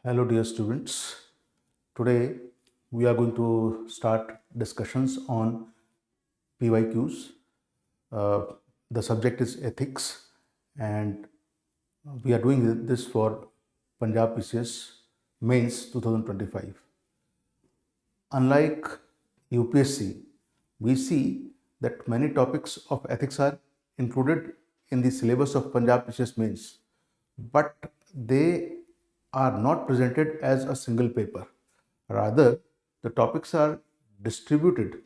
Hello dear students. Today we are going to start discussions on PYQs. The subject is ethics and we are doing this for Punjab PCS Mains 2025. Unlike UPSC, we see that many topics of ethics are included in the syllabus of Punjab PCS Mains, but they are not presented as a single paper. Rather, the topics are distributed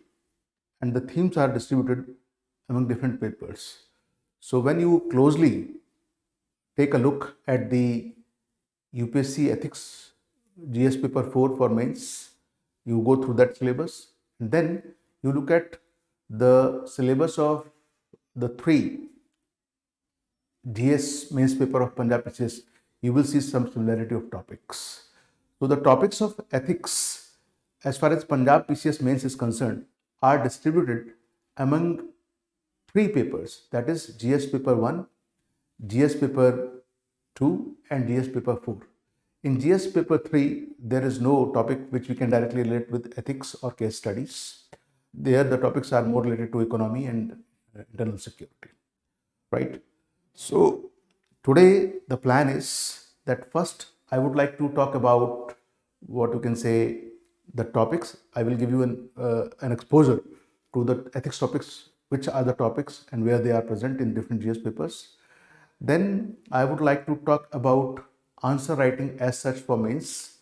and the themes are distributed among different papers. So, when you closely take a look at the UPSC Ethics GS paper 4 for mains, you go through that syllabus, and then you look at the syllabus of the three GS mains paper of Punjab PCS, you will see some similarity of topics. So the topics of ethics as far as Punjab PCS mains is concerned are distributed among three papers, that is GS paper 1, GS paper 2 and GS paper 4. In GS paper 3, there is no topic which we can directly relate with ethics or case studies. There the topics are more related to economy and internal security, right? So today the plan is that first I would like to talk about what you can say the topics. I will give you an exposure to the ethics topics, which are the topics and where they are present in different GS papers. Then I would like to talk about answer writing as such for mains,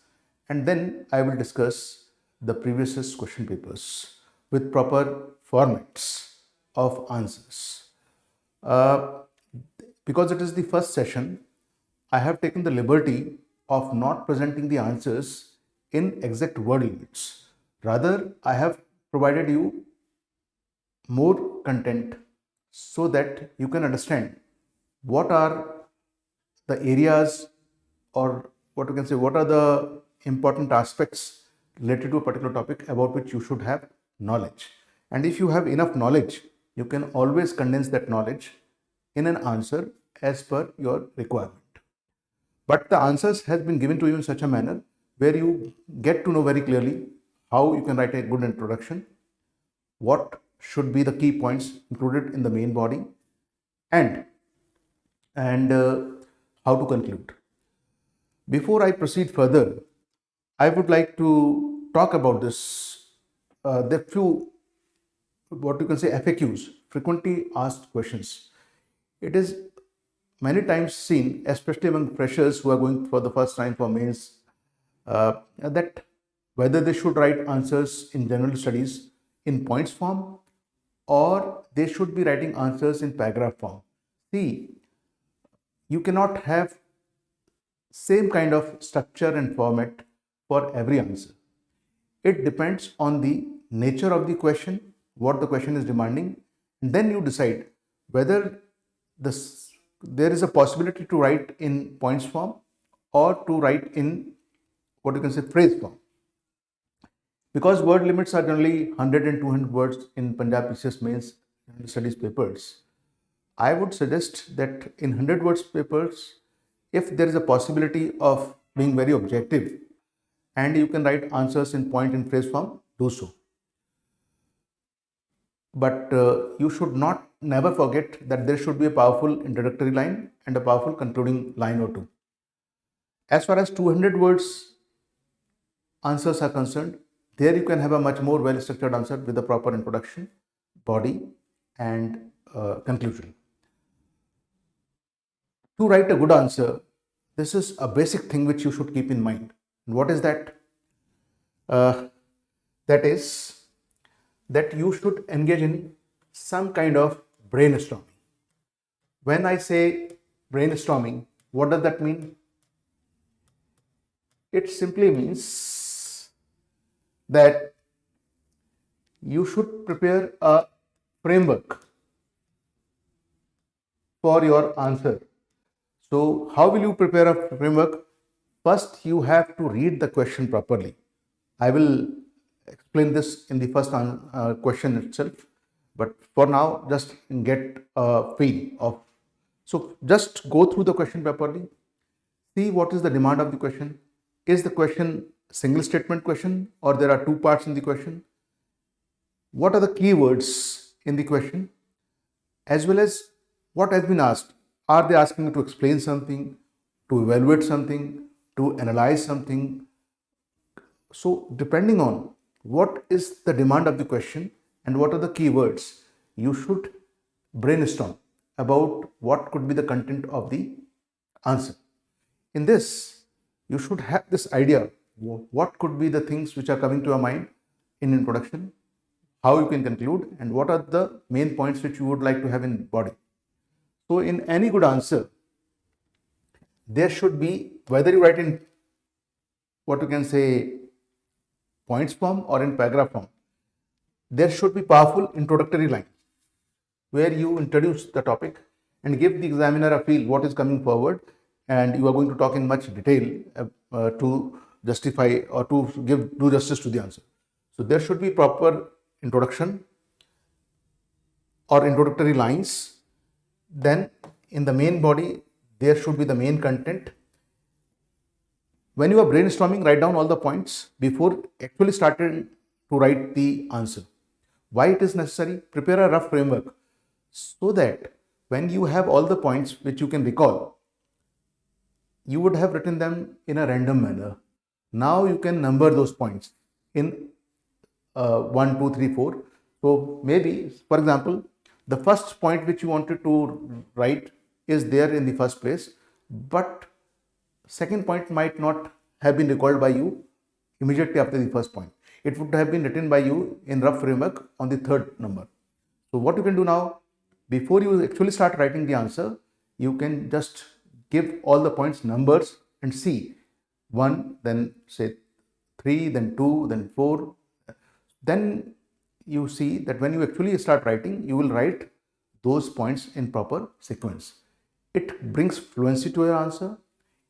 and then I will discuss the previous question papers with proper formats of answers. Because it is the first session, I have taken the liberty of not presenting the answers in exact word limits. Rather, I have provided you more content so that you can understand what are the areas or what you can say, what are the important aspects related to a particular topic about which you should have knowledge. And if you have enough knowledge, you can always condense that knowledge in an answer as per your requirement. But the answers has been given to you in such a manner where you get to know very clearly how you can write a good introduction, what should be the key points included in the main body, and how to conclude. Before I proceed further, I would like to talk about this. There are few, what you can say, FAQs, frequently asked questions. It is many times seen, especially among freshers who are going for the first time for mains, that whether they should write answers in general studies in points form or they should be writing answers in paragraph form. See, you cannot have same kind of structure and format for every answer. It depends on the nature of the question, what the question is demanding, and then you decide whether there is a possibility to write in points form or to write in what you can say phrase form. Because word limits are generally 100 and 200 words in Punjab PCS mains studies papers, I would suggest that in 100 words papers, if there is a possibility of being very objective and you can write answers in point and phrase form, do so. But you should never forget that there should be a powerful introductory line and a powerful concluding line or two. As far as 200 words answers are concerned, there you can have a much more well structured answer with a proper introduction, body, and conclusion. To write a good answer, this is a basic thing which you should keep in mind. And what is that? That is that you should engage in some kind of brainstorming. When I say brainstorming, what does that mean? It simply means that you should prepare a framework for your answer. So how will you prepare a framework? First, you have to read the question properly. I will explain this in the first question itself, but for now, just get a feel of. So just go through the question properly, see what is the demand of the question. Is the question single statement question or there are two parts in the question? What are the keywords in the question? As well as what has been asked. Are they asking you to explain something, to evaluate something, to analyze something? So depending on what is the demand of the question and what are the keywords, you should brainstorm about what could be the content of the answer. In this, you should have this idea what could be the things which are coming to your mind in introduction, how you can conclude, and what are the main points which you would like to have in body. So in any good answer, there should be, whether you write in what you can say points form or in paragraph form, there should be powerful introductory line where you introduce the topic and give the examiner a feel what is coming forward, and you are going to talk in much detail to justify or to do justice to the answer. So there should be proper introduction or introductory lines. Then in the main body, there should be the main content. When you are brainstorming, write down all the points before actually starting to write the answer. Why it is necessary? Prepare a rough framework so that when you have all the points which you can recall, you would have written them in a random manner. Now you can number those points in 1, 2, 3, 4. So maybe, for example, the first point which you wanted to write is there in the first place, but second point might not have been recalled by you immediately after the first point. It would have been written by you in rough framework on the third number. So what you can do now, before you actually start writing the answer, you can just give all the points numbers and see 1, then say 3, then 2, then 4. Then you see that when you actually start writing, you will write those points in proper sequence. It brings fluency to your answer,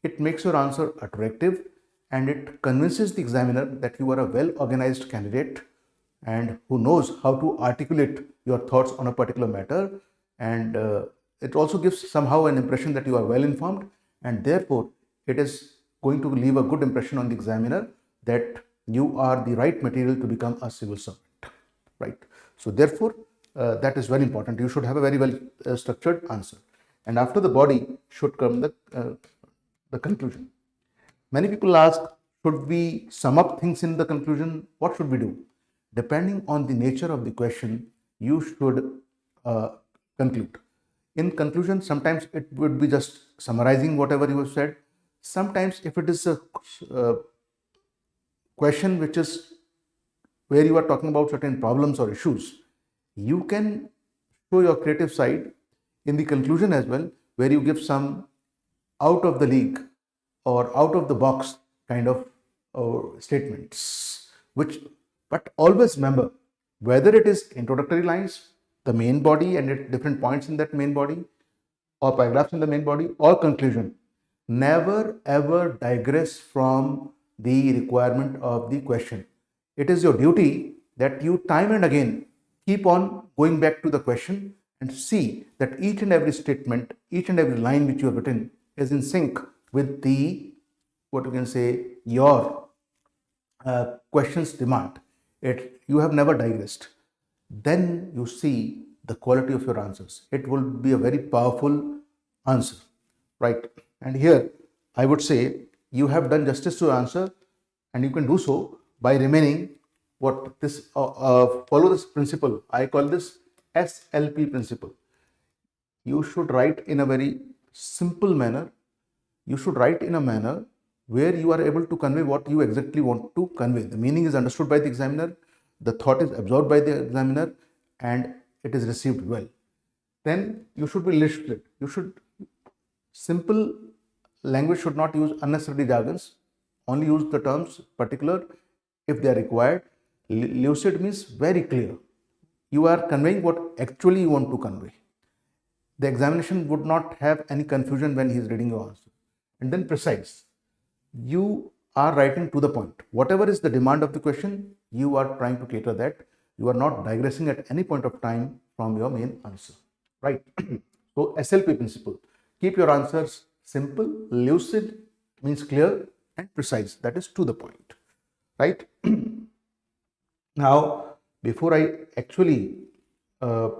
it makes your answer attractive, and it convinces the examiner that you are a well-organized candidate and who knows how to articulate your thoughts on a particular matter. And it also gives somehow an impression that you are well informed, and therefore it is going to leave a good impression on the examiner that you are the right material to become a civil servant, right? So therefore that is very important. You should have a very well structured answer, and after the body should come the conclusion. Many people ask, should we sum up things in the conclusion? What should we do? Depending on the nature of the question, you should conclude. In conclusion, sometimes it would be just summarizing whatever you have said. Sometimes if it is a question which is where you are talking about certain problems or issues, you can show your creative side in the conclusion as well, where you give some out of the league or out of the box kind of statements, but always remember, whether it is introductory lines, the main body and at different points in that main body, or paragraphs in the main body, or conclusion, never ever digress from the requirement of the question. It is your duty that you time and again keep on going back to the question and see that each and every statement, each and every line which you have written is in sync with the, what you can say, your question's demand. You have never digressed. Then you see the quality of your answers. It will be a very powerful answer, right? And here I would say you have done justice to your answer, and you can do so by remaining what this follow this principle. I call this SLP principle. You should write in a very simple manner. You should write in a manner where you are able to convey what you exactly want to convey. The meaning is understood by the examiner, the thought is absorbed by the examiner, and it is received well. Then you should be lucid. Simple language should not use unnecessary jargons. Only use the terms particular if they are required. Lucid means very clear. You are conveying what actually you want to convey. The examination would not have any confusion when he is reading your answer. And then precise. You are writing to the point. Whatever is the demand of the question, you are trying to cater that. You are not digressing at any point of time from your main answer, right? So SLP principle. Keep your answers simple. Lucid means clear, and precise, that is to the point, right? Now, before I actually uh,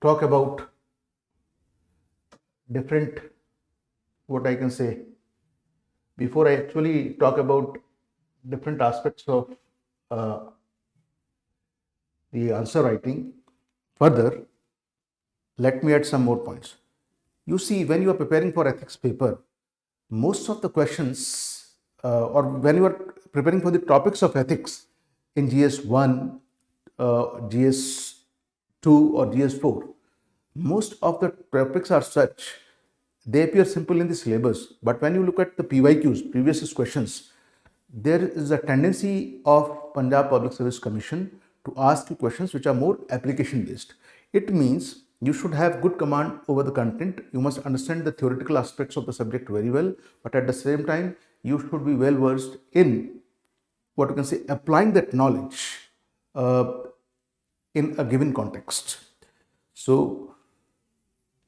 talk about different, what I can say, before I actually talk about different aspects of uh, the answer writing further, let me add some more points. You see, when you are preparing for ethics paper, most of the questions, or when you are preparing for the topics of ethics in GS1, GS2, or GS4, most of the topics are such, they appear simple in the syllabus, but when you look at the PYQs, previous questions, there is a tendency of Punjab Public Service Commission to ask you questions which are more application based. It means you should have good command over the content. You must understand the theoretical aspects of the subject very well, but at the same time, you should be well versed in, what you can say, applying that knowledge uh, in a given context. So,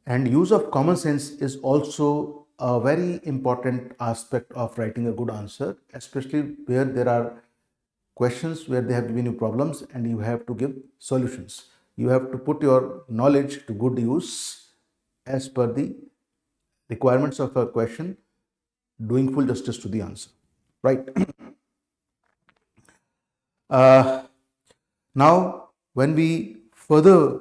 and use of common sense is also a very important aspect of writing a good answer, especially where there are questions where they have given you problems and you have to give solutions. You have to put your knowledge to good use as per the requirements of a question, doing full justice to the answer, right? Now, when we further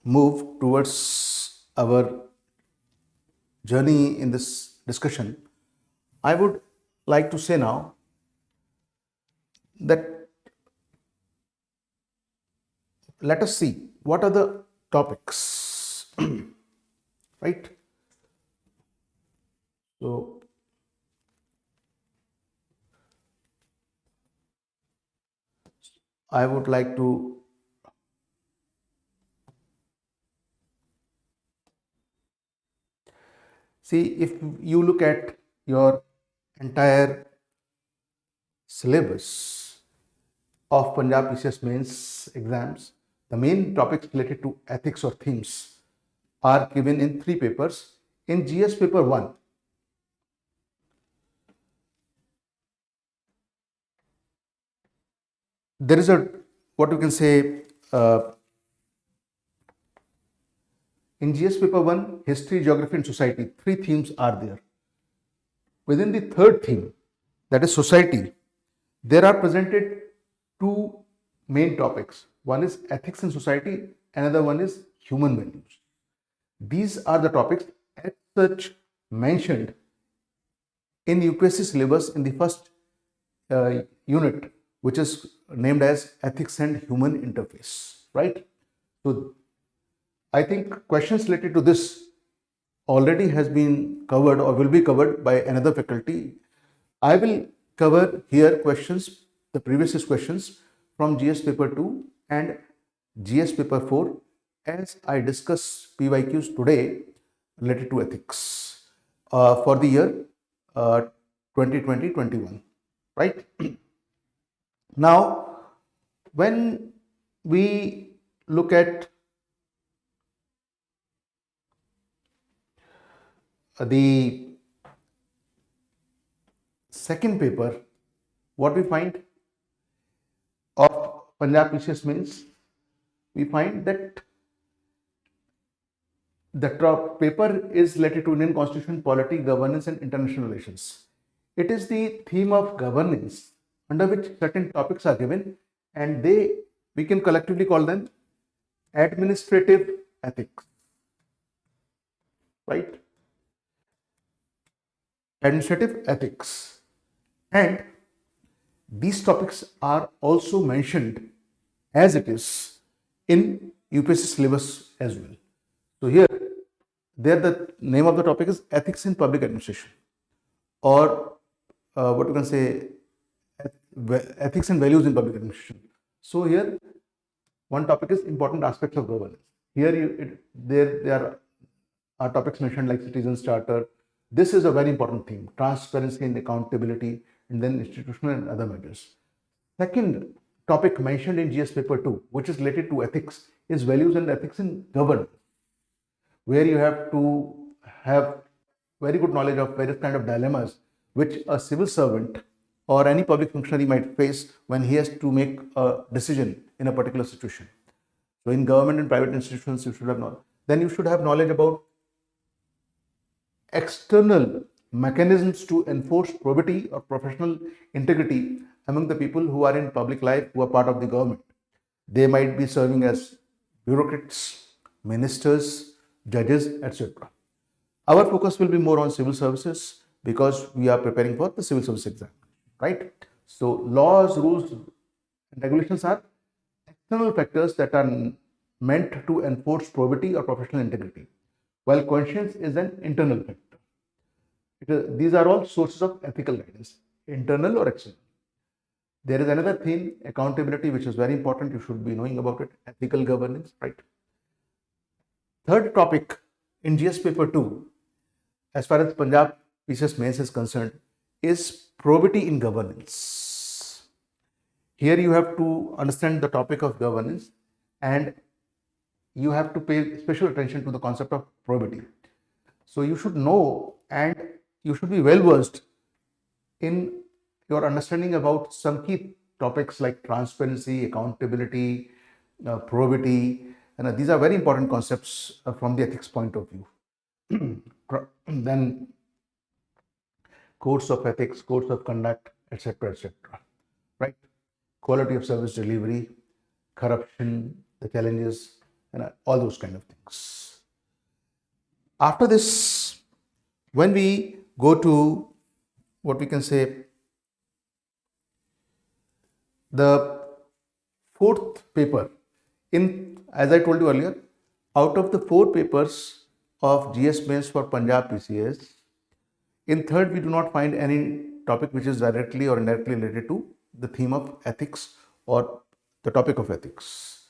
move towards our journey in this discussion, I would like to say now that let us see what are the topics, right? So, I would like to see, if you look at your entire syllabus of Punjab PCS mains exams, the main topics related to ethics or themes are given in 3 papers. In GS paper 1, there is a, what you can say, in GS paper 1, history, geography and society, 3 themes are there. Within the third theme, that is society, there are presented 2 main topics. One is ethics in society, another one is human values. These are the topics as such mentioned in UPSC syllabus in the first unit, which is named as ethics and human interface, right? So I think questions related to this already has been covered or will be covered by another faculty. I will cover here questions, the previous questions from GS paper 2 and GS paper 4 as I discuss PYQs today related to ethics for the year 2020-21, right? Now, when we look at the second paper, what we find of Punjab PCS means, we find that the paper is related to Indian Constitution, polity, governance, and international relations. It is the theme of governance under which certain topics are given, and we can collectively call them administrative ethics, right? Administrative ethics. And these topics are also mentioned as it is in UPSC syllabus as well. So here, there the name of the topic is ethics in public administration, or what you can say, ethics and values in public administration. So here, one topic is important aspects of governance. Here, there are topics mentioned like citizens charter. This is a very important theme: transparency and accountability, and then institutional and other measures. Second topic mentioned in GS paper 2, which is related to ethics, is values and ethics in governance, where you have to have very good knowledge of various kind of dilemmas which a civil servant or any public functionary might face when he has to make a decision in a particular situation. So in government and private institutions, you should have knowledge. Then you should have knowledge about external mechanisms to enforce probity or professional integrity among the people who are in public life, who are part of the government. They might be serving as bureaucrats, ministers, judges, etc. Our focus will be more on civil services because we are preparing for the civil service exam, right? So laws, rules, and regulations are external factors that are meant to enforce probity or professional integrity, while conscience is an internal factor. These are all sources of ethical guidance, internal or external. There is another theme, accountability, which is very important. You should be knowing about it, ethical governance, right? Third topic in GS paper 2, as far as Punjab PCS mains is concerned, is probity in governance. Here you have to understand the topic of governance and you have to pay special attention to the concept of probity. So you should know and you should be well versed in your understanding about some key topics like transparency, accountability, probity, and these are very important concepts from the ethics point of view. Then codes of ethics, codes of conduct, etc., etc. Right? Quality of service delivery, corruption, the challenges, and all those kind of things. After this, when we go to what we can say the fourth paper, as I told you earlier, out of the 4 papers of GS mains for Punjab PCS, in third we do not find any topic which is directly or indirectly related to the theme of ethics or the topic of ethics.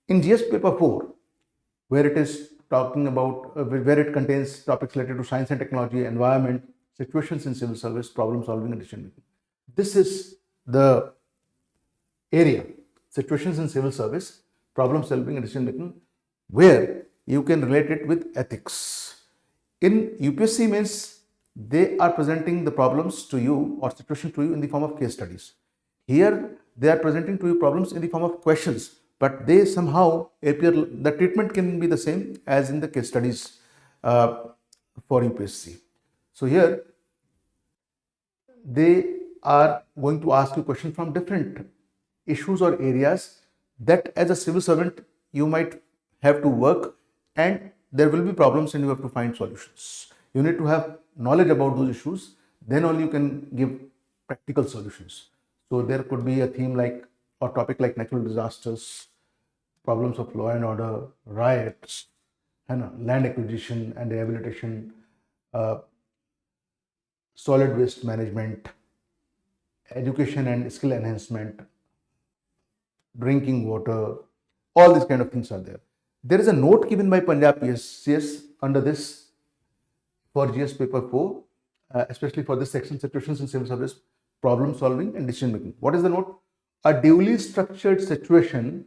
In GS paper 4, where it is talking about, where it contains topics related to science and technology, environment, situations in civil service, problem solving and decision making. This is the area, situations in civil service, problem solving and decision making, where you can relate it with ethics. In UPSC mains, they are presenting the problems to you or situation to you in the form of case studies. Here, they are presenting to you problems in the form of questions, but they somehow appear, the treatment can be the same as in the case studies for UPSC. So here, they are going to ask you questions from different issues or areas that as a civil servant you might have to work, and there will be problems and you have to find solutions. You need to have knowledge about those issues, then only you can give practical solutions. So there could be a theme like or topic like natural disasters, problems of law and order, riots, land acquisition and rehabilitation, solid waste management, education and skill enhancement, drinking water, all these kind of things are there. There is a note given by Punjab PCS under this for GS paper 4, especially for this section, situations in civil service, problem solving and decision making. What is the note? A duly structured situation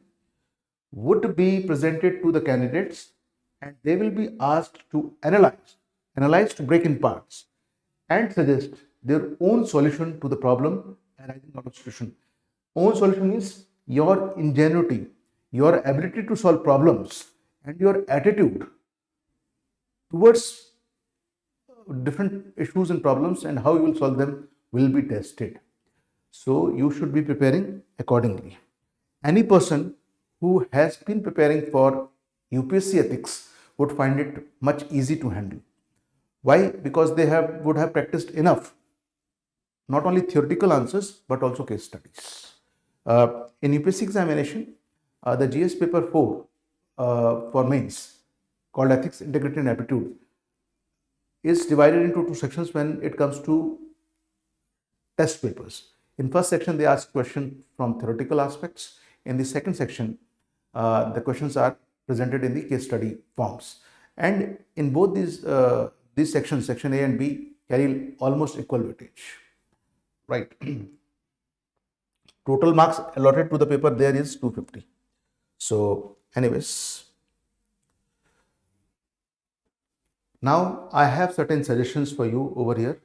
would be presented to the candidates and they will be asked to analyze to break in parts and suggest their own solution to the problem arising out of situation. Own solution means your ingenuity, your ability to solve problems and your attitude towards different issues and problems and how you will solve them will be tested. So you should be preparing accordingly. Any person who has been preparing for UPSC ethics would find it much easy to handle. Why? Because they would have practiced enough, not only theoretical answers but also case studies. In UPSC examination, the GS paper 4 for mains, called Ethics, Integrity and Aptitude, is divided into 2 sections when it comes to test papers. In first section, they ask questions from theoretical aspects. In the second section, the questions are presented in the case study forms. And in both these sections, section A and B, carry almost equal weightage. Right. Total marks allotted to the paper there is 250. So, anyways, Now, I have certain suggestions for you over here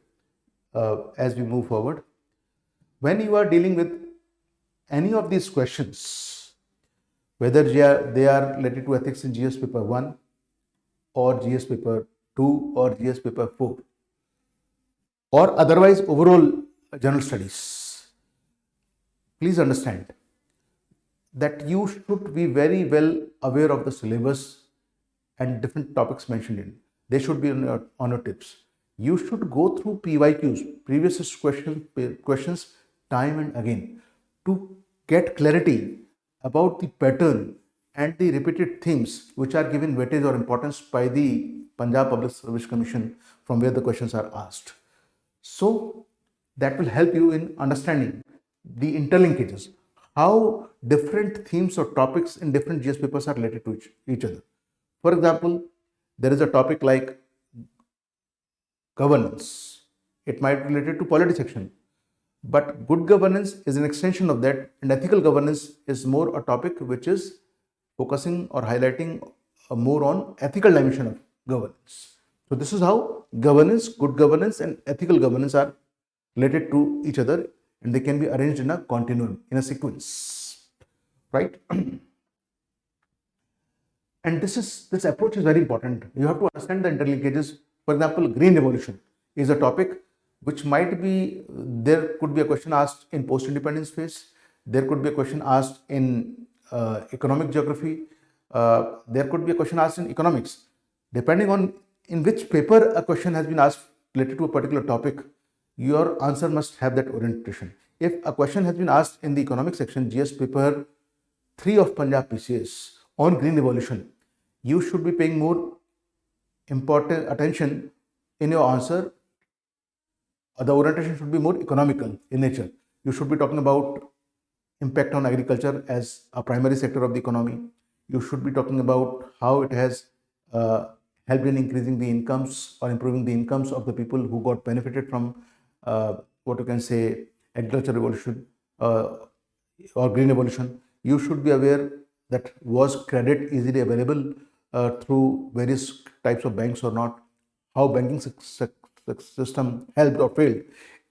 as we move forward. When you are dealing with any of these questions, whether they are related to ethics in GS paper 1 or GS paper 2 or GS paper 4, or otherwise overall general studies, please understand that you should be very well aware of the syllabus and different topics mentioned in. They should be on your tips. You should go through PYQs, previous questions time and again to get clarity about the pattern and the repeated themes which are given weightage or importance by the Punjab Public Service Commission from where the questions are asked. So that will help you in understanding the interlinkages, how different themes or topics in different GS papers are related to each other. For example, there is a topic like governance. It might be related to polity section, but good governance is an extension of that, and ethical governance is more a topic which is focusing or highlighting more on ethical dimension of governance. So this is how governance, good governance, and ethical governance are related to each other, and they can be arranged in a continuum, in a sequence, right? And this approach is very important. You have to understand the interlinkages. For example, green revolution is a topic which might be, there could be a question asked in post-independence phase. There could be a question asked in economic geography. There could be a question asked in economics. Depending on in which paper a question has been asked related to a particular topic, your answer must have that orientation. If a question has been asked in the economic section, GS paper 3 of Punjab PCS on green revolution, you should be paying more important attention in your answer. The orientation should be more economical in nature. You should be talking about impact on agriculture as a primary sector of the economy. You should be talking about how it has helped in increasing the incomes or improving the incomes of the people who got benefited from what you can say agriculture revolution or green revolution. You should be aware that was credit easily available through various types of banks or not, how banking system helped or failed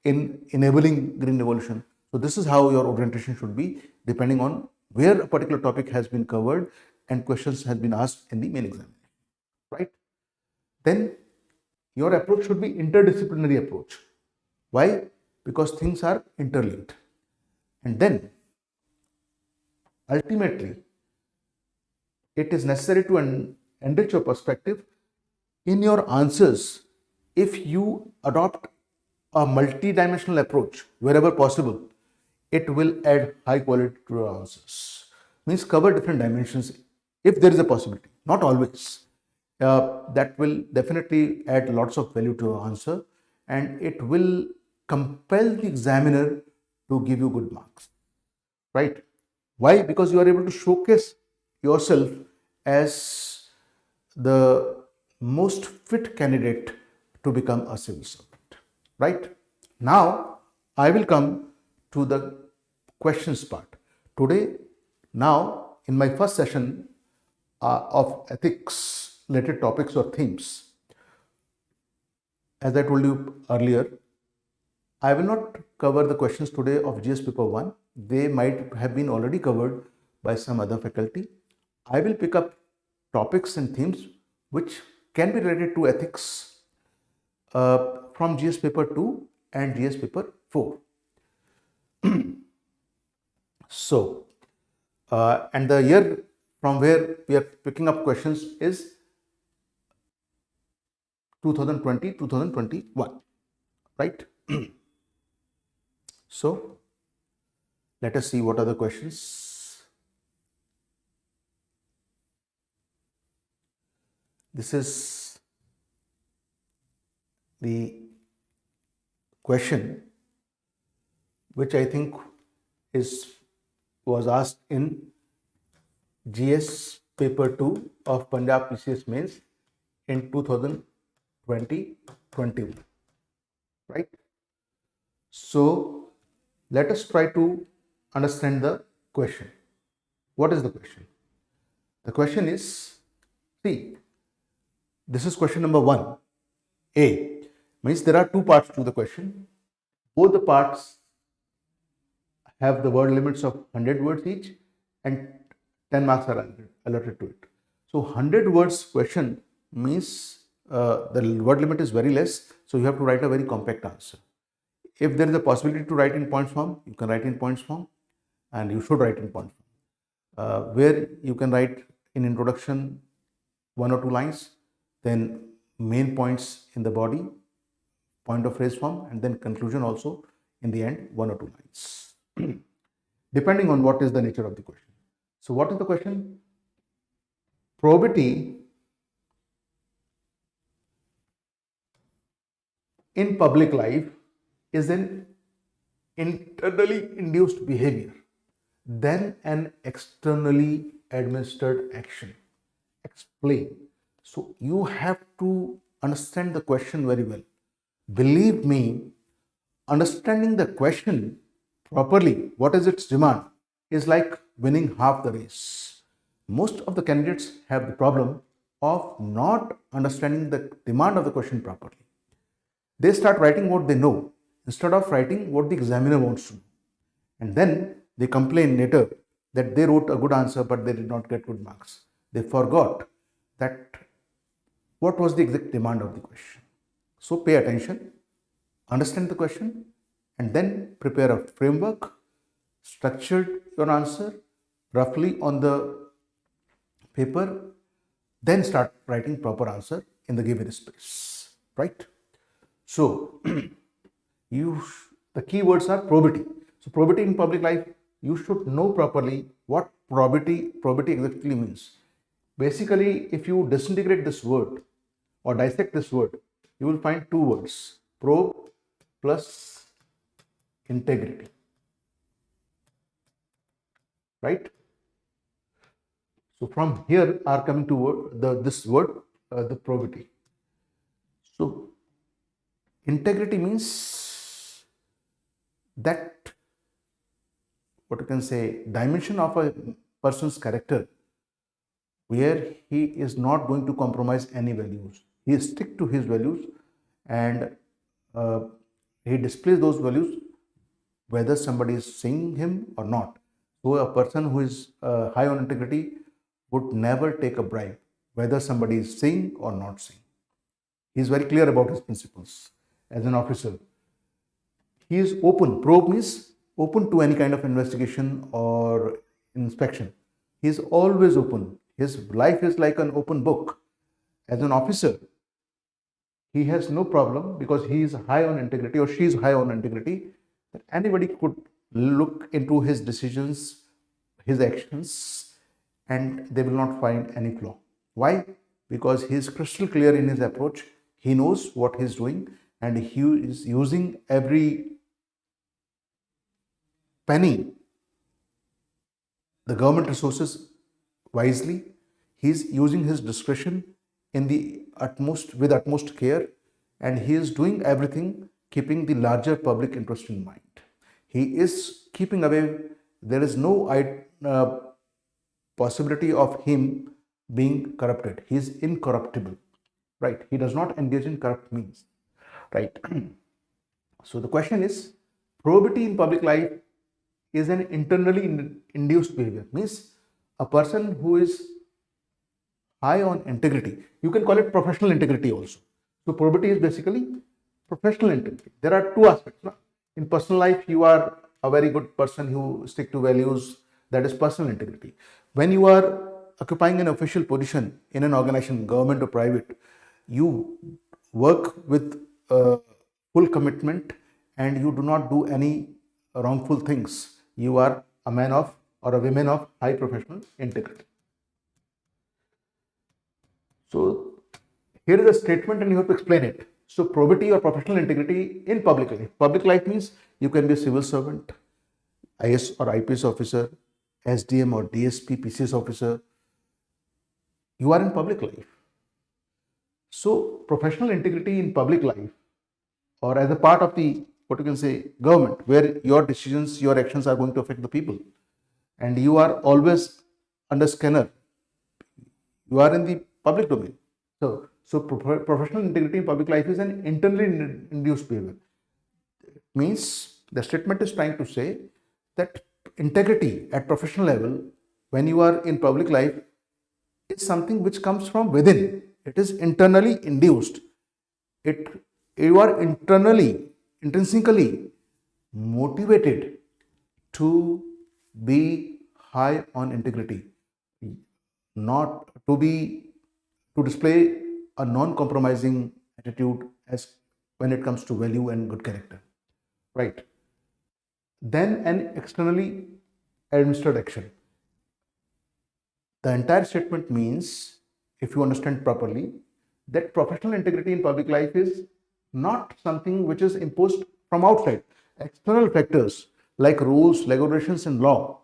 in enabling green revolution. So this is how your orientation should be depending on where a particular topic has been covered and questions has been asked in the main examination, right? Then your approach should be interdisciplinary approach. Why? Because things are interlinked. And then ultimately it is necessary to enrich your perspective in your answers. If you adopt a multi-dimensional approach wherever possible, it will add high quality to your answers. Means cover different dimensions if there is a possibility, not always. That will definitely add lots of value to your answer, and it will compel the examiner to give you good marks, right? Why? Because you are able to showcase yourself as the most fit candidate to become a civil servant, right? Now, I will come to the questions part. Today, now, in my first session of ethics related topics or themes, as I told you earlier, I will not cover the questions today of GS paper 1. They might have been already covered by some other faculty. I will pick up topics and themes which can be related to ethics from GS paper 2 and GS paper 4. So, and the year from where we are picking up questions is 2020-2021, right? So, let us see what are the questions. This is the question which I think was asked in GS paper 2 of Punjab PCS mains in 2020-21, right? So let us try to understand the question. What is the question? The question is, see, This is question number 1. A means there are two parts to the question. Both the parts have the word limits of 100 words each and 10 marks are allotted to it. So 100 words question means the word limit is very less, so you have to write a very compact answer. If there is a possibility to write in points form, you can write in points form, and you should write in points form. Where you can write in introduction 1 or 2 lines, then main points in the body, point of phrase form, and then conclusion also in the end, 1 or 2 lines, depending on what is the nature of the question. So what is the question? Probity in public life is an internally induced behavior than an externally administered action. Explain. So you have to understand the question very well. Believe me, understanding the question properly, what is its demand, is like winning half the race. Most of the candidates have the problem of not understanding the demand of the question properly. They start writing what they know instead of writing what the examiner wants to know. And then they complain later that they wrote a good answer but they did not get good marks. They forgot that what was the exact demand of the question. So pay attention, understand the question, and then prepare a framework, structured your answer roughly on the paper, then start writing proper answer in the given space, right? So the key words are probity. So probity in public life, you should know properly what probity exactly means. Basically, if you disintegrate this word or dissect this word, you will find two words: probe plus integrity, right? So from here are coming to this word, the probity. So integrity means that, what you can say, dimension of a person's character where he is not going to compromise any values. He stick to his values and he displays those values whether somebody is seeing him or not. So a person who is high on integrity would never take a bribe, whether somebody is seeing or not seeing. He is very clear about his principles. As an officer, he is open. Probe means open to any kind of investigation or inspection. He is always open. His life is like an open book. As an officer, he has no problem because he is high on integrity or she is high on integrity that anybody could look into his decisions, his actions, and they will not find any flaw. Why? Because he is crystal clear in his approach. He knows what he is doing and he is using every penny, the government resources, wisely. He is using his discretion with utmost care, and he is doing everything keeping the larger public interest in mind. He is keeping away. There is no possibility of him being corrupted. He is incorruptible, right? He does not engage in corrupt means, right? So the question is, probity in public life is an internally induced behavior. Means a person who is high on integrity, you can call it professional integrity also. So probity is basically professional integrity. There are two aspects. No? In personal life, you are a very good person who stick to values. That is personal integrity. When you are occupying an official position in an organization, government or private, you work with full commitment and you do not do any wrongful things. You are a man of or a woman of high professional integrity. So here is a statement and you have to explain it. So probity or professional integrity in public life. Public life means you can be a civil servant, IS or IPS officer, SDM or DSP, PCS officer. You are in public life. So professional integrity in public life or as a part of the, what you can say, government, where your decisions, your actions are going to affect the people and you are always under scanner. You are in the public domain. Professional integrity in public life is an internally induced behavior. It means the statement is trying to say that integrity at professional level, when you are in public life, is something which comes from within. It is internally induced. You are intrinsically motivated to be high on integrity, not to display a non-compromising attitude as when it comes to value and good character, right? Then an externally administered action. The entire statement means, if you understand properly, that professional integrity in public life is not something which is imposed from outside. External factors like rules, regulations, and law,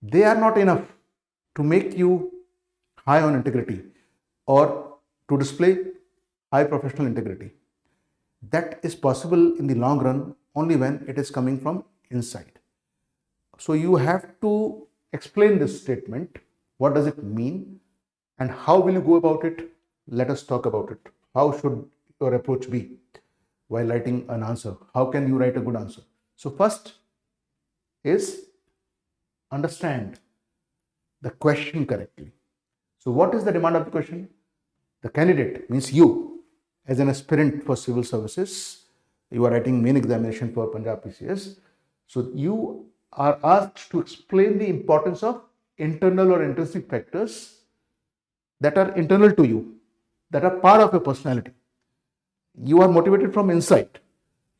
they are not enough to make you high on integrity or to display high professional integrity. That is possible in the long run only when it is coming from inside. So you have to explain this statement. What does it mean and how will you go about it? Let us talk about it. How should your approach be while writing an answer? How can you write a good answer? So first is understand the question correctly. So what is the demand of the question? The candidate, means you as an aspirant for civil services, you are writing main examination for Punjab PCS. So you are asked to explain the importance of internal or intrinsic factors that are internal to you, that are part of your personality. You are motivated from inside.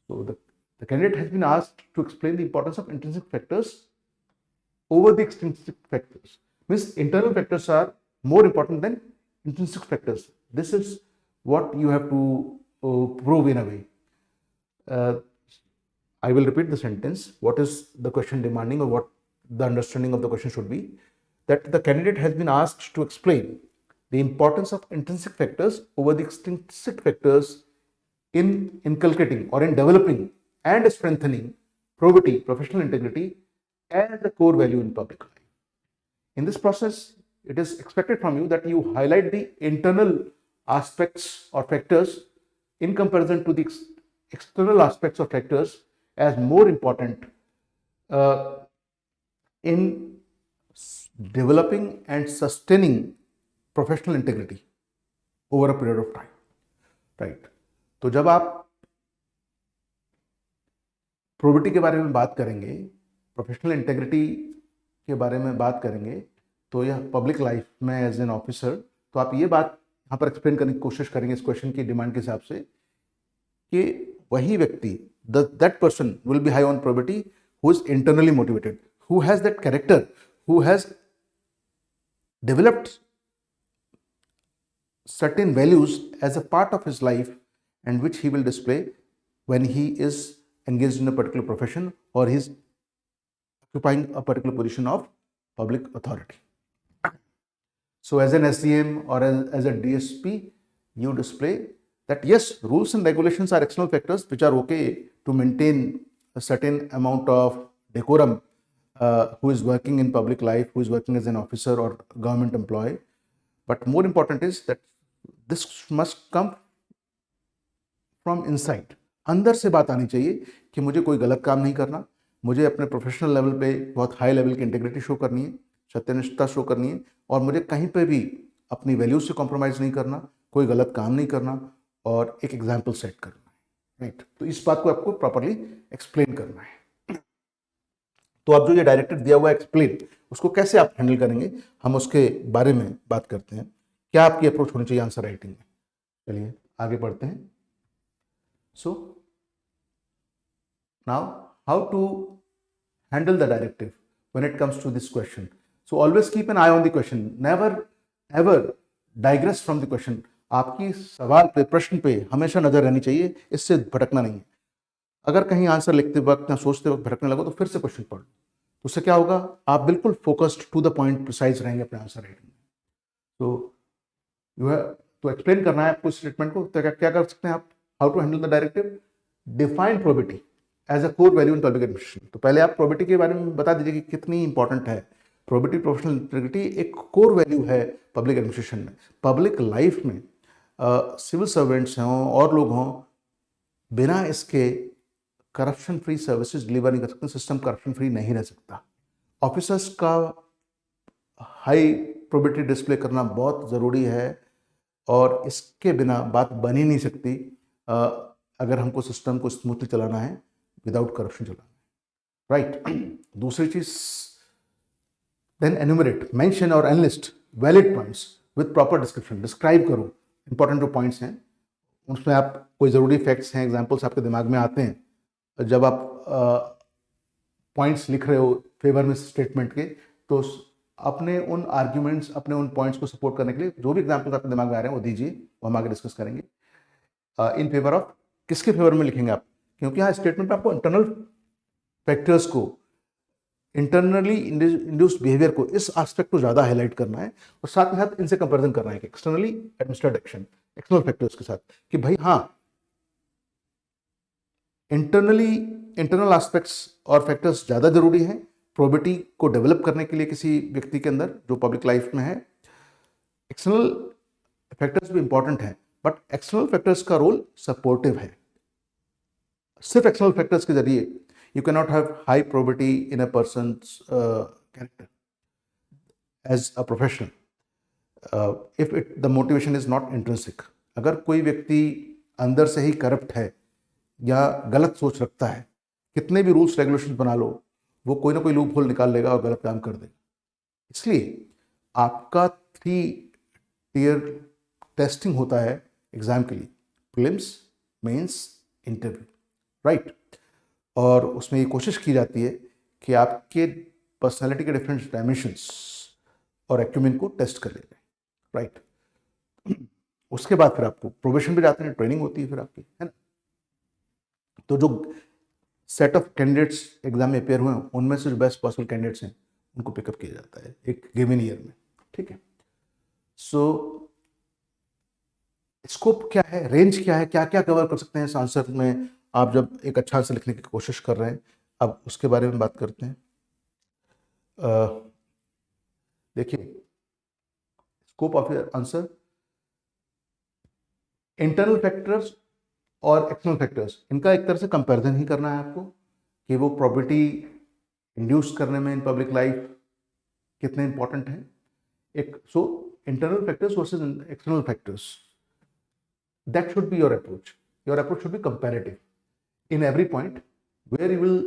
So the candidate has been asked to explain the importance of intrinsic factors over the extrinsic factors. Means internal factors are more important than intrinsic factors. This is what you have to prove in a way. I will repeat the sentence. What is the question demanding, or what the understanding of the question should be? That the candidate has been asked to explain the importance of intrinsic factors over the extrinsic factors in inculcating or in developing and strengthening probity, professional integrity as a core value in public life. In this process, it is expected from you that you highlight the internal aspects or factors in comparison to the external aspects or factors as more important in developing and sustaining professional integrity over a period of time, right? तो जब आप probity के बारे में बात करेंगे, professional integrity के बारे में बात करेंगे, तो यह पब्लिक लाइफ में एज एन ऑफिसर, तो आप ये बात यहाँ पर एक्सप्लेन करने की कोशिश करेंगे इस क्वेश्चन की डिमांड के हिसाब से कि वही व्यक्ति, that person will be high on probity who is internally motivated, who has that character, who has developed certain values as a part of his life and which he will display when he is engaged in a particular profession or he is occupying a particular position of public authority. So as an SDM or as a DSP, you display that yes, rules and regulations are external factors which are okay to maintain a certain amount of decorum who is working in public life, who is working as an officer or government employee. But more important is that this must come from inside. अंदर से बात आनी चाहिए कि मुझे कोई गलत काम नहीं करना, मुझे अपने प्रोफेशनल लेवल पे बहुत हाई लेवल की इंटीग्रिटी शो करनी है, सत्यनिष्ठता शो करनी है, और मुझे कहीं पे भी अपनी वैल्यूज से कॉम्प्रोमाइज़ नहीं करना, कोई गलत काम नहीं करना और एक एग्जाम्पल सेट करना है, राइट? तो इस बात को आपको प्रॉपरली एक्सप्लेन करना है. तो अब जो ये डायरेक्टिव दिया हुआ है एक्सप्लेन, उसको कैसे आप हैंडल करेंगे, हम उसके बारे में बात करते हैं. क्या आपकी अप्रोच होनी चाहिए आंसर राइटिंग में? चलिए आगे बढ़ते हैं. So now how to handle the directive when it comes to this question. So always keep an eye on the question. Never ever digress from the question. आपकी सवाल पे, प्रश्न पे हमेशा नजर रहनी चाहिए, इससे भटकना नहीं है. अगर कहीं आंसर लिखते वक्त या सोचते वक्त भटकने लगो तो फिर से क्वेश्चन पढ़ लो. उससे क्या होगा, आप बिल्कुल focused to the point precise रहेंगे अपने आंसर राइटिंग में. तो यू हैव तो एक्सप्लेन करना है आपको स्टेटमेंट को. तो क्या कर सकते हैं आप? How to handle the directive. Define probity as a core value in public administration. तो पहले आप प्रोबिटी के बारे में बता दीजिए कि कितनी इंपॉर्टेंट है प्रोबेबिलिटी, प्रोफेशनल इंटीग्रिटी एक कोर वैल्यू है पब्लिक एडमिनिस्ट्रेशन में। पब्लिक लाइफ में सिविल सर्वेंट्स हों और लोग हों, बिना इसके करप्शन फ्री सर्विसेज डिलीवर नहीं कर सकते। सिस्टम करप्शन फ्री नहीं रह सकता। ऑफिसर्स का हाई प्रोबेबिलिटी डिस्प्ले करना बहुत ज़रूरी है और इसके बिना बात बन ही नहीं सकती अगर हमको सिस्टम को स्मूथली चलाना है विदाउट करप्शन चलाना है, राइट। दूसरी चीज़, देन एन्यूमरेट, मेंशन और enlist valid points with proper description. Describe करो इंपॉर्टेंट जो पॉइंट्स हैं, उसमें आप कोई ज़रूरी फैक्ट्स हैं, एग्जाम्पल्स आपके दिमाग में आते हैं जब आप पॉइंट्स लिख रहे हो फेवर में स्टेटमेंट के, तो अपने उन आर्ग्यूमेंट्स, अपने उन पॉइंट्स को सपोर्ट करने के लिए जो भी एग्जाम्पल्स आपके दिमाग में आ रहे हैं वो दीजिए, वो हम आगे डिस्कस करेंगे। इन फेवर ऑफ, किसके फेवर में लिखेंगे आप, क्योंकि यहाँ स्टेटमेंट में आपको इंटरनल फैक्टर्स को, इंटरनली इंड्यूस्ड बिहेवियर को, इस एस्पेक्ट को ज़्यादा हाईलाइट करना है और साथ ही साथ इनसे कंपैरिजन करना है कि externally administered action external factors के साथ, कि भाई हाँ इंटरनल एस्पेक्ट्स और फैक्टर्स ज़्यादा जरूरी हैं प्रोबेबिलिटी को डेवलप करने के लिए किसी व्यक्ति के अंदर जो पब्लिक लाइफ में है। एक्सटर्नल फैक्टर्स भी इंपॉर्टेंट हैं, बट एक्सटर्नल फैक्टर्स का रोल सपोर्टिव है। सिर्फ एक्सटर्नल फैक्टर्स के जरिए you cannot have high probability in a person's character as a professional if the motivation is not intrinsic। अगर कोई व्यक्ति अंदर से ही करप्ट है या गलत सोच रखता है, कितने भी रूल्स रेगुलेशन बना लो, वो कोई ना कोई लूप होल निकाल लेगा और गलत काम कर देगा। इसलिए आपका 3 टियर टेस्टिंग होता है एग्जाम के लिए, प्रीलिम्स, मेंस, इंटरव्यू, राइट। और उसमें ये कोशिश की जाती है कि आपके पर्सनालिटी के डिफरेंट डायमेंशंस और एक्यूमेन को टेस्ट कर ले जाए, राइट। उसके बाद फिर आपको प्रोबेशन पे जाते हैं, ट्रेनिंग होती है फिर आपकी, है ना। तो जो सेट ऑफ कैंडिडेट्स एग्जाम में अपेयर हुए हैं, उनमें से जो बेस्ट पॉसिबल कैंडिडेट्स हैं उनको पिकअप किया जाता है एक गिवन ईयर में, ठीक है। सो स्कोप क्या है, रेंज क्या है, क्या क्या कवर कर सकते हैं इस आंसर में आप जब एक अच्छा आंसर लिखने की कोशिश कर रहे हैं। अब उसके बारे में बात करते हैं। देखिए, scope of your answer, internal factors और एक्सटर्नल फैक्टर्स, इनका एक तरह से कंपैरिजन ही करना है आपको कि वो प्रॉपर्टी इंड्यूस करने में इन पब्लिक लाइफ कितने इंपॉर्टेंट हैं। एक so internal factors versus external factors, that should be your approach. Your approach should be comparative in every point, where you will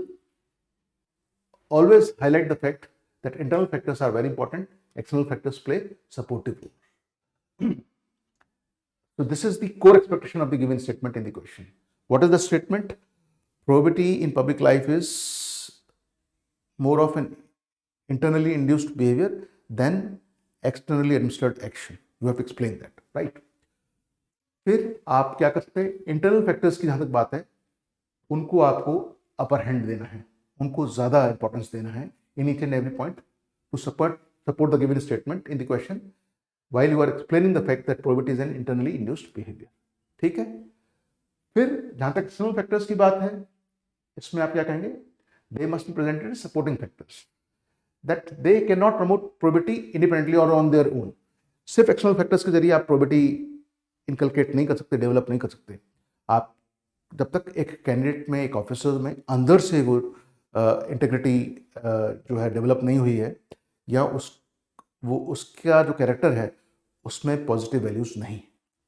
always highlight the fact that internal factors are very important, external factors play supportive role. So this is the core expectation of the given statement in the question. What is the statement? Probability in public life is more of an internally induced behavior than externally administered action. You have to explain that, right? फिर आप क्या कर सकते हैं, internal factors की जहां तक बात है, उनको आपको अपर हैंड देना है, उनको ज़्यादा इंपॉर्टेंस देना है in each and every point to support the given statement in the question while you are explaining the fact that probability is an internally induced behaviour, ठीक है। फिर जहाँ तक एक्सटर्नल फैक्टर्स की बात है, इसमें आप क्या कहेंगे, they must be presented supporting factors that they can not promote probability independently और ऑन देयर ओन। सिर्फ एक्सटर्नल फैक्टर्स के जरिए आप प्रोबेबिलिटी इनकलकेट नहीं कर सकते, डेवलप नहीं कर सकते। आप जब तक एक कैंडिडेट में, एक ऑफिसर में अंदर से वो इंटेग्रिटी जो है डेवलप नहीं हुई है, या उसका जो कैरेक्टर है उसमें पॉजिटिव वैल्यूज नहीं।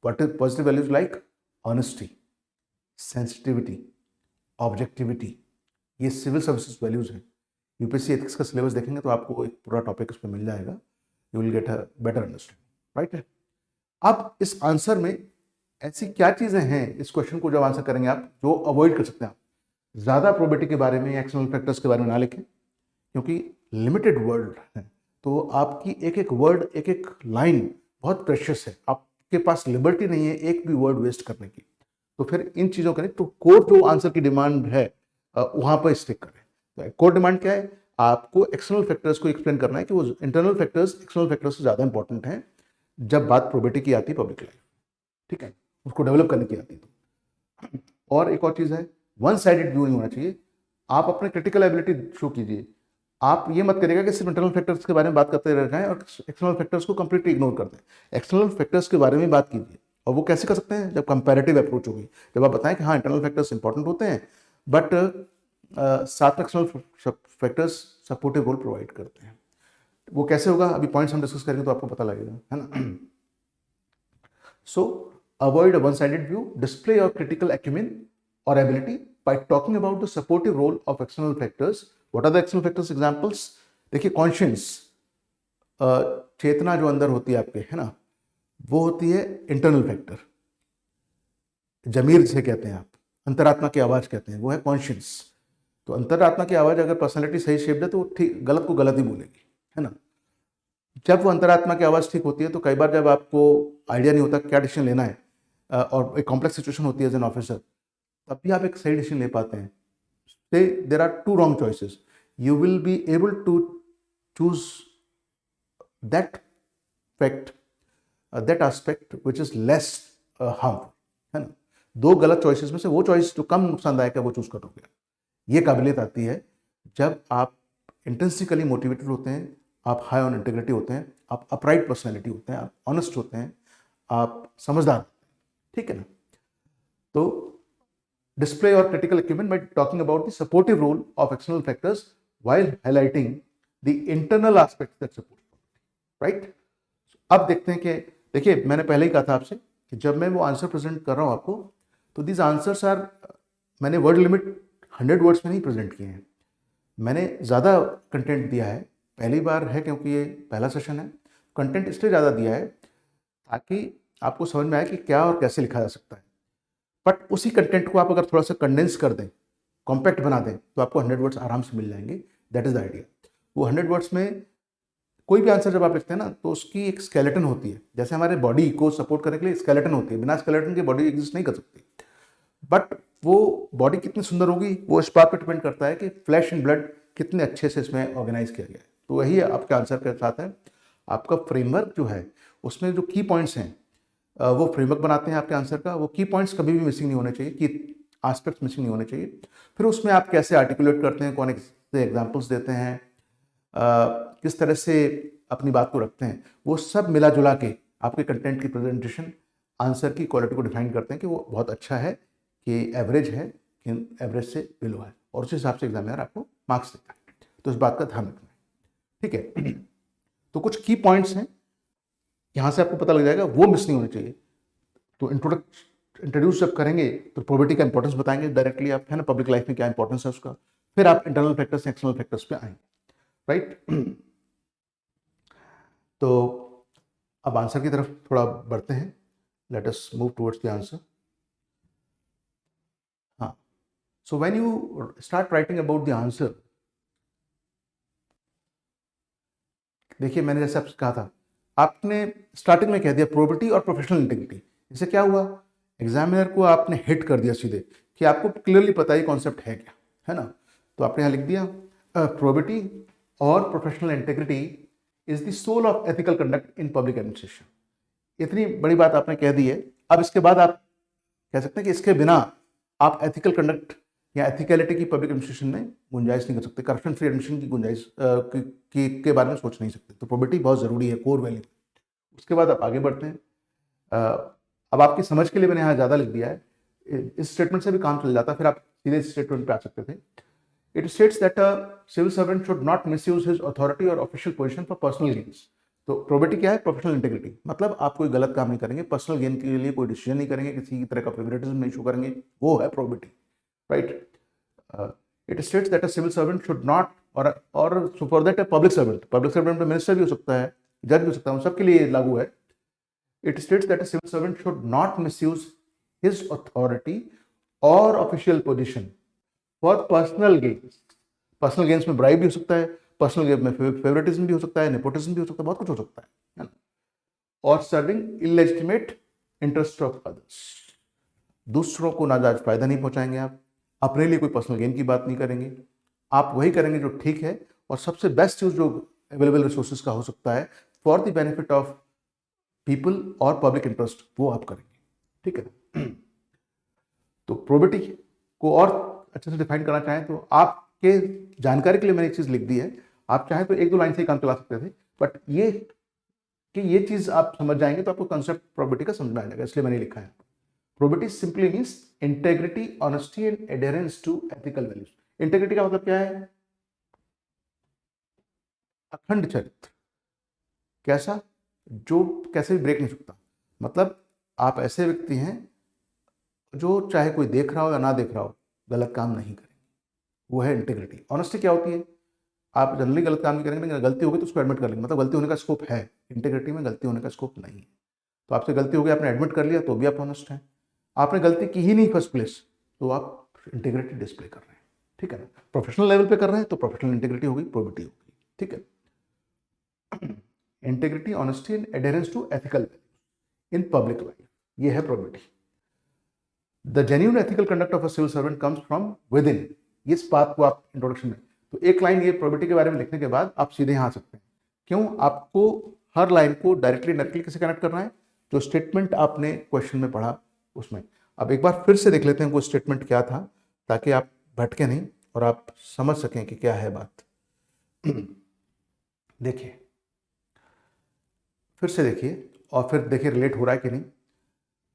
Positive values like honesty, sensitivity, objectivity, ये सिविल सर्विसेज वैल्यूज हैं। यूपीएससी एथिक्स का सिलेबस देखेंगे तो आपको एक पूरा टॉपिक उसमें मिल जाएगा, you will get a better understanding, right. अब इस आंसर में ऐसी क्या चीज़ें हैं इस क्वेश्चन को जब आंसर करेंगे आप, जो अवॉइड कर सकते हैं। आप ज़्यादा प्रोबेबिलिटी के बारे में या एक्सटर्नल फैक्टर्स के बारे में ना लिखें, क्योंकि लिमिटेड वर्ड है, तो आपकी एक एक वर्ड, एक एक लाइन बहुत प्रेशियस है, आपके पास लिबर्टी नहीं है एक भी वर्ड वेस्ट करने की। तो फिर इन चीज़ों का नहीं, तो कोर जो आंसर की डिमांड है वहाँ पर स्टिक करें। तो कोर डिमांड क्या है, आपको एक्सटर्नल फैक्टर्स को एक्सप्लेन करना है कि वो इंटरनल फैक्टर्स एक्सटर्नल फैक्टर्स से ज़्यादा इंपॉर्टेंट हैं जब बात प्रोबेबिलिटी की आती है पब्लिक लाइफ, ठीक है, उसको डेवलप करने की आती है। और एक और चीज़ है, वन साइडेड व्यू नहीं होना चाहिए। आप अपने क्रिटिकल एबिलिटी शो कीजिए, आप ये मत करिएगा कि सिर्फ इंटरनल फैक्टर्स के बारे में बात करते रह जाएं और एक्सटर्नल फैक्टर्स को कंप्लीटली इग्नोर कर दें। एक्सटर्नल फैक्टर्स के बारे में बात कीजिए, और वो कैसे कर सकते हैं, जब कंपैरेटिव अप्रोच होगी, जब आप बताएं कि हाँ इंटरनल फैक्टर्स इंपॉर्टेंट होते हैं बट साथ में external factors supportive role provide करते हैं। वो कैसे होगा, अभी पॉइंट्स हम डिस्कस करेंगे तो आपको पता लगेगा, है ना। सो avoid a one sided view, display your critical acumen और ability by talking about the supportive role of external factors. What are the external factors examples? देखिए कॉन्शियंस, चेतना जो अंदर होती है आपके, है ना, वो होती है इंटरनल फैक्टर। जमीर जिसे कहते हैं आप, अंतरात्मा की आवाज़ कहते हैं, वो है कॉन्शियंस। तो अंतरात्मा की आवाज़ अगर पर्सनैलिटी सही शेप्ड है तो ठीक गलत को गलत ही बोलेगी, है ना। जब वो अंतरात्मा की आवाज़ ठीक होती है तो कई बार जब आपको आइडिया नहीं होता क्या डिसीजन लेना है और एक कॉम्प्लेक्स सिचुएशन होती है एज एन ऑफिसर, तब भी आप एक सही डिसीजन ले पाते हैं। Say there are two wrong choices, you will be able to choose that fact, that aspect which is less harmful, है ना। दो गलत चॉइसेस में से वो चॉइस जो कम नुकसानदायक है वो चूज करोगे। ये काबिलियत आती है जब आप इंटेंसिकली मोटिवेटेड होते हैं, आप हाई ऑन इंटीग्रिटी होते हैं, आप अपराइट पर्सनैलिटी होते हैं, आप ऑनेस्ट होते हैं, आप समझदार, ठीक है ना। तो display your critical acumen by talking about the supportive role of external factors while highlighting the internal aspects that support, right? अब देखते हैं कि देखिए मैंने पहले ही कहा था आपसे कि जब मैं वो आंसर प्रेजेंट कर रहा हूँ आपको, तो दिस आंसर्स आर, मैंने वर्ड लिमिट 100 वर्ड्स में नहीं प्रेजेंट किए हैं, मैंने ज़्यादा कंटेंट दिया है, पहली बार है क्योंकि ये पहला सेशन है, कंटेंट इसलिए ज़्यादा दिया है ताकि आपको समझ में आए कि क्या और कैसे लिखा जा सकता है। बट उसी कंटेंट को आप अगर थोड़ा सा कंडेंस कर दें, कॉम्पैक्ट बना दें, तो आपको 100 वर्ड्स आराम से मिल जाएंगे। That is the idea. वो 100 वर्ड्स में कोई भी आंसर जब आप लिखते हैं ना, तो उसकी एक स्केलेटन होती है, जैसे हमारे बॉडी को सपोर्ट करने के लिए स्केलेटन होती है, बिना स्केलेटन के बॉडी एग्जिस्ट नहीं कर सकती। बट वो बॉडी कितनी सुंदर होगी वो इस बात पर डिपेंड करता है कि फ्लैश एंड ब्लड कितने अच्छे से इसमें ऑर्गेनाइज किया गया है। तो वही आपके आंसर के साथ है, आपका फ्रेमवर्क जो है उसमें जो की पॉइंट्स हैं वो फ्रेमवर्क बनाते हैं आपके आंसर का। वो की पॉइंट्स कभी भी मिसिंग नहीं होने चाहिए, की एस्पेक्ट्स मिसिंग नहीं होने चाहिए। फिर उसमें आप कैसे आर्टिकुलेट करते हैं, कौन से एग्जांपल्स देते हैं, किस तरह से अपनी बात को रखते हैं, वो सब मिला जुला के आपके कंटेंट की प्रेजेंटेशन आंसर की क्वालिटी को डिफाइन करते हैं कि वो बहुत अच्छा है, कि एवरेज है, कि एवरेज से बिलो है, और उस हिसाब से एग्जामिनर आपको मार्क्स देता है। तो इस बात का ध्यान रखना है, ठीक है। तो कुछ की पॉइंट्स हैं, यहाँ से आपको पता लग जाएगा, वो मिस नहीं होने चाहिए। तो इंट्रोड्यूस जब करेंगे तो प्रोबेबिलिटी का इंपॉर्टेंस बताएंगे डायरेक्टली आप, है ना, पब्लिक लाइफ में क्या इंपॉर्टेंस है उसका। फिर आप इंटरनल फैक्टर्स एक्सटर्नल फैक्टर्स पे आएंगे, राइट। तो अब आंसर की तरफ थोड़ा बढ़ते हैं, let us move towards the answer. हाँ, so when you start writing about the answer, देखिए मैंने जैसे आपसे कहा था, आपने स्टार्टिंग में कह दिया प्रोबेबिलिटी और प्रोफेशनल इंटीग्रिटी, इससे क्या हुआ, एग्जामिनर को आपने हिट कर दिया सीधे कि आपको क्लियरली पता ही कॉन्सेप्ट है क्या, है ना। तो आपने यहाँ लिख दिया प्रोबेबिलिटी और professional integrity is the soul of ethical conduct in public administration. इतनी बड़ी बात आपने कह दी है। अब इसके बाद आप कह सकते हैं कि इसके बिना आप एथिकल कंडक्ट या एथिकलिटी की पब्लिक एडमिनिस्ट्रेशन में गुंजाइश नहीं कर सकते, करप्शन फ्री एडमिनिस्ट्रेशन की गुंजाइश के बारे में सोच नहीं सकते। तो प्रोबेबिलिटी बहुत ज़रूरी है, कोर वैल्यू। उसके बाद आप आगे बढ़ते हैं। अब आपकी समझ के लिए मैंने यहाँ ज़्यादा लिख दिया है, इस स्टेटमेंट से भी काम चल जाता, फिर आप सीधे इस स्टेटमेंट पे आ सकते थे। It states that a civil servant should not misuse his authority or official position for personal gains. तो प्रोबेबिलिटी क्या है, प्रोफेशनल इंटीग्रिटी, मतलब आप कोई गलत काम नहीं करेंगे, पर्सनल गेन के लिए कोई डिसीजन नहीं करेंगे, किसी की तरह का फेवरेटिज्म नहीं शो करेंगे, वो है probability, right. It states that a civil servant should not, और for that a public servant में मिनिस्टर भी हो सकता है, जज भी हो सकता है, उन सबके लिए लागू है। It states that a civil servant should not misuse his authority or official position for personal gains. Personal gains में bribe भी हो सकता है, personal gains में favoritism भी हो सकता है, nepotism भी हो सकता है, बहुत कुछ हो सकता है ना। और serving illegitimate interest of others. दूसरों को नाजायज फायदा नहीं पहुंचाएंगे आप, अपने लिए कोई पर्सनल गेन की बात नहीं करेंगे, आप वही करेंगे जो ठीक है, और सबसे बेस्ट यूज जो अवेलेबल रिसोर्सेज का हो सकता है for the benefit of people और पब्लिक इंटरेस्ट, वो आप करेंगे, ठीक है। तो प्रोबेबिलिटी को और अच्छे से डिफाइन करना चाहें तो आपके जानकारी के लिए मैंने एक चीज लिख दी है, आप चाहें तो 1-2 लाइन से ही काम चला सकते थे, बट ये चीज आप समझ जाएंगे तो आपको कंसेप्ट प्रोबेबिलिटी का समझ में आ जाएगा, इसलिए मैंने लिखा है। Probability simply means integrity, honesty and adherence to ethical values. Integrity का मतलब क्या है? अखंड चरित्र। कैसा? जो कैसे भी ब्रेक नहीं सकता। मतलब आप ऐसे व्यक्ति हैं जो चाहे कोई देख रहा हो या ना देख रहा हो, गलत काम नहीं करेंगे, वो है इंटेग्रिटी। ऑनेस्टी क्या होती है? आप जनरली गलत काम नहीं करेंगे, लेकिन गलती होगी तो उसको एडमिट कर लेंगे, मतलब गलती होने का स्कोप है। इंटेग्रिटी में गलती होने का स्कोप नहीं है। तो आपसे गलती हो गई, आपने एडमिट कर लिया, तो भी आप ऑनेस्ट हैं। आपने गलती की ही नहीं फर्स्ट प्लेस, तो आप इंटेग्रिटी डिस्प्ले कर रहे हैं, ठीक है ना। प्रोफेशनल लेवल पे कर रहे हैं तो प्रोफेशनल इंटेग्रिटी होगी, प्रोबेबिलिटी होगी, ठीक है। Integrity, honesty and adherence to ethical values in public life, ये है probability. The genuine ethical conduct of a civil servant comes from within. इस बात को आप इंट्रोडक्शन में, तो एक लाइन ये प्रोबेबिलिटी के बारे में लिखने के बाद आप सीधे यहाँ आ सकते हैं। क्यों? आपको हर लाइन को डायरेक्टली डायरेक्टली कैसे कनेक्ट करना है? जो स्टेटमेंट आपने क्वेश्चन में पढ़ा उसमें। अब एक बार फिर से देख लेते हैं वो स्टेटमेंट क्या था, ताकि आप भटके नहीं और आप समझ सकें कि क्या है बात। देखिए, फिर से देखिए और फिर देखिए रिलेट हो रहा है कि नहीं।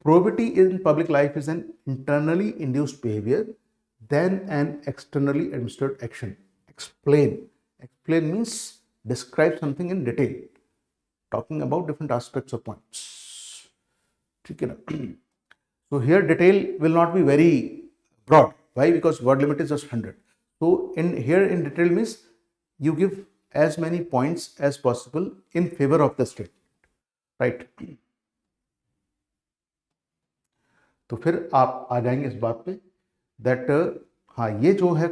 Probability in public life is an internally induced behavior than an externally administered action. Explain. Explain means describe something in detail, talking about different aspects or points. ठीक है ना? So here detail will not be very broad. Why? Because word limit is just 100. So in detail means you give as many points as possible in favor of the statement, right? तो फिर आप आ जाएंगे इस बात पे that हाँ, ये जो है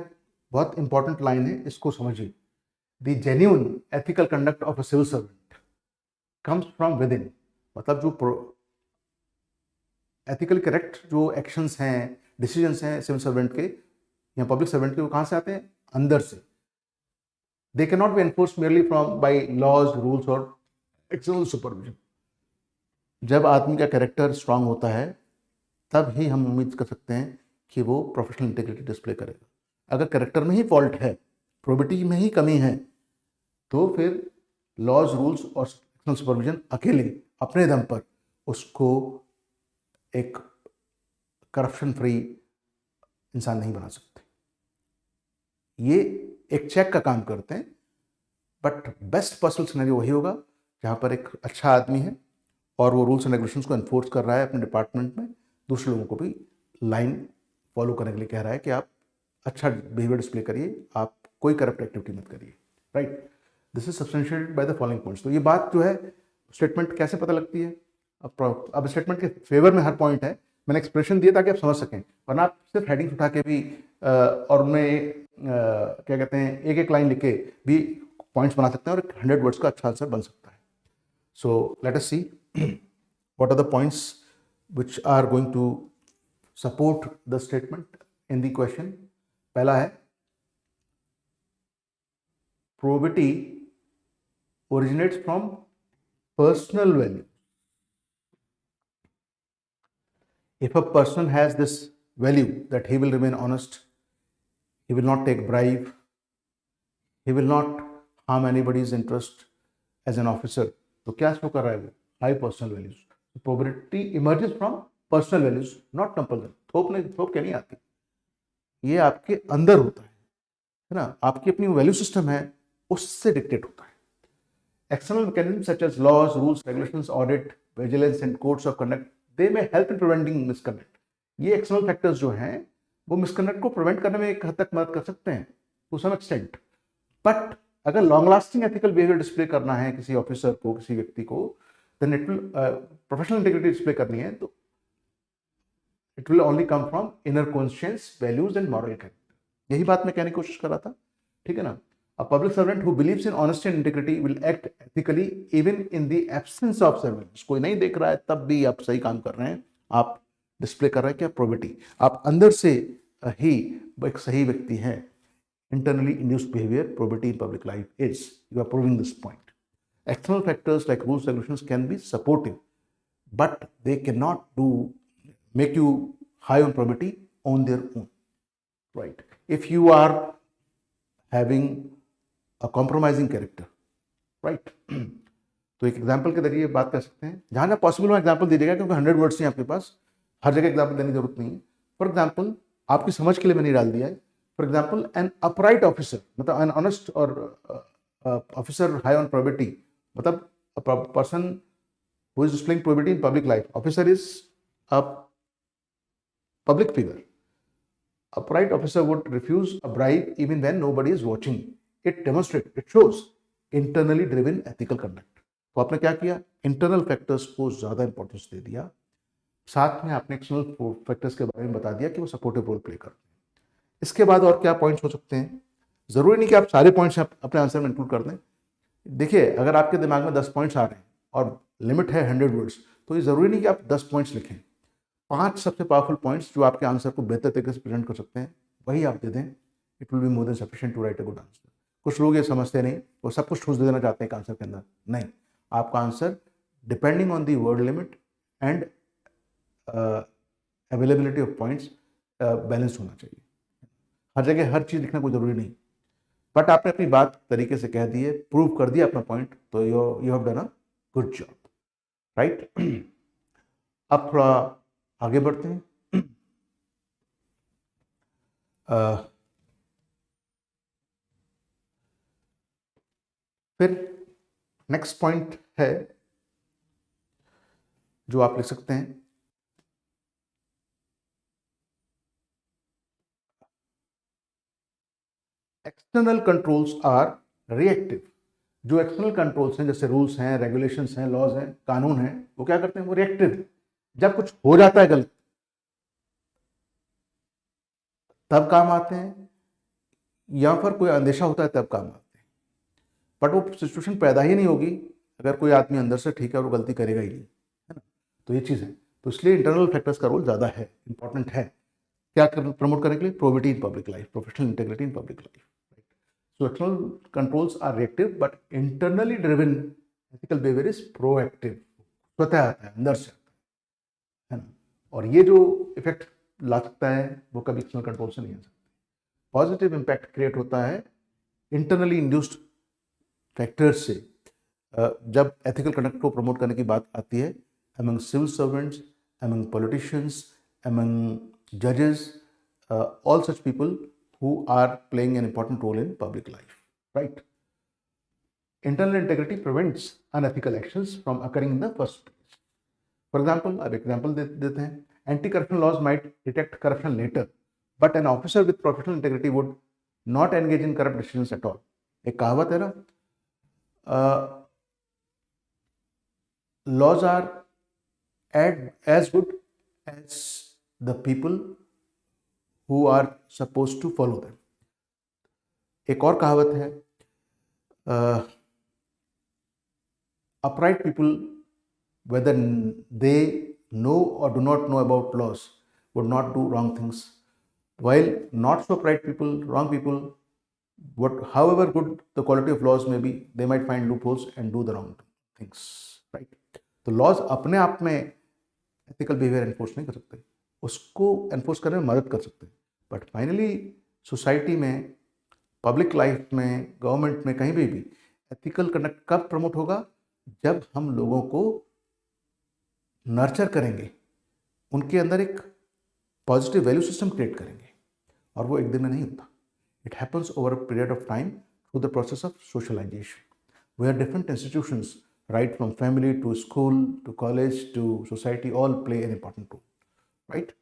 बहुत इंपॉर्टेंट लाइन है, इसको समझिए। The genuine ethical conduct of a civil servant comes from within. मतलब जो एथिकल करेक्ट जो एक्शंस हैं, डिसीजंस हैं सिविल सर्वेंट के या पब्लिक सर्वेंट के, वो कहाँ से आते हैं? अंदर से। They can not be enforce merely from by laws, rules और एक्सटर्नल सुपरविजन। जब आदमी का कैरेक्टर स्ट्रांग होता है तब ही हम उम्मीद कर सकते हैं कि वो प्रोफेशनल इंटीग्रिटी डिस्प्ले करेगा। अगर कैरेक्टर में ही फॉल्ट है, प्रोबेबिलिटी में ही कमी है, तो फिर लॉज, रूल्स और एक्सटर्नल सुपरविजन अकेले अपने दम पर उसको एक करप्शन फ्री इंसान नहीं बना सकते। ये एक चेक का काम करते हैं, बट बेस्ट पॉसिबल सिनेरियो वही होगा जहाँ पर एक अच्छा आदमी है और वो रूल्स एंड रेगुलेशंस को एनफोर्स कर रहा है अपने डिपार्टमेंट में, दूसरे लोगों को भी लाइन फॉलो करने के लिए कह रहा है कि आप अच्छा बिहेवियर डिस्प्ले करिए, आप कोई करप्ट एक्टिविटी मत करिए, right. This is substantiated by the following points. तो ये बात जो है स्टेटमेंट कैसे पता लगती है? अब स्टेटमेंट के फेवर में हर पॉइंट है, मैंने एक्सप्रेशन दिया ताकि आप समझ सकें, वरना आप सिर्फ हेडिंग उठा के भी और उनमें क्या कहते हैं एक एक लाइन लिख के भी पॉइंट्स बना सकते हैं और 100 वर्ड्स का अच्छा आंसर बन सकता है। So let us see what are the points which are going to support the statement in the question. पहला है, probability originates from personal value. If a person has this value that he will remain honest, he will not take bribe, he will not harm anybody's interest as an officer, तो क्या show कर रहा है वो? High personal values. Probability emerges from personal values, not compulsion. थोप के नहीं आती, ये आपके अंदर होता है ना, आपकी अपनी वैल्यू सिस्टम है, उससे डिक्टेट होता है। External mechanism such as laws, rules, regulations, audit, vigilance and codes of conduct, they may help in preventing misconduct. ये एक्सटर्नल फैक्टर्स जो हैं वो मिसकंडक्ट को प्रिवेंट करने में एक हद तक मदद कर सकते हैं टू सम एक्सटेंट। बट अगर long lasting ethical behaviour display करना है किसी ऑफिसर को, किसी व्यक्ति को, then it will professional integrity display करनी है, तो it will only come from inner conscience, values and moral character. यही बात मैं कहने की कोशिश कर रहा था, ठीक है ना। अ public servant who believes in honesty and integrity will act ethically even in the absence of servants. कोई नहीं देख रहा है तब भी आप सही काम कर रहे हैं, आप डिस्प्ले कर रहे हैं क्या? प्रोबेबिलिटी। आप अंदर से ही एक सही व्यक्ति हैं। Internally induced behavior, probability in public life is, you are proving this point. External factors like rules, regulations can be supportive, but they cannot make you high on probability on their own, right? If you are having a compromising character, right? तो एक example के जरिए बात कर सकते हैं, जहां जहां पॉसिबल हो एग्जाम्पल दीजिएगा, क्योंकि 100 वर्ड्स हैं आपके पास, हर जगह एग्जाम्पल देने की जरूरत नहीं है। फॉर एग्जाम्पल, आपकी समझ के लिए मैंने डाल दिया है, for example an upright officer, मतलब एन ऑनेस्ट और ऑफिसर हाई ऑन प्रोबेबिलिटी, मतलब person who is displaying probity in public life. Officer is a public figure. Upright officer would refuse a bribe even when nobody is watching. It demonstrates, it shows internally driven ethical conduct. तो आपने क्या किया, internal factors को ज्यादा importance दे दिया, साथ में आपने एक्सटर्नल फैक्टर्स के बारे में बता दिया कि वो सपोर्टिव रोल प्ले करते हैं। इसके बाद और क्या पॉइंट्स हो सकते हैं, जरूरी नहीं कि आप सारे पॉइंट्स अपने आंसर में इंक्लूड कर दें। देखिए, अगर आपके दिमाग में 10 पॉइंट्स आ रहे हैं और लिमिट है 100 वर्ड्स, तो ये जरूरी नहीं कि आप 10 पॉइंट्स लिखें। 5 सबसे पावरफुल पॉइंट्स जो आपके आंसर को बेहतर तरीके से प्रेजेंट कर सकते हैं, वही आप दे दें। It will be more than sufficient to write a good answer. कुछ लोग ये समझते नहीं, वो सब कुछ ठूस दे देना चाहते हैं आंसर के अंदर। नहीं, आपका answer depending on the word limit and availability of points balance होना चाहिए। हर जगह हर चीज लिखना कोई जरूरी नहीं, बट आपने अपनी बात तरीके से कह दी है, प्रूव कर दिया अपना पॉइंट, तो you have done a good job, right. अब थोड़ा आगे बढ़ते हैं। फिर नेक्स्ट पॉइंट है जो आप लिख सकते हैं, एक्सटर्नल कंट्रोल्स आर रिएक्टिव। जो एक्सटर्नल कंट्रोल्स हैं, जैसे रूल्स हैं, रेगुलेशंस हैं, लॉज हैं, कानून हैं, वो क्या करते हैं, वो रिएक्टिव है। जब कुछ हो जाता है गलत तब काम आते हैं, या फिर कोई अंदेशा होता है तब काम आते हैं, बट वो सिचुएशन पैदा ही नहीं होगी अगर कोई आदमी अंदर से ठीक है और वो गलती करेगा ही नहीं, है ना। तो ये चीज़ है, तो इसलिए इंटरनल फैक्टर्स का रोल ज़्यादा है, इंपॉर्टेंट है। क्या प्रमोट करने के लिए, probity in public life, professional integrity in public life. So external controls are reactive, but internally driven ethical behavior is proactive. स्वतः आता है, अंदर से आता है ना। और ये जो इफेक्ट ला सकता है वो कभी एक्सटर्नल कंट्रोल से नहीं आ सकता। पॉजिटिव इम्पैक्ट क्रिएट होता है इंटरनली इंड्यूस्ड फैक्टर्स से, जब एथिकल कंडक्ट को प्रमोट करने की बात आती है among civil servants, among politicians, among judges, all such people who are playing an important role in public life, right? Internal integrity prevents unethical actions from occurring in the first place. For example, अब example देते हैं, anti corruption laws might detect corruption later, but an officer with professional integrity would not engage in corrupt decisions at all. एक कहावत है ना, laws are as good as the people who are supposed to follow them. एक और कहावत है, upright people, whether they know or do not know about laws, would not do wrong things, while not so upright people, wrong people, however good the quality of laws may be, they might find loopholes and do the wrong things, right? तो laws अपने आप में ethical behavior enforce नहीं कर सकते, उसको enforce करने में मदद कर सकते हैं, बट फाइनली सोसाइटी में, पब्लिक लाइफ में, गवर्नमेंट में, कहीं भी एथिकल कंडक्ट कब प्रमोट होगा, जब हम लोगों को नर्चर करेंगे, उनके अंदर एक पॉजिटिव वैल्यू सिस्टम क्रिएट करेंगे, और वो एक दिन में नहीं होता। It happens over a period of time through the process of socialisation, where different institutions, right from family to school to college to society, all play an important role, right?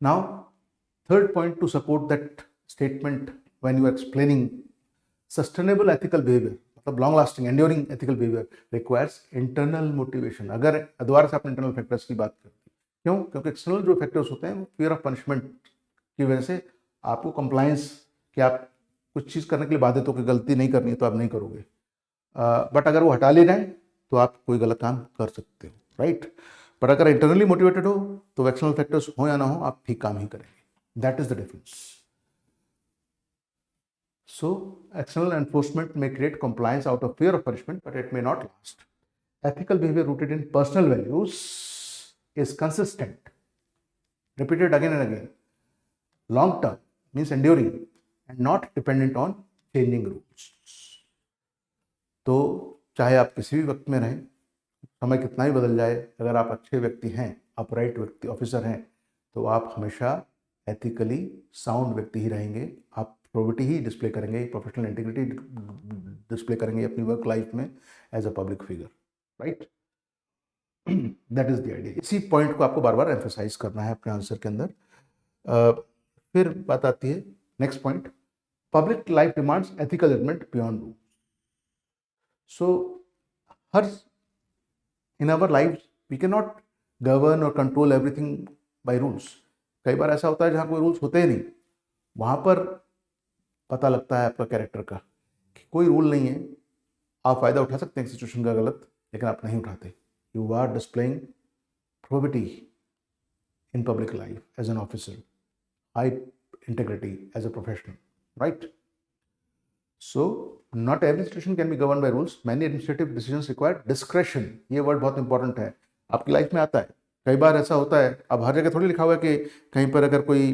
Now, third point to support that statement, when you are explaining sustainable ethical behavior, मतलब long lasting enduring ethical behavior requires internal motivation। अगर दोबारा से आपने internal factors की बात करते हैं, क्यों, क्योंकि external जो factors होते हैं वो fear of punishment की वजह से आपको compliance, कि आप कुछ चीज़ करने के लिए बाधित हो कि गलती नहीं करनी है तो आप नहीं करोगे, बट अगर वो हटा ले जाए तो आप कोई गलत काम कर सकते हो, राइट। बट अगर इंटरनली मोटिवेटेड हो तो एक्सटर्नल फैक्टर्स हो या ना हो, आप ठीक काम ही करेंगे। That is the difference. So external enforcement may create compliance out of fear of punishment, but it may not last. Ethical behavior rooted in personal values is consistent, repeated again and again, long term, means enduring, and not dependent on changing rules. तो चाहे आप किसी भी वक्त में रहें, समय कितना ही बदल जाए, अगर आप अच्छे व्यक्ति हैं, अपराइट व्यक्ति ऑफिसर हैं, तो आप हमेशा एथिकली साउंड व्यक्ति ही रहेंगे। आप प्रोबिटी ही डिस्प्ले करेंगे, प्रोफेशनल इंटीग्रिटी डिस्प्ले करेंगे अपनी वर्क लाइफ में as a public figure, right. That is the idea. इसी पॉइंट को आपको बार बार एम्फेसाइज करना है अपने आंसर के अंदर। फिर बात आती है next point, public life demands ethical judgement beyond rule. So हर in our lives we cannot govern or control everything by rules. कई बार ऐसा होता है जहाँ कोई रूल्स होते ही नहीं, वहाँ पर पता लगता है आपका कैरेक्टर का कि कोई रूल नहीं है, आप फ़ायदा उठा सकते हैं सिचुएशन का गलत, लेकिन आप नहीं उठाते। You are displaying probity in public life as an officer, high integrity as a professional, right. So not every situation can be governed by rules. Many administrative decisions require discretion. ये word बहुत important है, आपकी life में आता है। कई बार ऐसा होता है, अब हर जगह थोड़ी लिखा हुआ है कि कहीं पर अगर कोई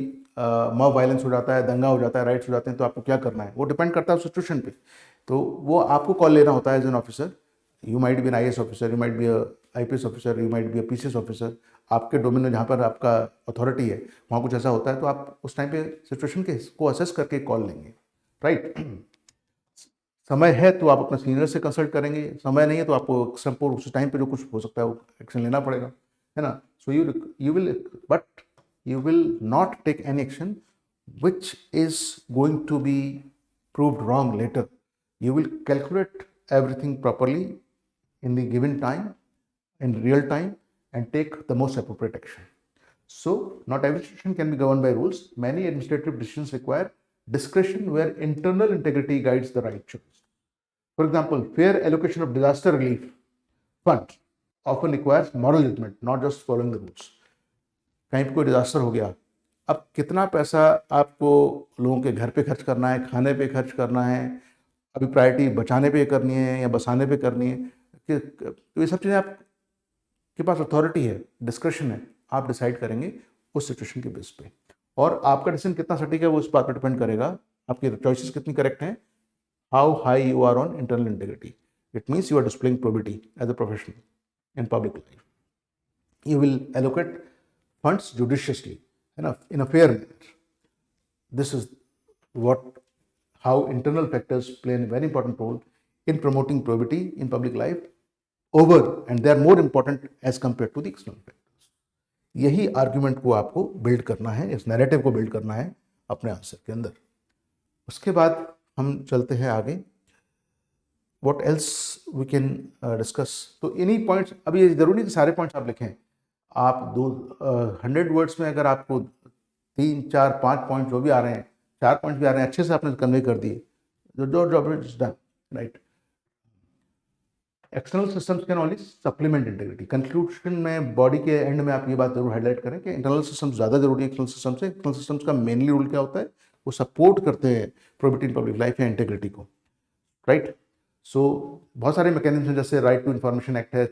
मॉब वायलेंस हो जाता है, दंगा हो जाता है, राइट्स हो जाते हैं, तो आपको क्या करना है, वो डिपेंड करता है उस सिचुएशन पे। तो वो आपको कॉल लेना होता है as an officer. You might be an IAS officer, you might be IPS officer, you might be PCS officer. आपके डोमेन में जहाँ पर आपका अथॉरिटी है वहाँ कुछ ऐसा होता है, तो आप उस टाइम पे सिचुएशन के को असेस करके कॉल लेंगे, राइट। समय है तो आप अपने सीनियर से कंसल्ट करेंगे, समय नहीं है तो आपको सपोर्ट उस टाइम पे जो कुछ हो सकता है वो एक्शन लेना पड़ेगा, है ना। So you will not take any action which is going to be proved wrong later. You will calculate everything properly in the given time, in real time, and take the most appropriate action. So not every situation can be governed by rules. Many administrative decisions require discretion where internal integrity guides the right choice. For example, fair allocation of disaster relief fund often requires moral judgment, not just following the rules. कहीं पे कोई disaster हो गया, अब कितना पैसा आपको लोगों के घर पे खर्च करना है, खाने पे खर्च करना है, अभी प्रायोरिटी बचाने पे करनी है या बसाने पे करनी है, तो ये सब चीज़ें आप के पास अथॉरिटी है, डिस्क्रिप्शन है, आप डिसाइड करेंगे उस सिचुएशन के बेस पे। और आपका डिसीजन कितना सटीक है वो इस बात पर डिपेंड करेगा, आपकी चॉइसेस कितनी करेक्ट हैं, how high you are on internal integrity. It means you are displaying probity as a professional in public life. You will allocate funds judiciously in a fair manner. This is how internal factors play a very important role in promoting probity in public life over, and they are more important as compared to the external factors. यही argument को आपको build करना है, इस narrative को build करना है अपने आंसर के अंदर। उसके बाद हम चलते हैं आगे, what else we can discuss. तो इन्हीं पॉइंट्स, अभी ये जरूरी नहीं कि सारे पॉइंट्स आप लिखें, आप 100 वर्ड्स में अगर आपको 3, 4, 5 पॉइंट जो भी आ रहे हैं, 4 पॉइंट भी आ रहे हैं, अच्छे से आपने कन्वे कर दिए, जो job is done, right. External systems can only supplement integrity. Conclusion में, बॉडी के एंड में आप ये बात जरूर हाईलाइट करें कि इंटरनल सिस्टम्स ज़्यादा जरूरी है एक्सटर्नल सिस्टम से। एक्सटर्नल सिस्टम्स का मेनली रोल क्या होता है, वो सपोर्ट करते हैं प्रोबिटी इन पब्लिक लाइफ या इंटीग्रिटी को, राइट। सो बहुत सारे मैकेनिज्म हैं, जैसे राइट टू इन्फॉर्मेशन एक्ट है,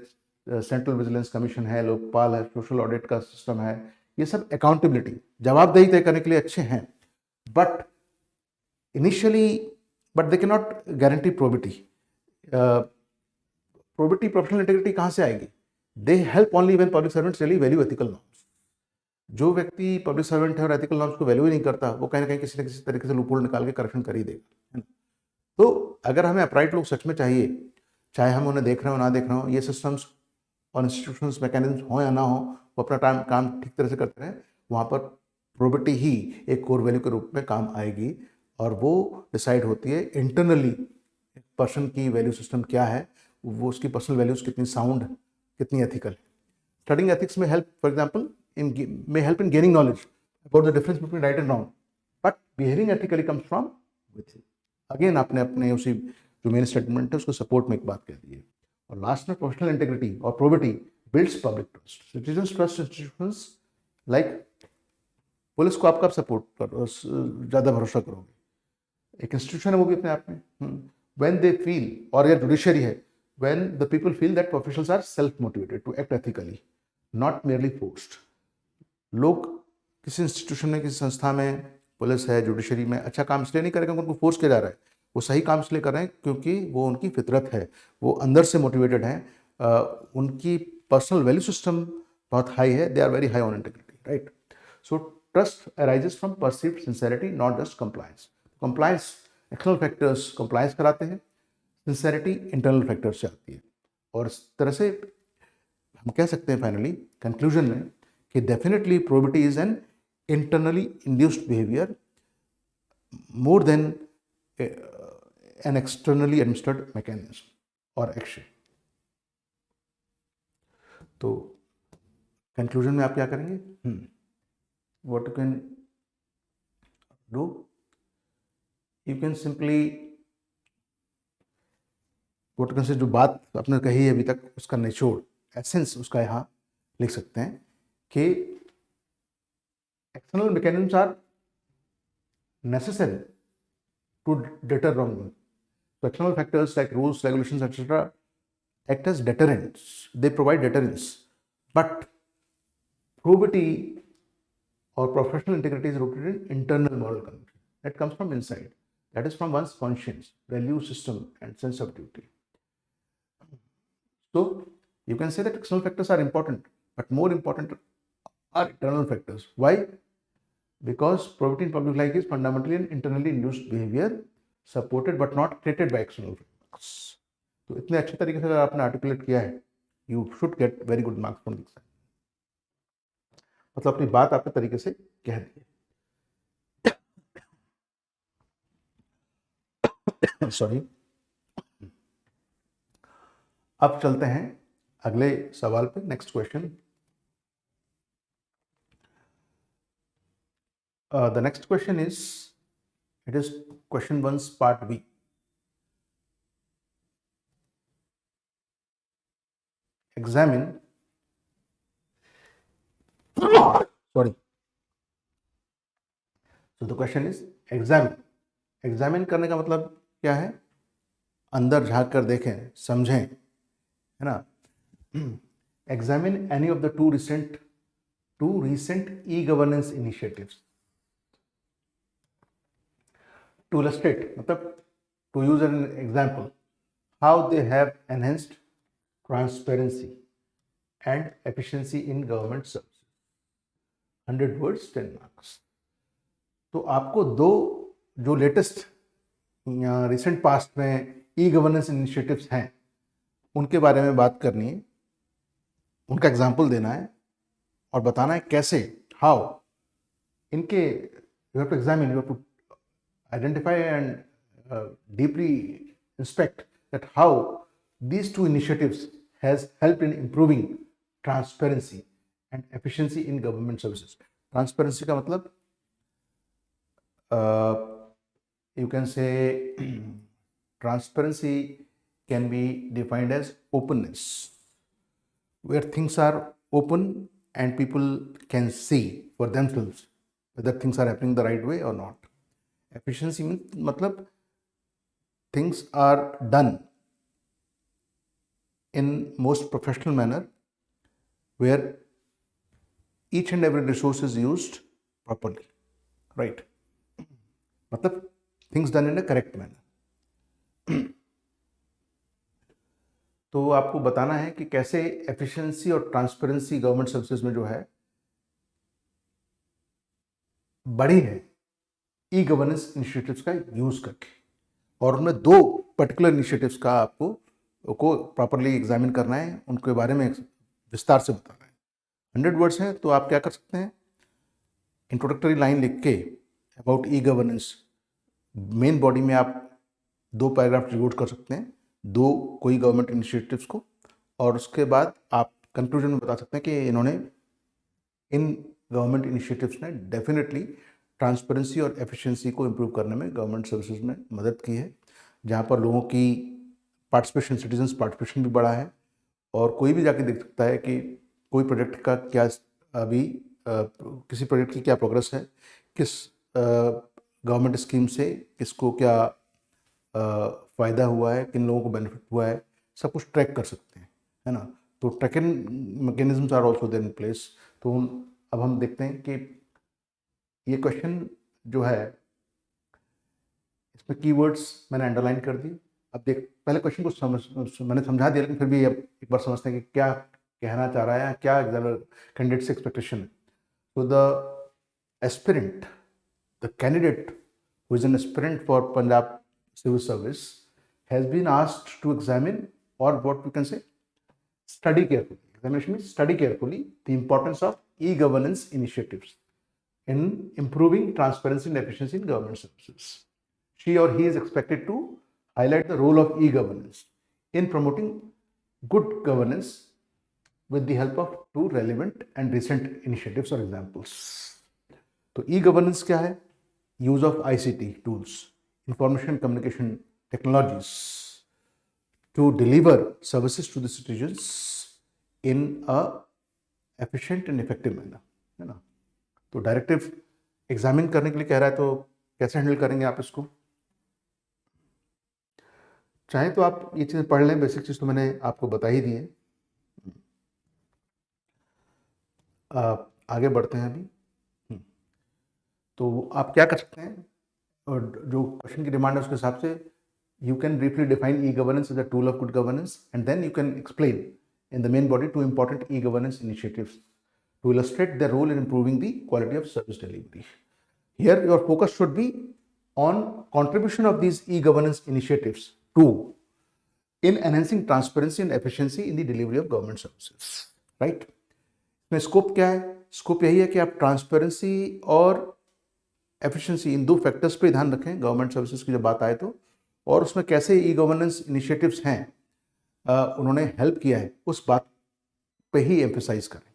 सेंट्रल विजिलेंस कमीशन है, लोकपाल है, सोशल ऑडिट का सिस्टम है, ये सब अकाउंटेबिलिटी, जवाबदेही तय करने के लिए अच्छे हैं, but initially they can not guarantee probity. Probity, professional integrity कहाँ से आएगी? They help only when public servants really value ethical norms. जो व्यक्ति पब्लिक सर्वेंट है और एथिकल नॉर्म्स को वैल्यू ही नहीं करता, वो कहीं ना कहीं किसी न किसी तरीके से लूपहोल निकाल के करप्शन कर ही देगा, है ना। तो अगर हमें अपराइट लोग सच में चाहिए, चाहे हम उन्हें देख रहे हो ना देख रहे हो, ये सिस्टम्स और इंस्टीट्यूशंस मैकेनिज्म हो या ना हो, वो अपना काम ठीक तरह से करते रहें, वहाँ पर प्रोबिटी ही एक कोर वैल्यू के रूप में काम आएगी, और वो डिसाइड होती है इंटरनली पर्सन की वैल्यू सिस्टम क्या है, वो उसकी पर्सनल वैल्यूज कितनी साउंड, कितनी एथिकल। स्टडिंग एथिक्स में help, for example, help in gaining knowledge about the difference between right and wrong, but behaving ethically comes from with. Again आपने अपने उसी जो मेन स्टेटमेंट है उसको सपोर्ट में एक बात कह दी है। और लास्ट में, प्रोफेशनल इंटीग्रिटी और probity builds public trust. Citizens trust institutions like police को आप कब सपोर्ट करो, ज़्यादा भरोसा करोगे? एक इंस्टीट्यूशन है वो भी अपने आप में। व्हेन दे फील, और या जुडिशरी है, when the people feel that professionals are self-motivated to act ethically, not merely forced. लोग किसी इंस्टीट्यूशन में, किसी संस्था में, पुलिस है, जुडिशरी में अच्छा काम इसलिए नहीं करेगा उनको फोर्स किया जा रहा है, वो सही काम इसलिए कर रहे हैं क्योंकि वो उनकी फितरत है, वो अंदर से मोटिवेटेड हैं, उनकी पर्सनल वैल्यू सिस्टम बहुत हाई है, they are very high on integrity, right. So trust arises from perceived sincerity, not just compliance. Compliance external factors compliance कराते हैं, सिंसेरिटी इंटरनल फैक्टर्स से आती है। और इस तरह से हम कह सकते हैं फाइनली कंक्लूजन में कि definitely probability is an internally induced behaviour more than an externally administered mechanism और एक्शन। तो कंक्लूजन में आप क्या करेंगे? What you can do, you can simply what you can say, जो बात आपने कही है अभी तक उसका निचोड़, एसेंस उसका यहाँ लिख सकते हैं कि external mechanisms are necessary to deter wrongdoing. So external factors like rules, regulations, etc. act as deterrents. They provide deterrence. But probity or professional integrity is rooted in internal moral conviction. That comes from inside. That is from one's conscience, value system, and sense of duty. So you can say that external factors are important, but more important are internal factors. Why? Because probity in public life is fundamentally an internally induced behavior supported but not created by external factors. तो इतने अच्छे तरीके से अगर आपने articulate किया है, you should get very good marks from this. मतलब अपनी बात आपके तरीके से कह दी। सॉरी। अब चलते हैं अगले सवाल पे, next question. The next question is, it is question 1's part B. Examine, sorry. So the question is examine. Examine करने का मतलब क्या है? अंदर झांक कर देखें, समझें, है ना। Examine any of the two recent e-governance initiatives. To illustrate, मतलब to use an example, how they have enhanced transparency and efficiency in government services. 100 words, 10 marks. तो आपको दो जो लेटेस्ट या रिसेंट पास्ट में ई गवर्नेंस इनिशिएटिव्स हैं उनके बारे में बात करनी है, उनका एग्जाम्पल देना है और बताना है कैसे, हाउ इनके, you have to examine, you have to identify and deeply inspect that how these two initiatives has helped in improving transparency and efficiency in government services. Transparency का मतलब you can say transparency can be defined as openness, where things are open and people can see for themselves whether things are happening the right way or not. Efficiency मतलब things are done in most professional manner where each and every resource is used properly, right? मतलब things done in a correct manner. तो आपको बताना है कि कैसे efficiency और transparency government services में जो है बढ़ी है ई गवर्नेंस इनिशिएटिव्स का यूज करके, और उनमें दो पर्टिकुलर इनिशिएटिव्स का आपको को प्रॉपरली एग्जामिन करना है, उनके बारे में विस्तार से बताना है। 100 वर्ड्स हैं, तो आप क्या कर सकते हैं, इंट्रोडक्टरी लाइन लिख के about e governance, main body में आप 2 पैराग्राफ डिवोट कर सकते हैं, 2 कोई गवर्नमेंट इनिशिएटिव्स को, और उसके बाद आप कंक्लूजन में बता सकते हैं कि इन्होंने, इन गवर्नमेंट इनिशिएटिव्स ने डेफिनेटली ट्रांसपेरेंसी और एफिशिएंसी को इम्प्रूव करने में गवर्नमेंट सर्विसेज में मदद की है, जहाँ पर लोगों की पार्टिसिपेशन, सिटीजन्स पार्टिसिपेशन भी बढ़ा है, और कोई भी जाके देख सकता है कि कोई प्रोजेक्ट का क्या अभी किसी प्रोजेक्ट की क्या प्रोग्रेस है, किस गवर्नमेंट स्कीम से किसको क्या फ़ायदा हुआ है, किन लोगों को बेनिफिट हुआ है, सब कुछ ट्रैक कर सकते हैं, है ना। तो tracking mechanisms are also there in place. तो अब हम देखते हैं कि ये क्वेश्चन जो है इसमें कीवर्ड्स मैंने अंडरलाइन कर दिए। अब देख, पहले क्वेश्चन को मैंने समझा दिया, लेकिन फिर भी अब एक बार समझते हैं कि क्या कहना चाह रहा है, क्या एग्जामिनर कैंडिडेट से एक्सपेक्टेशन है। तो the aspirant, the candidate who is an aspirant for Punjab Civil Service has been asked to examine, or what we can say, study carefully. Examination means study carefully the importance of e-governance initiatives in improving transparency and efficiency in government services. She or he is expected to highlight the role of e-governance in promoting good governance with the help of two relevant and recent initiatives or examples. तो e-governance क्या है? Use of ICT tools, information communication technologies to deliver services to the citizens in a efficient and effective manner, है ना। तो directive examine करने के लिए कह रहा है, तो कैसे हैंडल करेंगे आप इसको? चाहे तो आप ये चीज़ें पढ़ लें, बेसिक चीज़ तो मैंने आपको बता ही दी है। आगे बढ़ते हैं अभी। तो आप क्या कर सकते हैं, और जो क्वेश्चन की डिमांड है उसके हिसाब से you can briefly define e-governance as a tool of good governance, and then you can explain in the main body two important e-governance initiatives to illustrate their role in improving the quality of service delivery. Here your focus should be on contribution of these e-governance initiatives to in enhancing transparency and efficiency in the delivery of government services, right? इसमें scope क्या है? Scope यही है कि आप transparency और efficiency इन दो factors पे ध्यान रखें गवर्नमेंट सर्विसेज की जब बात आए तो, और उसमें कैसे ई गवर्नेंस इनिशिएटिव्स हैं उन्होंने हेल्प किया है उस बात पे ही एम्फेसाइज करें,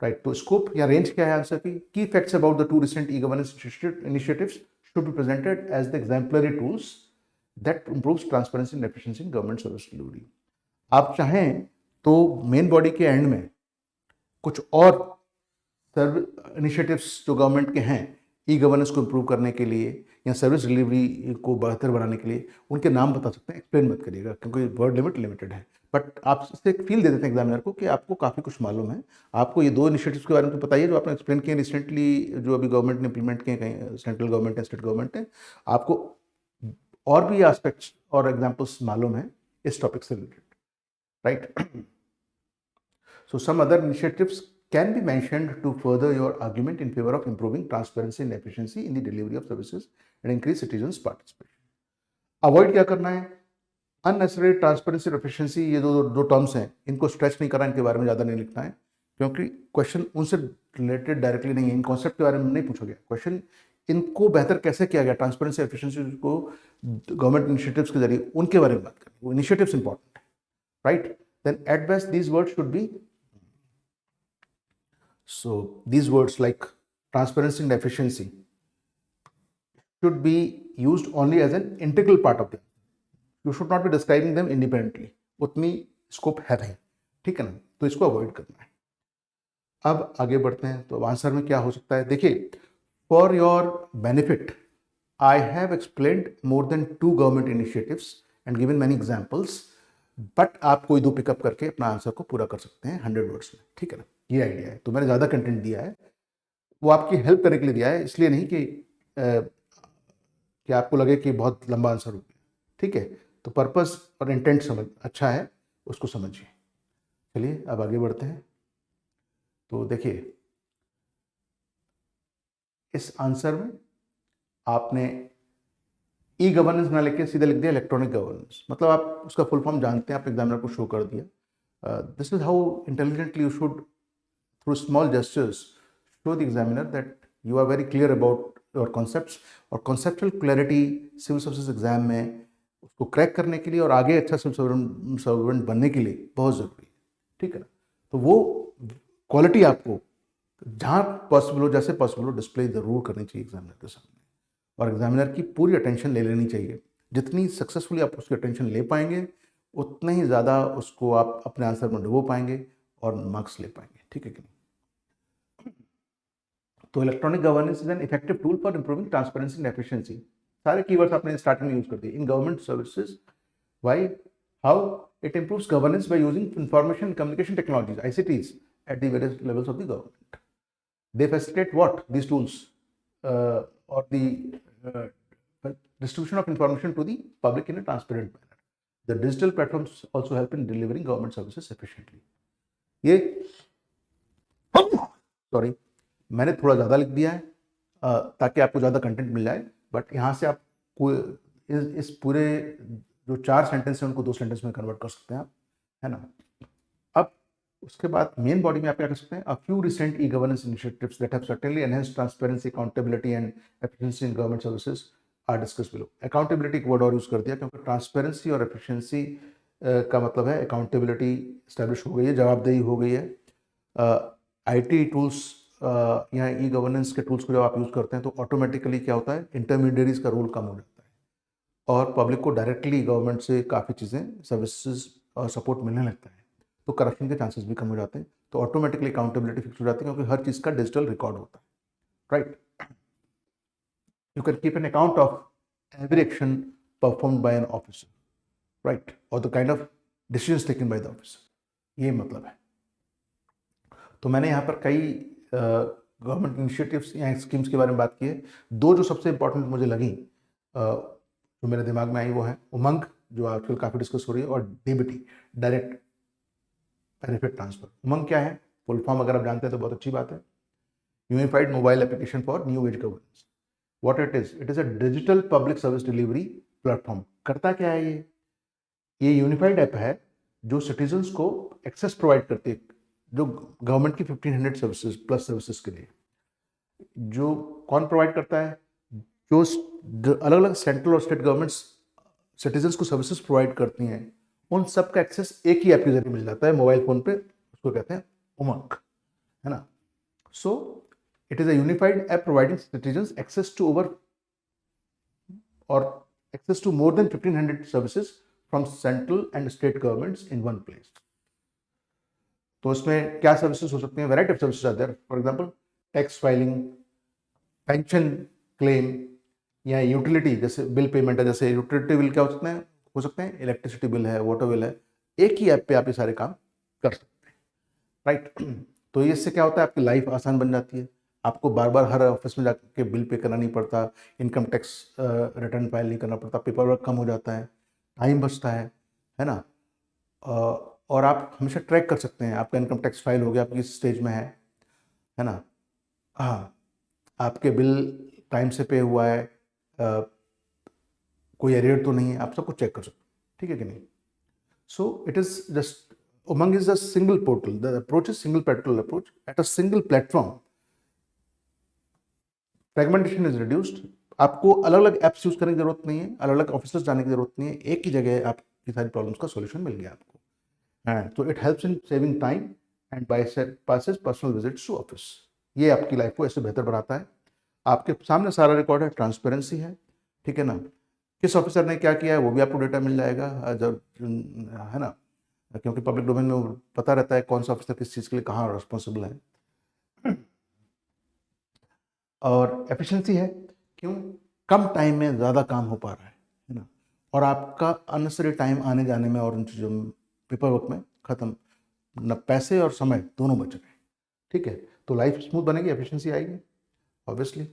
राइट। तो स्कोप या रेंज क्या है आंसर की facts about the two recent e governance initiatives should be presented as the exemplary tools that improves transparency and efficiency in government service delivery. आप चाहें तो मेन बॉडी के एंड में कुछ और इनिशिएटिव्स जो गवर्नमेंट के हैं ई गवर्नेंस को इम्प्रूव करने के लिए या सर्विस डिलीवरी को बेहतर बनाने के लिए, उनके नाम बता सकते हैं, एक्सप्लेन मत करिएगा क्योंकि वर्ड लिमिट लिमिटेड है। बट आप इससे एक फील दे देते हैं एग्जामिनर को कि आपको काफ़ी कुछ मालूम है, आपको ये दो इनिशिएटिव्स के बारे में तो बताइए जो आपने एक्सप्लेन किए रिसेंटली, जो अभी गवर्नमेंट ने इंप्लीमेंट किए, कहीं सेंट्रल गवर्नमेंट है, स्टेट गवर्नमेंट है, आपको और भी एस्पेक्ट्स और एग्जाम्पल्स मालूम है इस टॉपिक से related, right. So some other initiatives can be mentioned to further your argument in favor of improving transparency and efficiency in the delivery of services and increase citizens participation. Avoid क्या करना है? Unnecessary transparency और efficiency, ये दो terms हैं, इनको stretch नहीं करना, इनके बारे में ज़्यादा नहीं लिखना है क्योंकि क्वेश्चन उनसे रिलेटेड डायरेक्टली नहीं है, इन कॉन्सेप्ट के बारे में नहीं पूछा गया क्वेश्चन। इनको बेहतर कैसे किया गया ट्रांसपेरेंसी एफिशिएंसी को गवर्नमेंट इनिशिएटिव्स के जरिए, उनके बारे में बात करें, वो इनिशिएटिव्स इंपॉर्टेंट है, right. Then at best these words should be, so these words like transparency and efficiency should be used only as an integral part of them. You should not be describing them independently. उतनी scope है नहीं, ठीक है ना, तो इसको avoid करना है। अब आगे बढ़ते हैं, तो आंसर में क्या हो सकता है? देखिए, for your benefit I have explained more than 2 government initiatives and given many examples, but आप कोई दो पिकअप करके अपना आंसर को पूरा कर सकते हैं 100 वर्ड्स में, ठीक है ना, ये आइडिया है। तो मैंने ज़्यादा कंटेंट दिया है, वो आपकी हेल्प करने के लिए दिया है, इसलिए नहीं कि आपको लगे कि बहुत लंबा आंसर हो गया, ठीक है। तो पर्पस और इंटेंट समझ अच्छा है, उसको समझिए। चलिए अब आगे बढ़ते हैं। तो देखिए, इस आंसर में आपने ई गवर्नेंस ना लेके सीधे लिख दिया इलेक्ट्रॉनिक गवर्नेंस, मतलब आप उसका फुल फॉर्म जानते हैं, आप एग्जामिनर को शो कर दिया। This is how intelligently you should through small gestures show the examiner that you are very clear about your concepts. और conceptual clarity civil services exam में उसको क्रैक करने के लिए और आगे अच्छा सिविल सर्वेंट बनने के लिए बहुत ज़रूरी है, ठीक है ना। तो वो क्वालिटी आपको जहाँ पॉसिबल हो, जैसे पॉसिबल हो, डिस्प्ले ज़रूर करनी चाहिए एग्जामिनर के सामने, और एग्जामिनर की पूरी अटेंशन ले लेनी चाहिए। जितनी सक्सेसफुली आप उसकी अटेंशन ले पाएंगे, उतना ही ज़्यादा उसको आप अपने आंसर में डुबो पाएंगे और मार्क्स ले पाएंगे, ठीक है कि नहीं। तो electronic governance is an effective tool for improving transparency and efficiency. सारे कीवर्ड्स आपने स्टार्टिंग में यूज कर दिए। इन government services, why, how it improves governance by using information communication technologies, ICTs, at the various levels of the government. They facilitate what? These tools, or the distribution of information to the public in a transparent manner. The digital platforms also help in delivering government services efficiently. ये sorry मैंने थोड़ा ज़्यादा लिख दिया है ताकि आपको ज़्यादा कंटेंट मिल जाए, बट यहाँ से आप इस पूरे जो 4 सेंटेंस हैं उनको 2 सेंटेंस में कन्वर्ट कर सकते हैं आप, है ना। अब उसके बाद मेन बॉडी में आप क्या कर सकते हैं, a few recent e governance initiatives that have certainly enhanced transparency, accountability and efficiency in government services are discuss below. Accountability का वर्ड और यूज कर दिया क्योंकि ट्रांसपेरेंसी और एफिशिएंसी का मतलब है अकाउंटेबिलिटी स्टैब्लिश हो गई है, जवाबदेही हो गई है। आईटी टूल्स या ई गवर्नेंस के टूल्स को जब आप यूज़ करते हैं तो ऑटोमेटिकली क्या होता है, इंटरमीडियरीज का रोल कम हो जाता है और पब्लिक को डायरेक्टली गवर्नमेंट से काफ़ी चीज़ें सर्विसेज और सपोर्ट मिलने लगता है, तो करप्शन के चांसेस भी कम हो जाते हैं, तो ऑटोमेटिकली अकाउंटेबिलिटी फिक्स हो जाती है क्योंकि हर चीज़ का डिजिटल रिकॉर्ड होता है, right. You can keep an account of every action performed by an officer, right, और the kind of decisions taken by the officer, ये मतलब है। तो मैंने यहाँ पर कई गवर्नमेंट इनिशिएटिव्स या स्कीम्स के बारे में बात की है। 2 जो सबसे इंपॉर्टेंट मुझे लगी जो मेरे दिमाग में आई वो है उमंग, जो आजकल काफ़ी डिस्कस हो रही है, और डीबीटी, डायरेक्ट बेनिफिट ट्रांसफर। उमंग क्या है, फुल फॉर्म अगर आप जानते हैं तो बहुत अच्छी बात है, unified mobile application for new age governance. What it is a digital public service delivery platform. करता क्या है ये यूनिफाइड ऐप है जो सिटीजन्स को एक्सेस प्रोवाइड करती है, जो गवर्नमेंट की 1500 सर्विसेज प्लस सर्विसेज के लिए। जो कौन प्रोवाइड करता है, जो अलग अलग सेंट्रल और स्टेट गवर्नमेंट्स सिटीजन्स को सर्विसेज प्रोवाइड करती हैं, उन सब का एक्सेस एक ही ऐप के जरिए मिल जाता है मोबाइल फोन पे, उसको कहते हैं उमंग, है ना। So it is a unified app providing citizens access to more than 1500 services from central and state governments in one place. तो इसमें क्या सर्विसेज हो सकती हैं, variety of services are there, for example tax filing, pension claim, या utility जैसे bill payment है, जैसे यूटिलिटी बिल क्या हो सकते हैं इलेक्ट्रिसिटी बिल है, वाटर बिल है, एक ही ऐप पे आप ये सारे काम कर सकते हैं, राइट। तो इससे क्या होता है, आपकी लाइफ आसान बन जाती है, आपको बार बार हर ऑफिस में जाके बिल पे करना नहीं पड़ता, इनकम टैक्स रिटर्न फाइल नहीं करना पड़ता, पेपर वर्क कम हो जाता है, टाइम बचता है ना। और आप हमेशा ट्रैक कर सकते हैं आपका इनकम टैक्स फाइल हो गया, आप किस स्टेज में है ना। हाँ, आपके बिल टाइम से पे हुआ है, कोई एरियर तो नहीं है, आप सब कुछ चेक कर सकते हैं, ठीक है कि नहीं। सो it is just Umang is a single portal, the approach is single portal approach at a single platform, fragmentation is reduced, आपको अलग अलग ऐप्स यूज करने की जरूरत नहीं है, अलग अलग ऑफिसर्स जाने की जरूरत नहीं है, एक ही जगह आपकी सारी प्रॉब्लम्स का सोल्यूशन मिल गया आपको, है। तो it helps in saving time and bypasses personal visits to office. ये आपकी लाइफ को ऐसे बेहतर बनाता है, आपके सामने सारा रिकॉर्ड है, ट्रांसपेरेंसी है, ठीक है ना, किस ऑफिसर ने क्या किया है वो भी आपको डेटा मिल जाएगा, जब है ना, क्योंकि पब्लिक डोमेन में पता रहता है कौन सा ऑफिसर किस चीज़ के लिए कहाँ रिस्पॉन्सिबल है। और एफिशिएंसी है, क्यों, कम टाइम में ज़्यादा काम हो पा रहा है ना, और आपका अननेसेसरी टाइम आने जाने में और उन चीज़ों में, पेपर वर्क में खत्म, न पैसे और समय दोनों बच गए, ठीक है। तो लाइफ स्मूथ बनेगी, एफिशिएंसी आएगी ऑब्वियसली,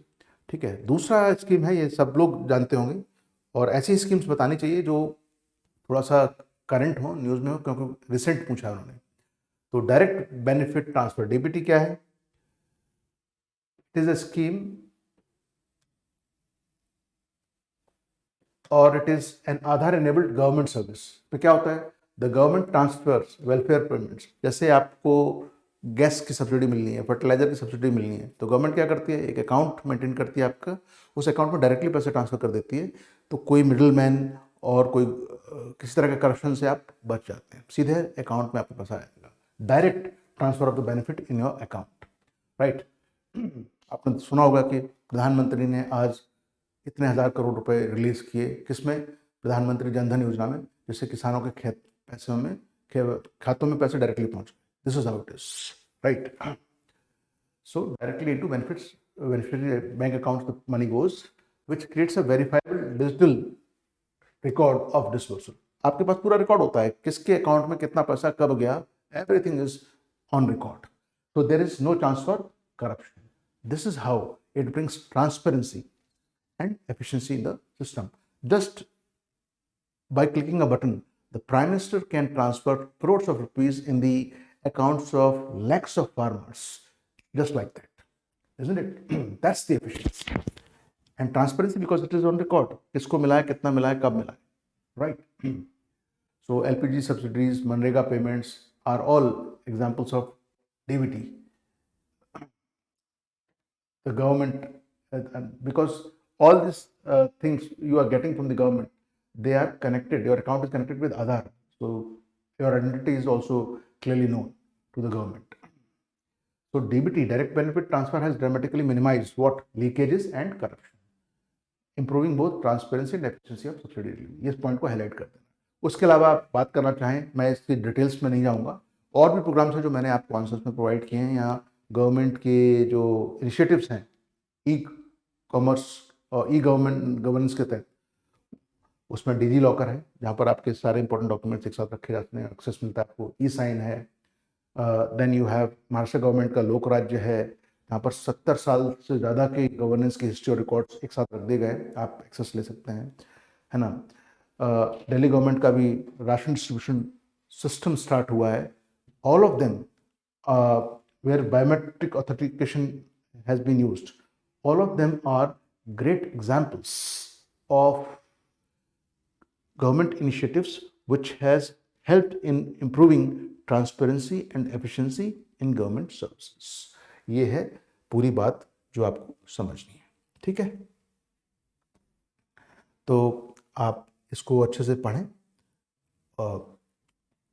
ठीक है। दूसरा स्कीम है, ये सब लोग जानते होंगे, और ऐसी स्कीम्स बतानी चाहिए जो थोड़ा सा करंट हो, न्यूज़ में हो, क्योंकि रिसेंट पूछा है उन्होंने। तो डायरेक्ट बेनिफिट ट्रांसफर, डीबीटी क्या है, इट इज अ स्कीम और it is an Aadhaar enabled government service. तो क्या होता है, the government transfers welfare payments, जैसे आपको गैस की सब्सिडी मिलनी है, फर्टिलाइजर की सब्सिडी मिलनी है, तो गवर्नमेंट क्या करती है, एक अकाउंट मेंटेन करती है आपका, उस अकाउंट में डायरेक्टली पैसे ट्रांसफर कर देती है, तो कोई मिडिल मैन और कोई किसी तरह के करप्शन से आप बच जाते हैं, सीधे अकाउंट में आपके पास आएगा, direct transfer of the benefit in your account, right. आपने सुना होगा कि प्रधानमंत्री ने आज इतने हज़ार करोड़ रुपए रिलीज किए, किसमें, प्रधानमंत्री जनधन योजना में, जिससे किसानों के खातों में पैसे डायरेक्टली पहुंच गए। This is how it is, right. So directly into beneficiary bank accounts the money goes, which creates a verifiable digital record of disbursal. आपके पास पूरा रिकॉर्ड होता है, किसके अकाउंट में कितना पैसा कब गया, everything is on record, so there is no chance for corruption. This is how it brings transparency and efficiency in the system. Just by clicking a button, the Prime Minister can transfer crores of rupees in the accounts of lakhs of farmers, just like that, isn't it? That's the efficiency. And transparency because it is on record. किसको मिला है, कितना मिला है, कब मिला है, right? So LPG subsidies, Manrega payments are all examples of DVT. The government, because all these things you are getting from the government, they are connected. Your account is connected with Aadhaar, so your identity is also clearly known to the government. So DBT, direct benefit transfer, has dramatically minimized what leakages and corruption, improving both transparency and efficiency of subsidy delivery. इस point को highlight कर देना. उसके अलावा आप बात करना चाहें, मैं इसकी डिटेल्स में नहीं जाऊंगा. और भी प्रोग्राम्स हैं जो मैंने आपको आंसर्स में प्रोवाइड किए हैं. यहाँ गवर्नमेंट के जो इनिशिएटिव्स हैं ई कॉमर्स और ई गवर्नेंस के तहत, उसमें डिजी लॉकर है जहाँ पर आपके सारे इंपॉर्टेंट डॉक्यूमेंट्स एक साथ रखे जाते हैं, एक्सेस मिलता है आपको. ई साइन है. Then you have Maharashtra government का लोक राज्य है, यहाँ पर 70 साल से ज़्यादा के गवर्नेंस की हिस्ट्री और रिकॉर्ड्स एक साथ रख दिए गए, आप एक्सेस ले सकते हैं, है ना. दिल्ली गवर्नमेंट का भी राशन डिस्ट्रीब्यूशन सिस्टम स्टार्ट हुआ है. All of them where biometric authentication has been used. All of them are great examples of government initiatives which has helped in improving transparency and efficiency in government services. ये है पूरी बात जो आपको समझनी है, ठीक है. तो आप इसको अच्छे से पढ़ें,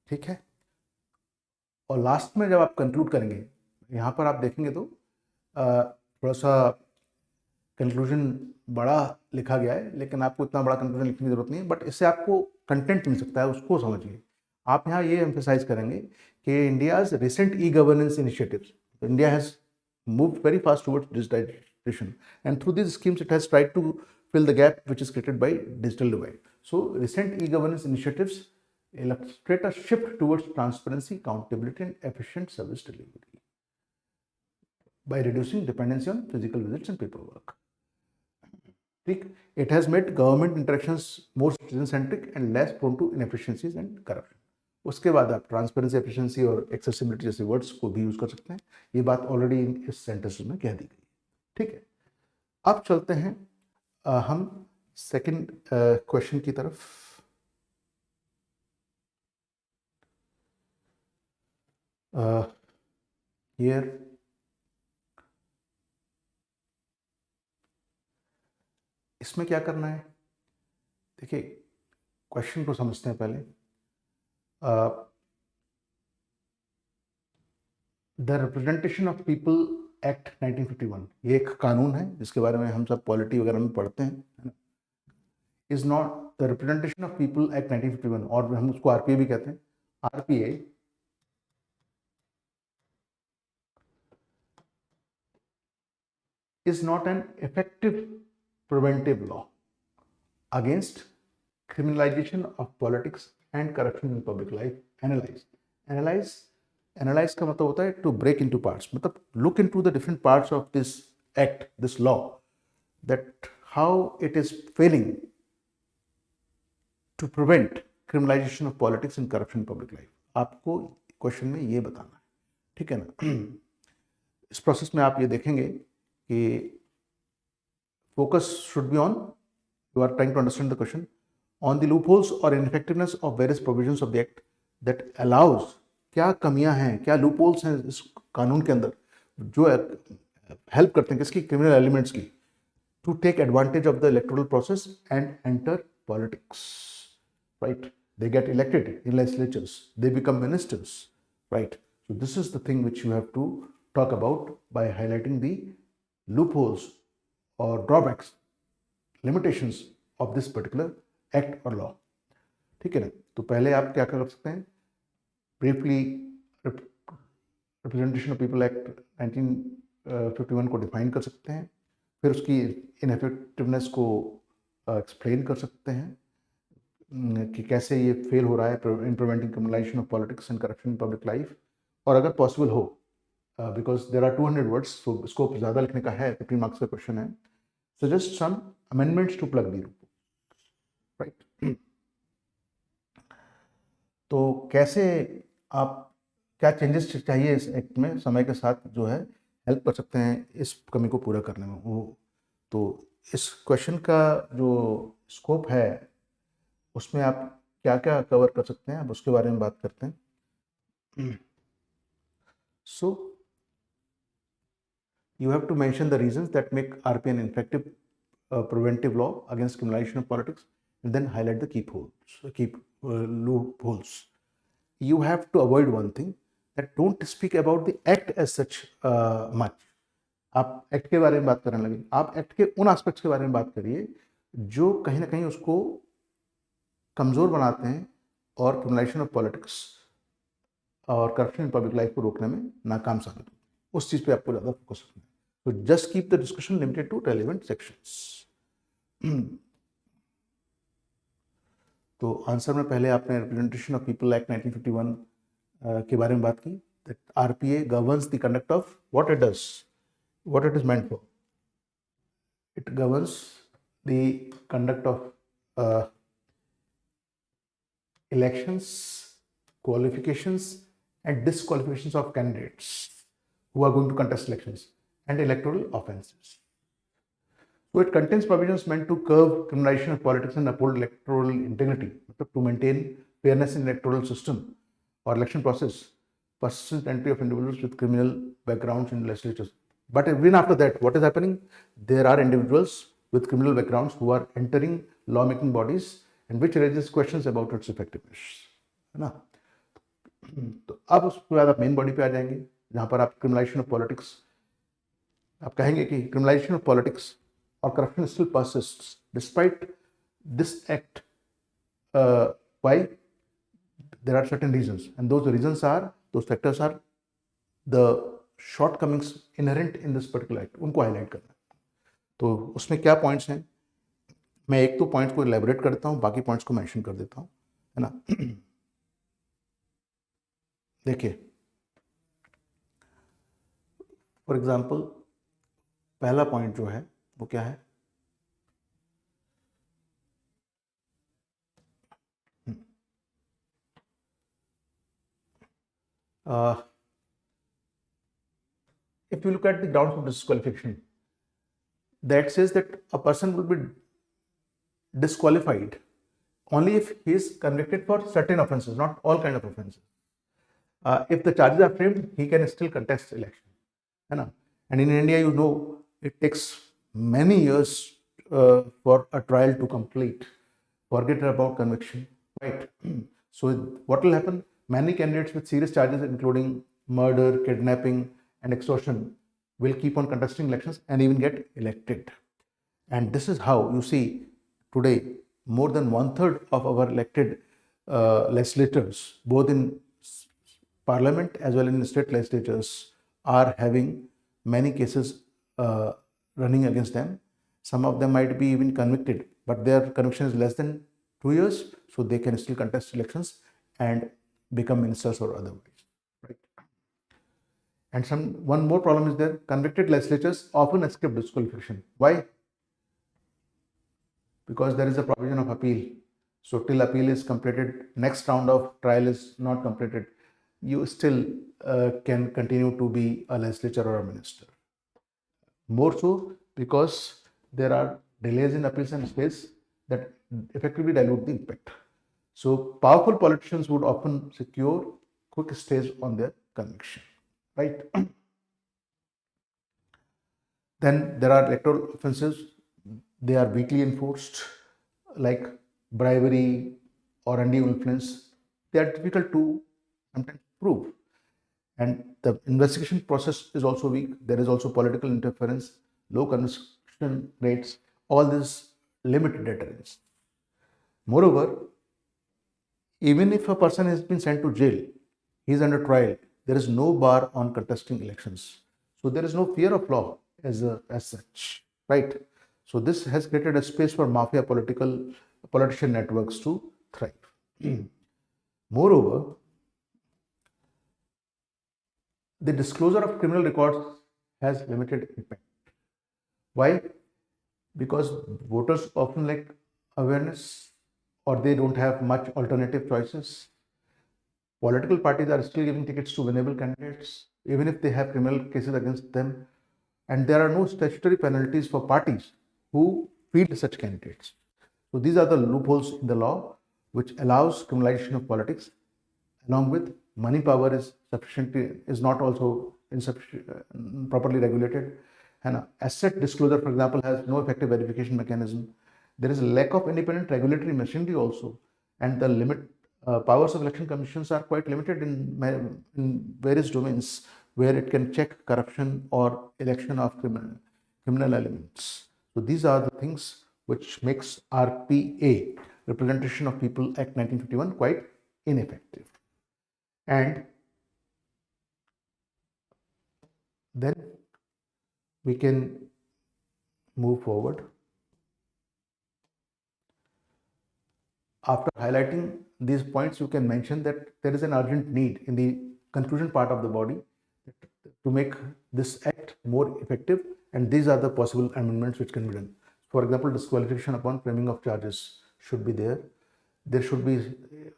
ठीक है. और लास्ट में जब आप कंक्लूड करेंगे, यहाँ पर आप देखेंगे तो थोड़ा सा कंक्लूजन बड़ा लिखा गया है, लेकिन आपको इतना बड़ा कंक्लूजन लिखने की जरूरत नहीं है, बट इससे आपको कंटेंट मिल सकता है, उसको समझिए. आप यहाँ ये एम्फेसाइज करेंगे कि India's recent e governance initiatives, India has moved very fast towards digitization and through this schemes it has tried to fill the gap which is created by digital divide. So recent e-governance initiatives illustrate a shift towards transparency, accountability and efficient service delivery by reducing dependency on physical visits and paperwork. It has made government interactions more citizen-centric and less prone to inefficiencies and corruption. उसके बाद आप transparency, efficiency और accessibility जैसे words को भी use कर सकते हैं. ये बात ऑलरेडी इस सेंटेंस में कह दी गई, ठीक है. अब चलते हैं हम सेकंड क्वेश्चन की तरफ. हियर इसमें क्या करना है, देखिए क्वेश्चन को समझते हैं पहले. The representation of people act 1951, ये एक कानून है जिसके बारे में हम सब पॉलिटी वगैरह में पढ़ते हैं. Is not the representation of people act 1951, और हम उसको आरपीए भी कहते हैं. RPA is not an effective preventive law against criminalization of politics and corruption in public life. Analyze का मतलब होता है to break into parts, मतलब look into the different parts of this act, this law, that how it is failing to prevent criminalization of politics and corruption in public life. आपको question में ये बताना है, ठीक है ना. इस प्रोसेस में आप ये देखेंगे कि focus should be on, you are trying to understand the question, on the loopholes or ineffectiveness of various provisions of the act that allows, क्या कमियां हैं, क्या loopholes हैं इस कानून के अंदर जो हेल्प करते हैं किसकी, क्रिमिनल एलिमेंट्स की, to take advantage of the electoral process and enter politics, right? They get elected in legislatures, they become ministers, right? So this is the thing which you have to talk about by highlighting the loopholes or drawbacks, limitations of this particular act or law, ठीक है ना. तो पहले आप क्या कर सकते हैं, briefly representation of people act 1951 को डिफाइन कर सकते हैं, फिर उसकी इनएफेक्टिवनेस को एक्सप्लेन कर सकते हैं कि कैसे ये फेल हो रहा है in preventing criminalisation of politics and corruption in public life. और अगर पॉसिबल हो, बिकॉज देर आर 200 वर्ड्स, तो स्कोप ज़्यादा लिखने का है, 15 मार्क्स का क्वेश्चन है, suggest some amendments to plug the loopholes, right? तो कैसे आप क्या चेंजेस चाहिए इस एक्ट में समय के साथ जो है हेल्प कर सकते हैं इस कमी को पूरा करने में, वो तो इस क्वेश्चन का जो स्कोप है उसमें आप क्या क्या कवर कर सकते हैं, अब उसके बारे में बात करते हैं. सो you have to mention the reasons that make RP an effective preventive law against criminalization of politics, and then highlight the loopholes. You have to avoid one thing, that don't speak about the act as such much. आप act के बारे में बात करने लगे, आप act के उन एस्पेक्ट्स के बारे में बात करिए जो कहीं ना कहीं उसको कमजोर बनाते हैं और क्रिमिनलाइजेशन ऑफ पॉलिटिक्स और करप्शन इन पब्लिक लाइफ को रोकने में नाकाम साबित होते हैं. उस चीज पे आपको ज्यादा फोकस रखना है. So just keep the discussion limited to relevant sections. तो आंसर में पहले आपने रिप्रेजेंटेशन ऑफ पीपल एक्ट 1951 के बारे में बात की. that RPA governs the conduct of what it does, what it is meant for. It governs the conduct of elections, qualifications and disqualifications of candidates who are going to contest elections, and electoral offences. So it contains provisions meant to curb criminalization of politics and uphold electoral integrity, to maintain fairness in electoral system or election process, persistent entry of individuals with criminal backgrounds in legislatures. But even after that, what is happening? There are individuals with criminal backgrounds who are entering lawmaking bodies, and which raises questions about its effectiveness. है ना? तो अब उसके बाद आप main body पे आ जाएंगे, जहां पर आप क्रिमिनलाइजेशन ऑफ पॉलिटिक्स, आप कहेंगे कि क्रिमिनलाइजेशन ऑफ पॉलिटिक्स और corruption still persists despite this act. Why? there are certain reasons, and those factors are the shortcomings inherent in this particular act. उनको हाईलाइट करना है. तो उसमें क्या पॉइंट्स हैं, मैं एक तो पॉइंट्स को इलेबोरेट करता हूँ, बाकी पॉइंट्स को मेंशन कर देता हूँ, है ना. देखिए, फॉर एग्जाम्पल पहला पॉइंट जो है वो क्या है, if you look at the grounds of disqualification, that says that a person will be disqualified only if he is convicted for certain offenses, not all kind of offenses. If the charges are framed, he can still contest election, है ना. And in India, you know, it takes many years for a trial to complete. Forget about conviction, right? So what will happen? Many candidates with serious charges, including murder, kidnapping, and extortion, will keep on contesting elections and even get elected. And this is how you see today more than 1/3 of our elected legislators, both in parliament as well as in state legislatures, are having many cases running against them. Some of them might be even convicted, but their conviction is less than 2 years, so they can still contest elections and become ministers or otherwise, right? And one more problem is there. Convicted legislators often escape disqualification. Why? Because there is a provision of appeal. So till appeal is completed, next round of trial is not completed, you still can continue to be a legislator or a minister. More so because there are delays in appeals and stays that effectively dilute the impact. So powerful politicians would often secure quick stays on their conviction, right? Then there are electoral offenses. They are weakly enforced, like bribery or undue influence. They are difficult to sometimes prove. And the investigation process is also weak. There is also political interference, low conviction rates. All this limit deterrence. Moreover, even if a person has been sent to jail, he is under trial, there is no bar on contesting elections. So there is no fear of law as such, right? So this has created a space for mafia politician networks to thrive. Moreover, the disclosure of criminal records has limited impact. Why? because voters often lack awareness or they don't have much alternative choices. Political parties are still giving tickets to winnable candidates, even if they have criminal cases against them, and there are no statutory penalties for parties who field such candidates. So these are the loopholes in the law which allows criminalization of politics, along with money power is not also properly regulated, and asset disclosure, for example, has no effective verification mechanism. There is a lack of independent regulatory machinery also, and the limit powers of election commissions are quite limited in various domains where it can check corruption or election of criminal elements. So these are the things which makes RPA, Representation of People Act 1951, quite ineffective. And then we can move forward. After highlighting these points, you can mention that there is an urgent need in the conclusion part of the body to make this act more effective, and these are the possible amendments which can be done. For example, disqualification upon framing of charges should be there. There should be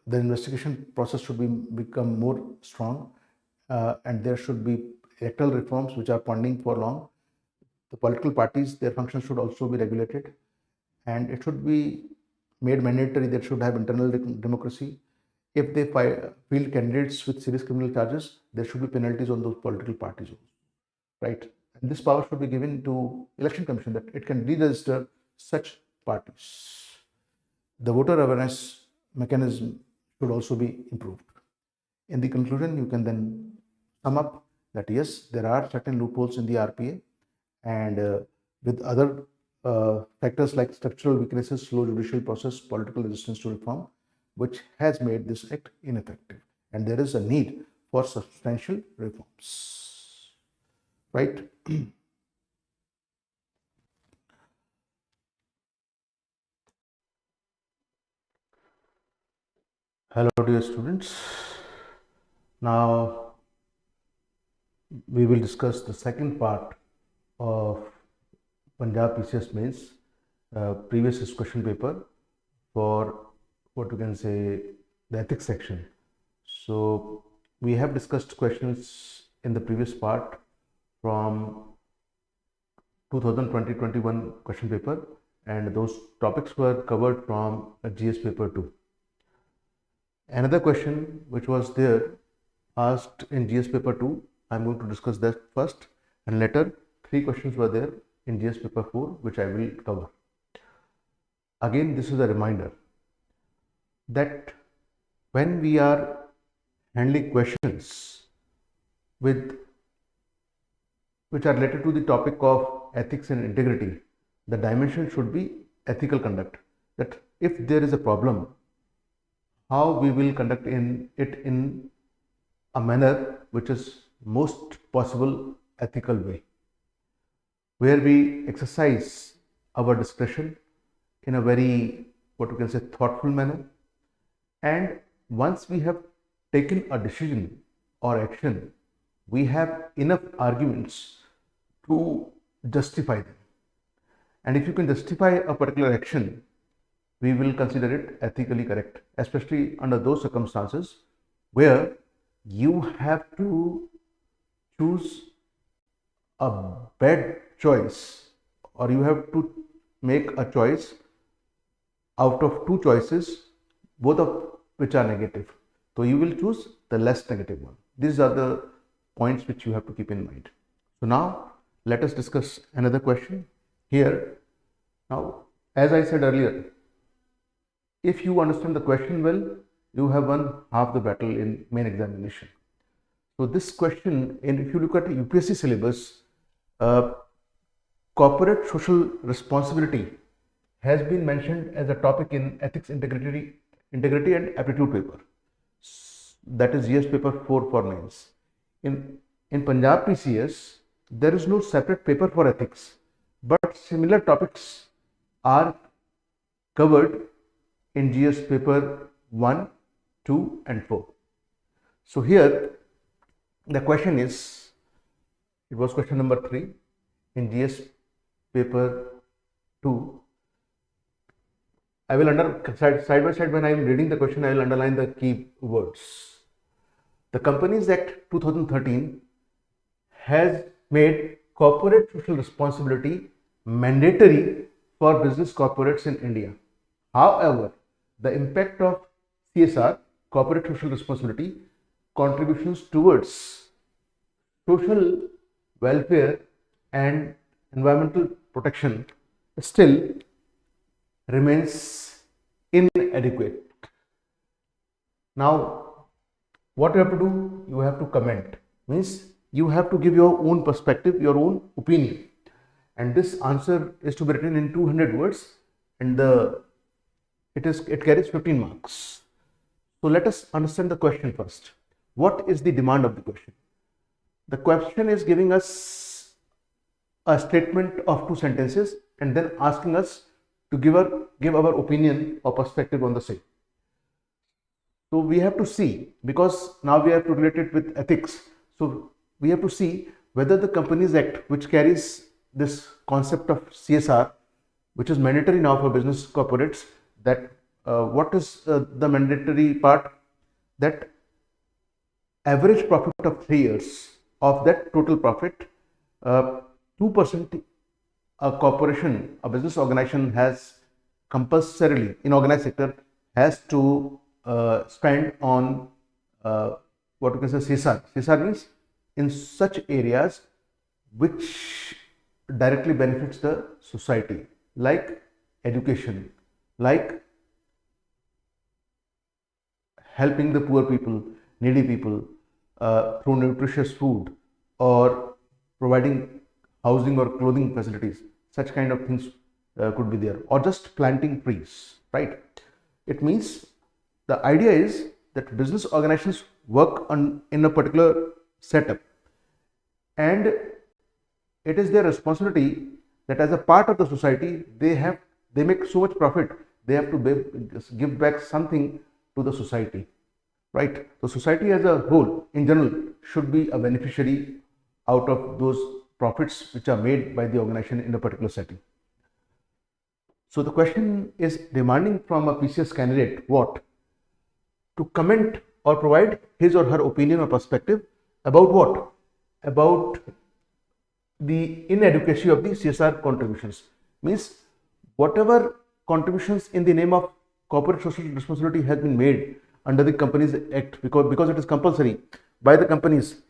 the investigation process should become more strong, and there should be electoral reforms which are pending for long. The political parties, their functions should also be regulated, and it should be made mandatory that should have internal democracy. If they field candidates with serious criminal charges, there should be penalties on those political parties, right? And this power should be given to Election Commission that it can deregister such parties. The voter awareness mechanism should also be improved. In the conclusion, you can then sum up that yes, there are certain loopholes in the RPA, and with other factors like structural weaknesses, slow judicial process, political resistance to reform, which has made this act ineffective. And there is a need for substantial reforms, right? Hello, dear students. Now we will discuss the second part of Punjab PCS Mains previous question paper for what you can say the ethics section. So we have discussed questions in the previous part from 2020-21 question paper, and those topics were covered from GS paper 2. Another question which was there asked in GS paper 2, I'm going to discuss that first, and later 3 questions were there in GS paper 4 which I will cover. Again, this is a reminder that when we are handling questions which are related to the topic of ethics and integrity, the dimension should be ethical conduct. That if there is a problem, how we will conduct it in a manner which is most possible ethical way, where we exercise our discretion in a very, what we can say, thoughtful manner. And once we have taken a decision or action, we have enough arguments to justify them. And if you can justify a particular action, we will consider it ethically correct, especially under those circumstances where you have to choose a bad choice, or you have to make a choice out of 2 choices, both of which are negative. So you will choose the less negative one. These are the points which you have to keep in mind. So now let us discuss another question here. Now, as I said earlier, if you understand the question well, you have won half the battle in main examination. So this question, and if you look at the UPSC syllabus, corporate social responsibility has been mentioned as a topic in ethics, integrity and aptitude paper. That is GS paper 4 for mains. In Punjab PCS, there is no separate paper for ethics, but similar topics are covered in GS paper 1, 2 and 4. So here the question is, it was question number 3 in GS paper 2. I will side by side when I am reading the question, I will underline the key words. The Companies Act 2013 has made corporate social responsibility mandatory for business corporates in India. However, the impact of CSR, corporate social responsibility, contributions towards social welfare and environmental protection still remains inadequate. Now, what you have to do? You have to comment. Means you have to give your own perspective, your own opinion. And this answer is to be written in 200 words, and it carries 15 marks. So let us understand the question first. What is the demand of the question? The question is giving us a statement of 2 sentences and then asking us to give our opinion or perspective on the same. So we have to see, because now we have to relate it with ethics. So we have to see whether the Companies Act, which carries this concept of CSR, which is mandatory now for business corporates, that what is the mandatory part? That average profit of 3 years of that total profit, 2% a corporation, a business organization has compulsorily in organized sector has to spend on what we can say CSR. CSR means in such areas which directly benefits the society, like education, like helping the poor people, needy people through nutritious food, or providing housing or clothing facilities. Such kind of things could be there, or just planting trees, right? It means the idea is that business organizations work in a particular setup, and it is their responsibility that as a part of the society they make so much profit, they have to give back something to the society, right? The society as a whole in general should be a beneficiary out of those profits which are made by the organization in a particular setting. So the question is demanding from a PCS candidate what? To comment or provide his or her opinion or perspective about what? About the inadequacy of the CSR contributions. Means whatever contributions in the name of corporate social responsibility has been made under the Companies Act, because it is compulsory by the companies,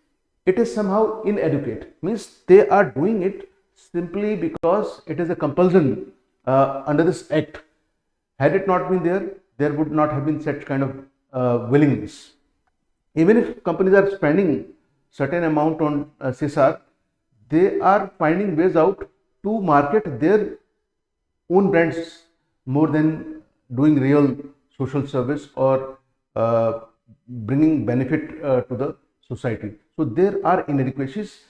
it is somehow inadequate. Means they are doing it simply because it is a compulsion under this act. Had it not been there, there would not have been such kind of willingness. Even if companies are spending certain amount on CSR, they are finding ways out to market their own brands more than doing real social service or bringing benefit to the society. So there are inadequacies.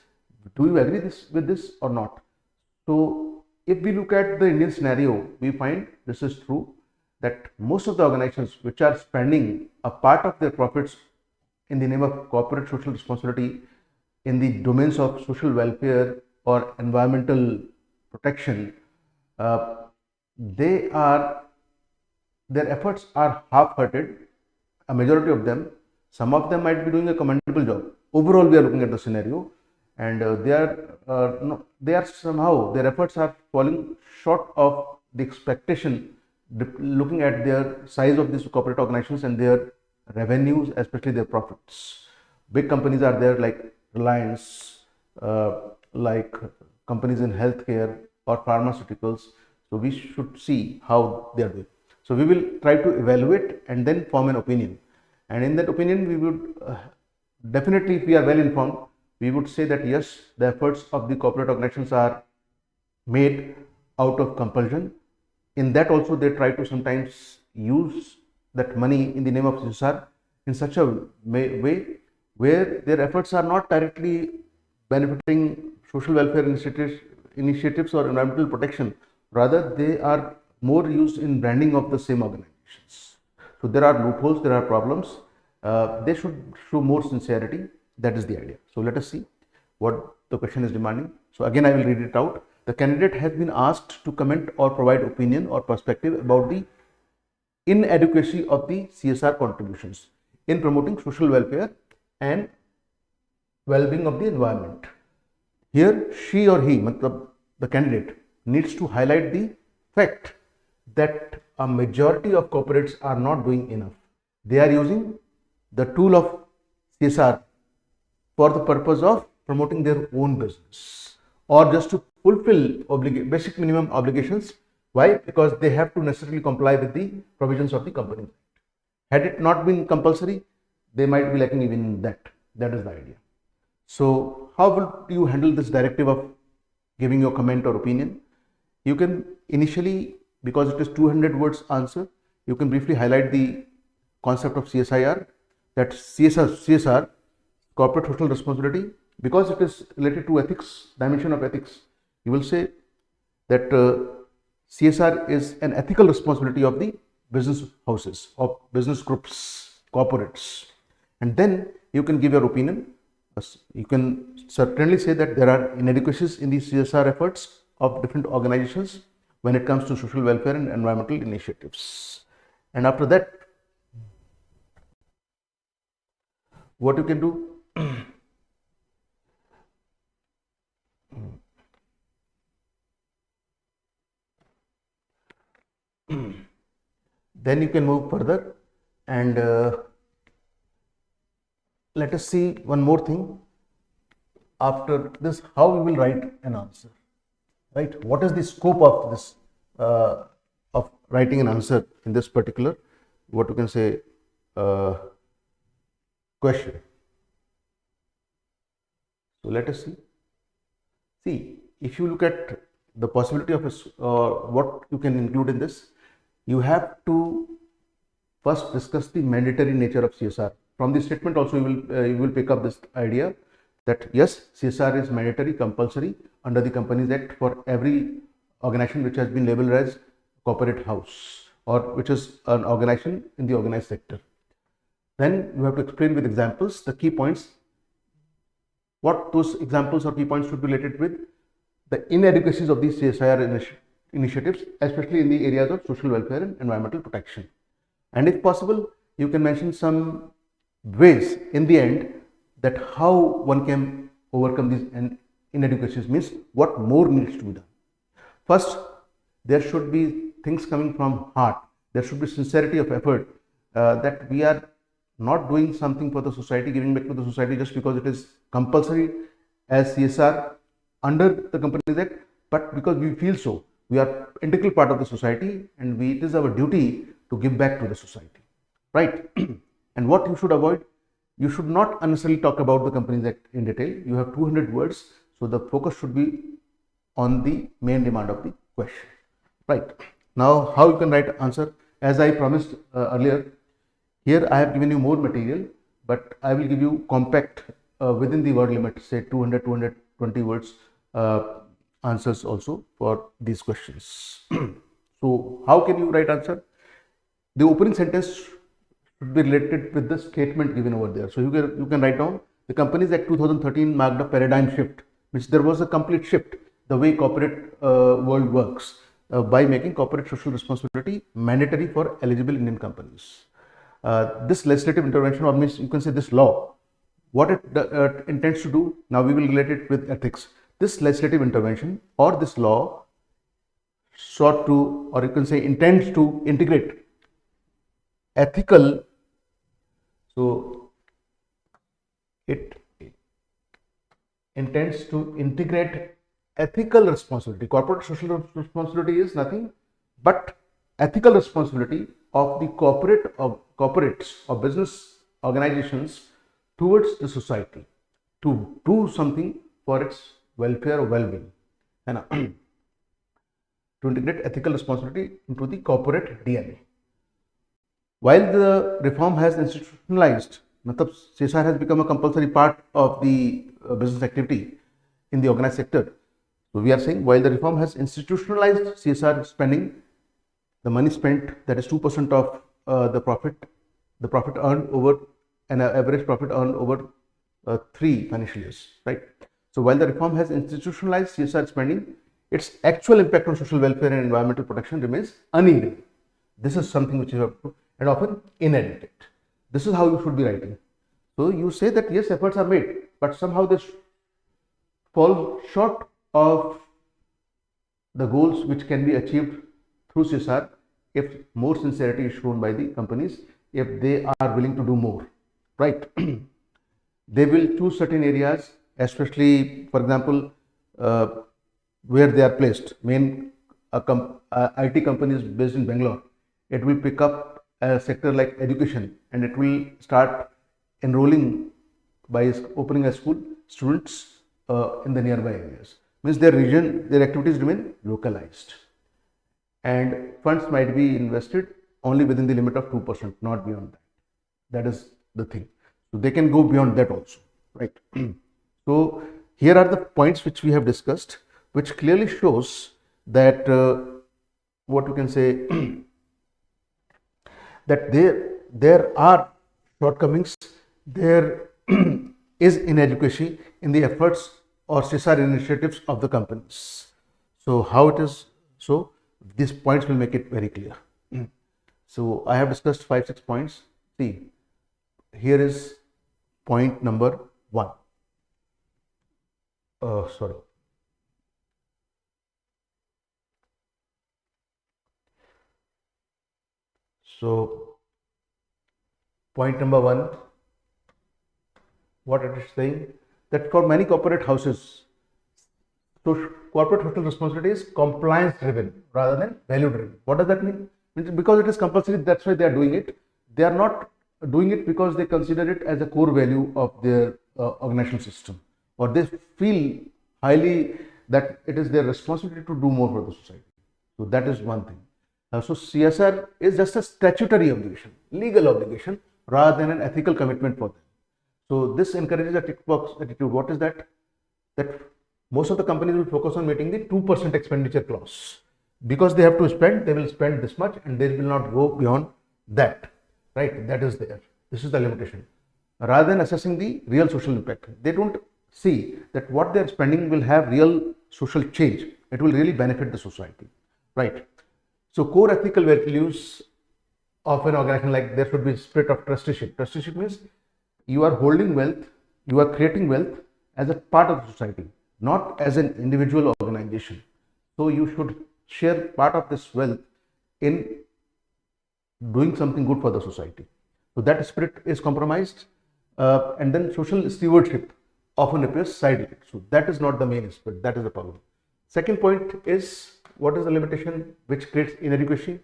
Do you agree with this or not? So if we look at the Indian scenario, we find this is true, that most of the organizations which are spending a part of their profits in the name of corporate social responsibility in the domains of social welfare or environmental protection, their efforts are half-hearted. A majority of them, some of them might be doing a commendable job. Overall, we are looking at the scenario, and they are somehow, their efforts are falling short of the expectation, looking at their size of these corporate organizations and their revenues, especially their profits. Big companies are there like Reliance, like companies in healthcare or pharmaceuticals. So we should see how they are doing. So we will try to evaluate and then form an opinion. And in that opinion, we would definitely, if we are well informed, we would say that yes, the efforts of the corporate organizations are made out of compulsion. In that also, they try to sometimes use that money in the name of CSR in such a way where their efforts are not directly benefiting social welfare initiatives or environmental protection. Rather, they are more used in branding of the same organizations. So there are loopholes, there are problems. They should show more sincerity. That is the idea. So let us see what the question is demanding. So again, I will read it out. the candidate has been asked to comment or provide opinion or perspective about the inadequacy of the CSR contributions in promoting social welfare and well-being of the environment. Here, she or he, the candidate, needs to highlight the fact that a majority of corporates are not doing enough. They are using the tool of CSR for the purpose of promoting their own business or just to fulfill basic minimum obligations. Why? Because they have to necessarily comply with the provisions of the company. Had it not been compulsory, they might be lacking even in that. That is the idea. So how will you handle this directive of giving your comment or opinion? You can initially, because it is 200 words answer, you can briefly highlight the concept of CSIR, that CSR, corporate social responsibility, because it is related to ethics, dimension of ethics. You will say that CSR is an ethical responsibility of the business houses, of business groups, corporates. And then you can give your opinion. You can certainly say that there are inadequacies in the CSR efforts of different organizations when it comes to social welfare and environmental initiatives. And after that, what you can do? Then you can move further and let us see one more thing. After this, how we will write an answer, right? What is the scope of this, of writing an answer in this particular, what you can say, question. So let us see. See, if you look at the possibility of what you can include in this, you have to first discuss the mandatory nature of CSR. From the statement also you will pick up this idea that yes, CSR is mandatory, compulsory under the Companies Act for every organization which has been labeled as corporate house or which is an organization in the organized sector. Then you have to explain with examples the key points, what those examples or key points should be related with the inadequacies of these CSIR initiatives, especially in the areas of social welfare and environmental protection. And if possible, you can mention some ways in the end that how one can overcome these inadequacies, means what more needs to be done. First, there should be things coming from heart. There should be sincerity of effort that we are not doing something for the society, giving back to the society just because it is compulsory as CSR under the Companies Act, but because we feel so. We are integral part of the society and it is our duty to give back to the society, right? And what you should avoid, you should not unnecessarily talk about the Companies Act in detail. You have 200 words, so the focus should be on the main demand of the question, right? Now, how you can write answer? As I promised earlier, here I have given you more material, but I will give you compact within the word limit, say 200, 220 words answers also for these questions. So, how can you write answer? The opening sentence should be related with the statement given over there. So, you can write down the Companies Act 2013 marked a paradigm shift, which there was a complete shift the way corporate world works by making corporate social responsibility mandatory for eligible Indian companies. This legislative intervention, or means you can say this law, what it intends to do, now we will relate it with ethics. This legislative intervention or this law sought to, or you can say intends to integrate ethical, so it intends to integrate ethical responsibility. Corporate social responsibility is nothing but ethical responsibility of the corporates or business organizations towards the society to do something for its welfare or well-being, and to integrate ethical responsibility into the corporate DNA. While the reform has institutionalized, CSR has become a compulsory part of the business activity in the organized sector. So we are saying while the reform has institutionalized CSR spending, the money spent, that is 2% of the profit earned over an average profit earned over 3 financial years, right? So while the reform has institutionalized CSR spending, its actual impact on social welfare and environmental protection remains uneven. This is something which you have to, and often inadequate. This is how you should be writing. So you say that yes, efforts are made, but somehow they fall short of the goals which can be achieved through CSR if more sincerity is shown by the companies, if they are willing to do more, right? They will choose certain areas, especially, for example, where they are placed. IT companies based in Bangalore, it will pick up a sector like education, and it will start enrolling by opening a school students in the nearby areas. Means their region, their activities remain localized, and funds might be invested only within the limit of 2%, not beyond that. That is the thing. So they can go beyond that also, right? So here are the points which we have discussed, which clearly shows that what you can say that there are shortcomings, there is inadequacy in the efforts or CSR initiatives of the companies. So how it is, so these points will make it very clear. So I have discussed 5-6 points. See, here is point number 1. Sorry. So point number 1, what it is saying, that for many corporate houses, so corporate social responsibility is compliance driven rather than value driven. What does that mean? Because it is compulsory, that's why they are doing it. They are not doing it because they consider it as a core value of their organizational system, or they feel highly that it is their responsibility to do more for the society. So that is one thing. So CSR is just a statutory obligation, legal obligation, rather than an ethical commitment for them. So this encourages a tick box attitude. What is that? That most of the companies will focus on meeting the 2% expenditure clause. Because they have to spend, they will spend this much and they will not go beyond that, right? That is there. This is the limitation. Rather than assessing the real social impact, they don't see that what they are spending will have real social change. It will really benefit the society, right? So core ethical values of an organization, like there should be spirit of trusteeship. Trusteeship means you are holding wealth, you are creating wealth as a part of the society, not as an individual organization. So you should share part of this wealth in doing something good for the society. So that spirit is compromised, and then social stewardship often appears sidelined. So that is not the main spirit, that is the problem. Second point is, what is the limitation which creates inadequacy?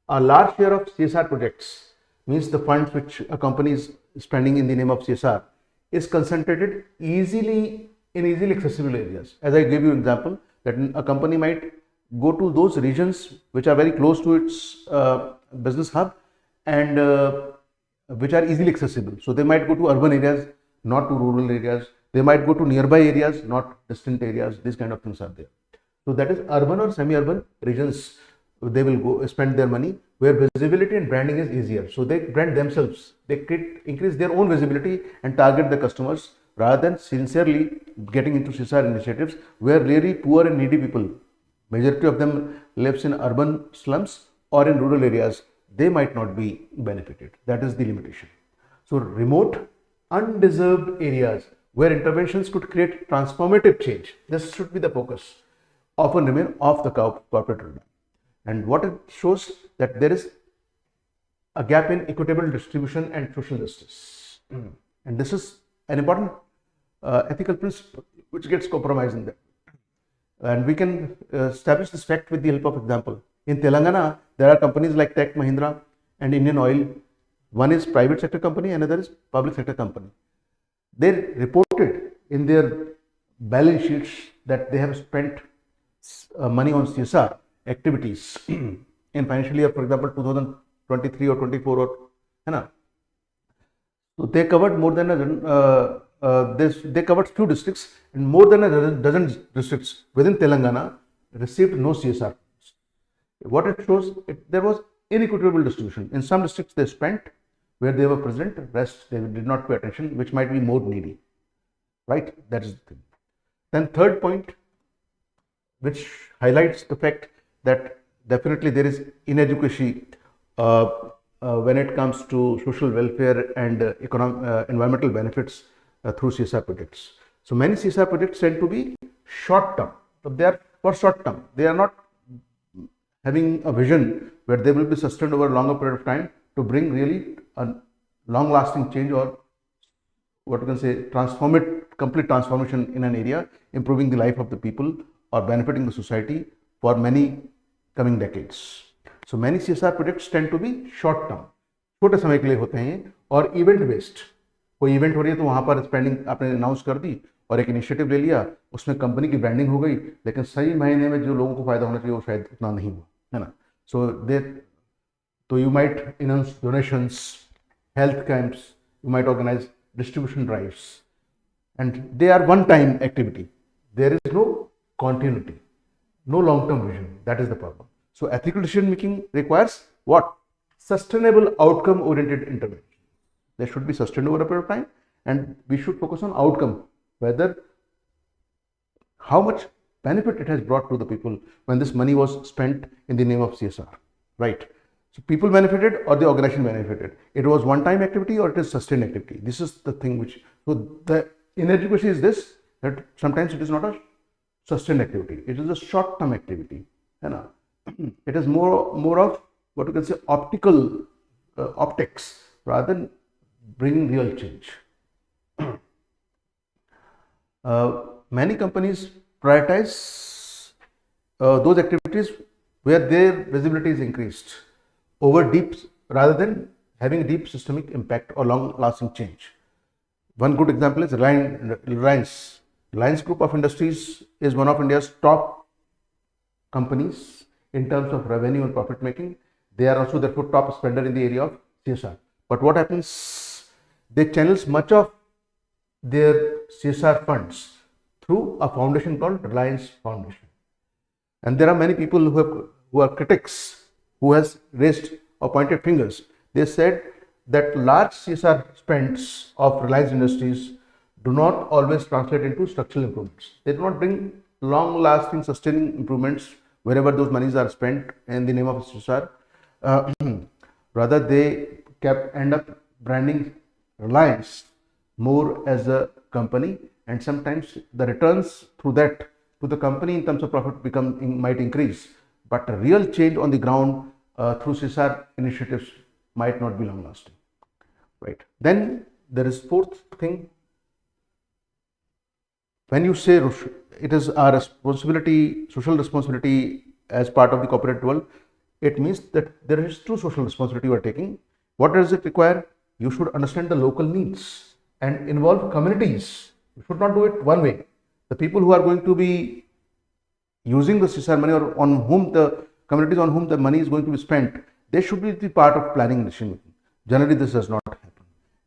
A large share of CSR projects, means the funds which a company is spending in the name of CSR, is concentrated in easily accessible areas. As I gave you an example, that a company might go to those regions which are very close to its business hub and which are easily accessible. So they might go to urban areas, not to rural areas. They might go to nearby areas, not distant areas. These kind of things are there. So that is urban or semi-urban regions. They will go spend their money where visibility and branding is easier. So they brand themselves. They increase their own visibility and target the customers rather than sincerely getting into CSR initiatives where really poor and needy people, majority of them lives in urban slums or in rural areas, they might not be benefited. That is the limitation. So remote, undeserved areas where interventions could create transformative change, this should be the focus, often remain off the corporate radar. And what it shows, that there is a gap in equitable distribution and social justice. And this is an important ethical principle which gets compromised in that. And we can establish this fact with the help of example. In Telangana, there are companies like Tech Mahindra and Indian Oil. One is private sector company, another is public sector company. They reported in their balance sheets that they have spent money on CSR activities in financial year, for example, 2023 or 24 or, so they covered more than they covered few districts, and more than a dozen districts within Telangana received no CSR. What it shows, there was inequitable distribution. In some districts they spent where they were present, rest they did not pay attention, which might be more needy, right? That is the thing. Then third point, which highlights the fact that definitely there is inadequacy when it comes to social welfare and environmental benefits through CSR projects. So many CSR projects tend to be short term. So they are for short term. They are not having a vision where they will be sustained over a longer period of time to bring really a long lasting change, or what you can say, complete transformation in an area, improving the life of the people or benefiting the society for many coming decades. So many CSR projects tend to be short term, छोटे समय के लिए होते हैं, और event based. कोई event हो रही है तो वहां पर स्पेंडिंग आपने अनाउंस कर दी और एक इनिशिएटिव ले लिया, उसमें कंपनी की ब्रांडिंग हो गई, लेकिन सही महीने में जो लोगों को फायदा होना चाहिए वो शायद उतना नहीं हुआ, है ना. So you might announce donations, health camps, you might organize distribution drives, and they are one time activity. There is no continuity, no long term vision. That is the problem. So ethical decision making requires what? Sustainable outcome oriented intervention. They should be sustained over a period of time, and we should focus on outcome, whether how much benefit it has brought to the people when this money was spent in the name of CSR, right? So people benefited or the organization benefited. It was one time activity or it is sustained activity. This is the thing which, so the inadequacy is this, that sometimes it is not a sustained activity, it is a short term activity, है ना. It is more of what you can say optics rather than bringing real change. Many companies prioritize those activities where their visibility is increased over deep, rather than having deep systemic impact or long lasting change. One good example is Reliance. Reliance Group of Industries is one of India's top companies in terms of revenue and profit making. They are also therefore top spender in the area of CSR. But what happens? They channels much of their CSR funds through a foundation called Reliance Foundation. And there are many people who are critics who has raised or pointed fingers. They said that large CSR spends of Reliance Industries do not always translate into structural improvements. They do not bring long lasting sustaining improvements wherever those monies are spent in the name of CSR. Rather, they end up branding Reliance more as a company, and sometimes the returns through that to the company in terms of profit might increase, but a real change on the ground through CSR initiatives might not be long lasting, right? Then there is fourth thing. When you say it is our responsibility, social responsibility as part of the corporate world, it means that there is true social responsibility you are taking. What does it require? You should understand the local needs and involve communities. You should not do it one way. The people who are going to be using the CSR money, or on whom the communities on whom the money is going to be spent, they should be the part of planning and decision making. Generally, this does not happen,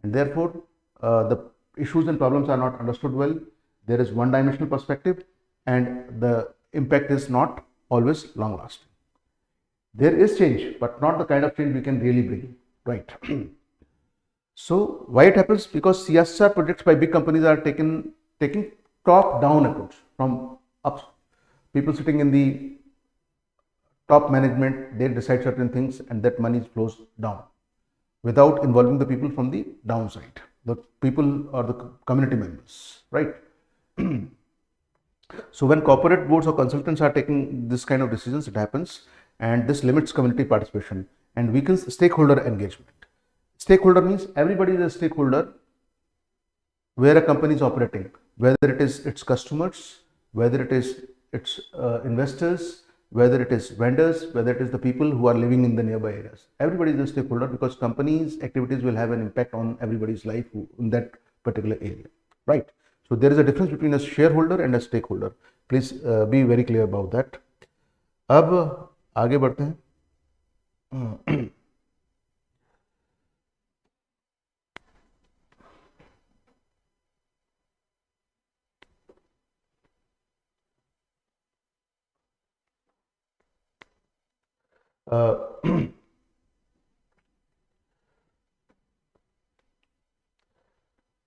and therefore the issues and problems are not understood well. There is one-dimensional perspective, and the impact is not always long-lasting. There is change, but not the kind of change we can really bring, right? So why it happens? Because CSR projects by big companies are taking top-down approach from up. People sitting in the top management, they decide certain things, and that money flows down without involving the people from the downside, the people or the community members, right? So when corporate boards or consultants are taking this kind of decisions, it happens, and this limits community participation and weakens stakeholder engagement. Stakeholder means everybody is a stakeholder where a company is operating, whether it is its customers, whether it is its investors, whether it is vendors, whether it is the people who are living in the nearby areas. Everybody is a stakeholder because companies' activities will have an impact on everybody's life in that particular area, right? So there is a difference between a shareholder and a stakeholder. Please be very clear about that. अब आगे बढ़ते हैं.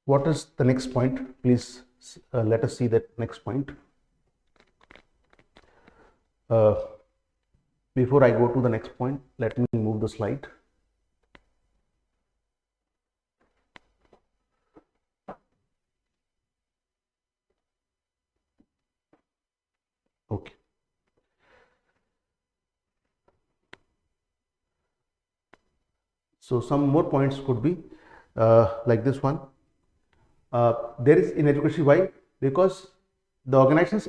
What is the next point? Please let us see that next point. Uh, Before I go to the next point, let me move the slide. Okay. So some more points could be like this one. There is inadequacy. Why? Because the organizations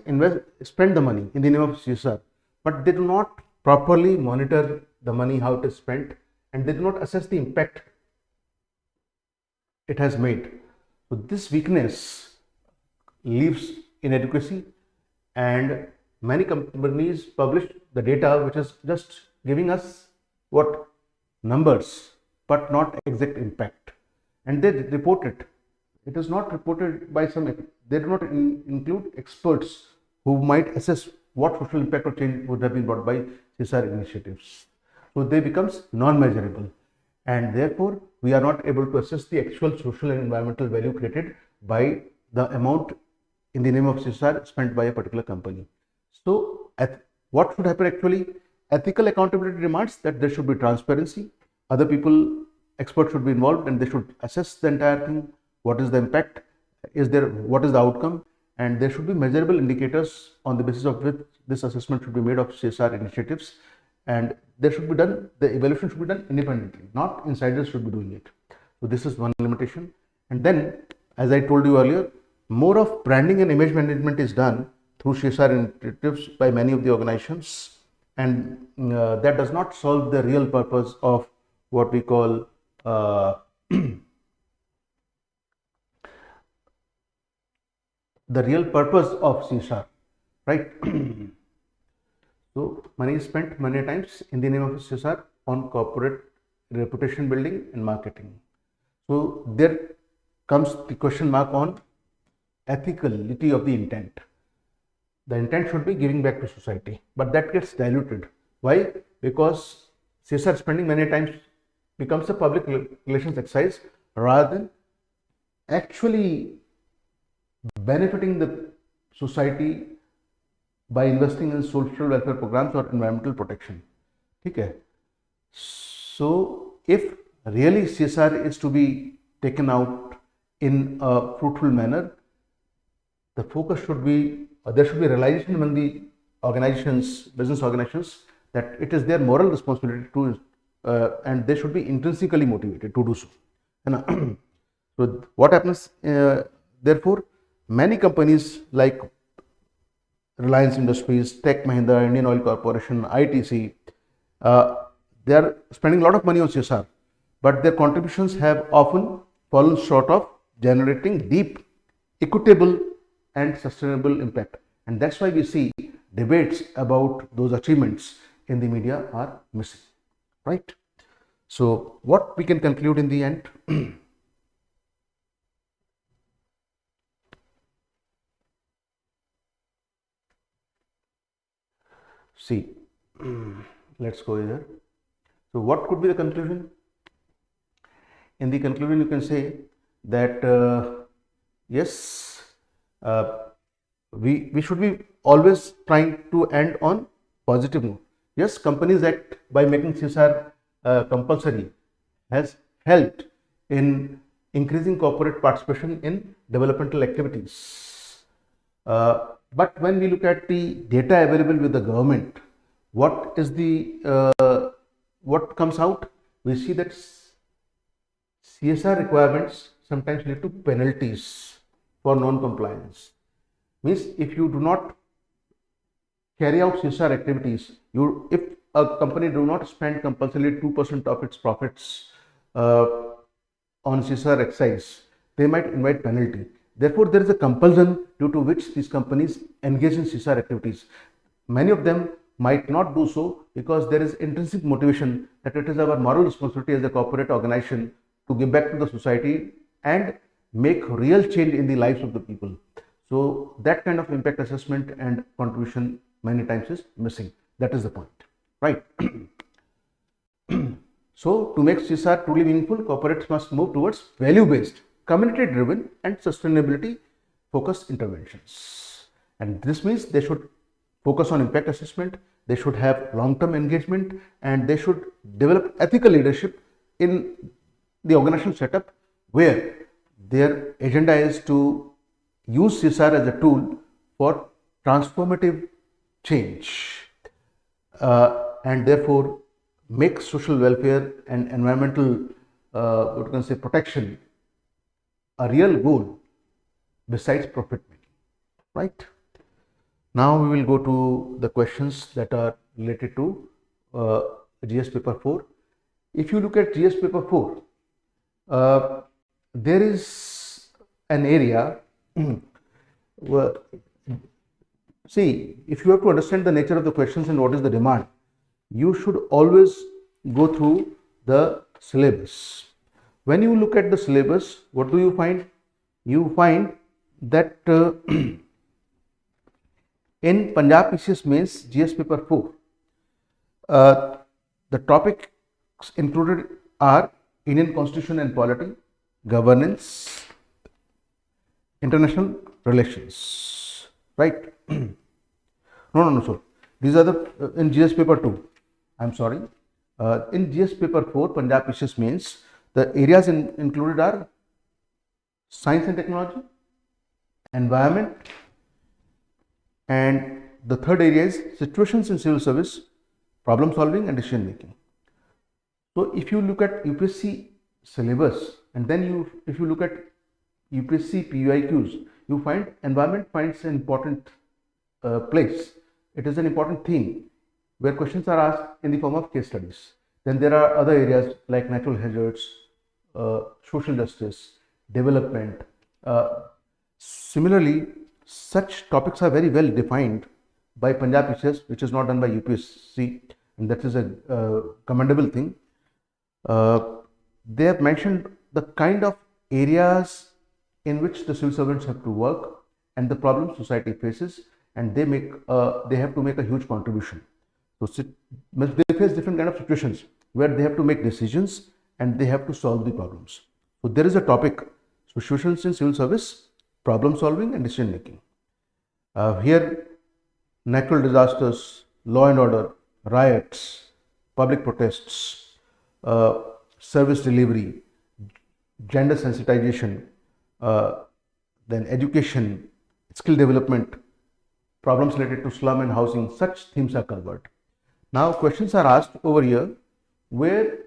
spend the money in the name of CSR, but they do not properly monitor the money, how it is spent, and they do not assess the impact it has made. So this weakness leaves inadequacy, and many companies publish the data which is just giving us what numbers but not exact impact, and they report it. It is not reported by some, they do not include experts who might assess what social impact or change would have been brought by CSR initiatives. So they becomes non-measurable, and therefore we are not able to assess the actual social and environmental value created by the amount in the name of CSR spent by a particular company. So what should happen actually? Ethical accountability demands that there should be transparency. Other people, experts should be involved, and they should assess the entire thing. What is the impact? What is the outcome? And there should be measurable indicators on the basis of which this assessment should be made of CSR initiatives. And there should be done, the evaluation should be done independently, not insiders should be doing it. So this is one limitation. And then, as I told you earlier, more of branding and image management is done through CSR initiatives by many of the organizations, and that does not solve the real purpose of what we call the real purpose of CSR, right? So money is spent many times in the name of CSR on corporate reputation building and marketing. So there comes the question mark on ethicality of the intent. The intent should be giving back to society, but that gets diluted. Why? Because CSR spending many times becomes a public relations exercise rather than actually benefiting the society by investing in social welfare programs or environmental protection. Okay. So if really CSR is to be taken out in a fruitful manner, the focus should be, there should be realization among the organizations, business organizations, that it is their moral responsibility to, and they should be intrinsically motivated to do so. And so what happens, therefore, many companies like Reliance Industries, Tech Mahindra, Indian Oil Corporation, ITC, they are spending a lot of money on CSR, but their contributions have often fallen short of generating deep, equitable, and sustainable impact. And that's why we see debates about those achievements in the media are missing, right? So what we can conclude in the end? See, let's go here. So what could be the conclusion? In the conclusion, you can say that yes, we should be always trying to end on positive note. Yes, companies act by making CSR compulsory has helped in increasing corporate participation in developmental activities. But when we look at the data available with the government, what is the what comes out? We see that CSR requirements sometimes lead to penalties for non-compliance. Means if you do not carry out CSR activities, if a company do not spend compulsorily 2% of its profits on CSR exercise, they might invite penalty. Therefore, there is a compulsion due to which these companies engage in CSR activities. Many of them might not do so because there is intrinsic motivation that it is our moral responsibility as a corporate organization to give back to the society and make real change in the lives of the people. So that kind of impact assessment and contribution many times is missing. That is the point, right? So to make CSR truly meaningful, corporates must move towards value-based, community-driven and sustainability-focused interventions. And this means they should focus on impact assessment, they should have long-term engagement, and they should develop ethical leadership in the organizational setup where their agenda is to use CSR as a tool for transformative change, and therefore make social welfare and environmental what you can say protection a real goal besides profit making, right? Now we will go to the questions that are related to GS paper 4. If you look at GS paper 4, there is an area where, see, if you have to understand the nature of the questions and what is the demand, you should always go through the syllabus. When you look at the syllabus, what do you find? You find that in Punjab PCS Mains GS paper 4, the topics included are Indian Constitution and Polity, governance, international relations, right? No, sorry. These are the in GS paper 2. I'm sorry. In GS paper 4, Punjab PCS Mains, the areas included are science and technology, environment, and the third area is situations in civil service, problem solving and decision making. So if you look at UPSC syllabus and then if you look at UPSC PYQs, you find environment finds an important place. It is an important theme where questions are asked in the form of case studies. Then there are other areas like natural hazards, social justice, development. Similarly, such topics are very well defined by Punjab PCS, which is not done by UPSC, and that is a commendable thing. They have mentioned the kind of areas in which the civil servants have to work and the problems society faces, and they have to make a huge contribution. So they face different kind of situations where they have to make decisions and they have to solve the problems. So there is a topic, situations in civil service, problem solving and decision making. Here, natural disasters, law and order, riots, public protests, service delivery, gender sensitization, then education, skill development, problems related to slum and housing, such themes are covered. Now questions are asked over here where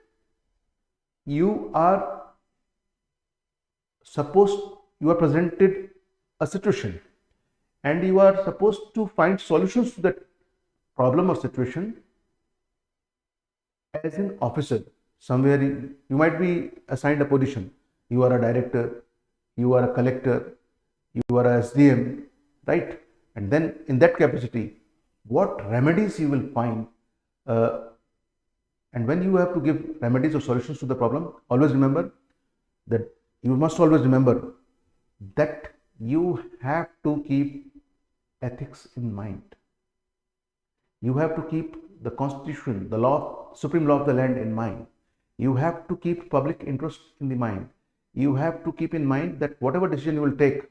you are presented a situation and you are supposed to find solutions to that problem or situation as an officer. Somewhere you might be assigned a position. You are a director, you are a collector, you are a SDM, right? And then in that capacity, what remedies you will find, and when you have to give remedies or solutions to the problem, always remember that you must always remember that you have to keep ethics in mind. You have to keep the constitution, the law, supreme law of the land in mind. You have to keep public interest in the mind. You have to keep in mind that whatever decision you will take,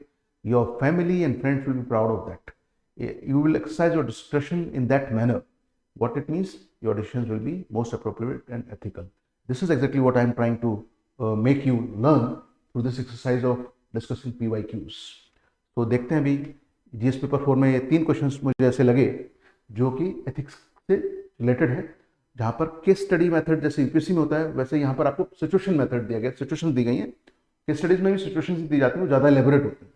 your family and friends will be proud of that. You will exercise your discretion in that manner. What it means, your decisions will be most appropriate and ethical. This is exactly what I am trying to make you learn through this exercise of discussing PYQs. तो देखते हैं अभी GS paper 4 में ये 3 questions मुझे ऐसे लगे जो कि एथिक्स से रिलेटेड है, जहाँ पर केस स्टडी मेथड जैसे यूपीएससी में होता है वैसे यहाँ पर आपको सिचुएशन मेथड दिया गया, सिचुएशन दी गई हैं। केस स्टडीज में भी सिचुएशन दी जाती हैं, वो ज़्यादा एलेबोरेट होती हैं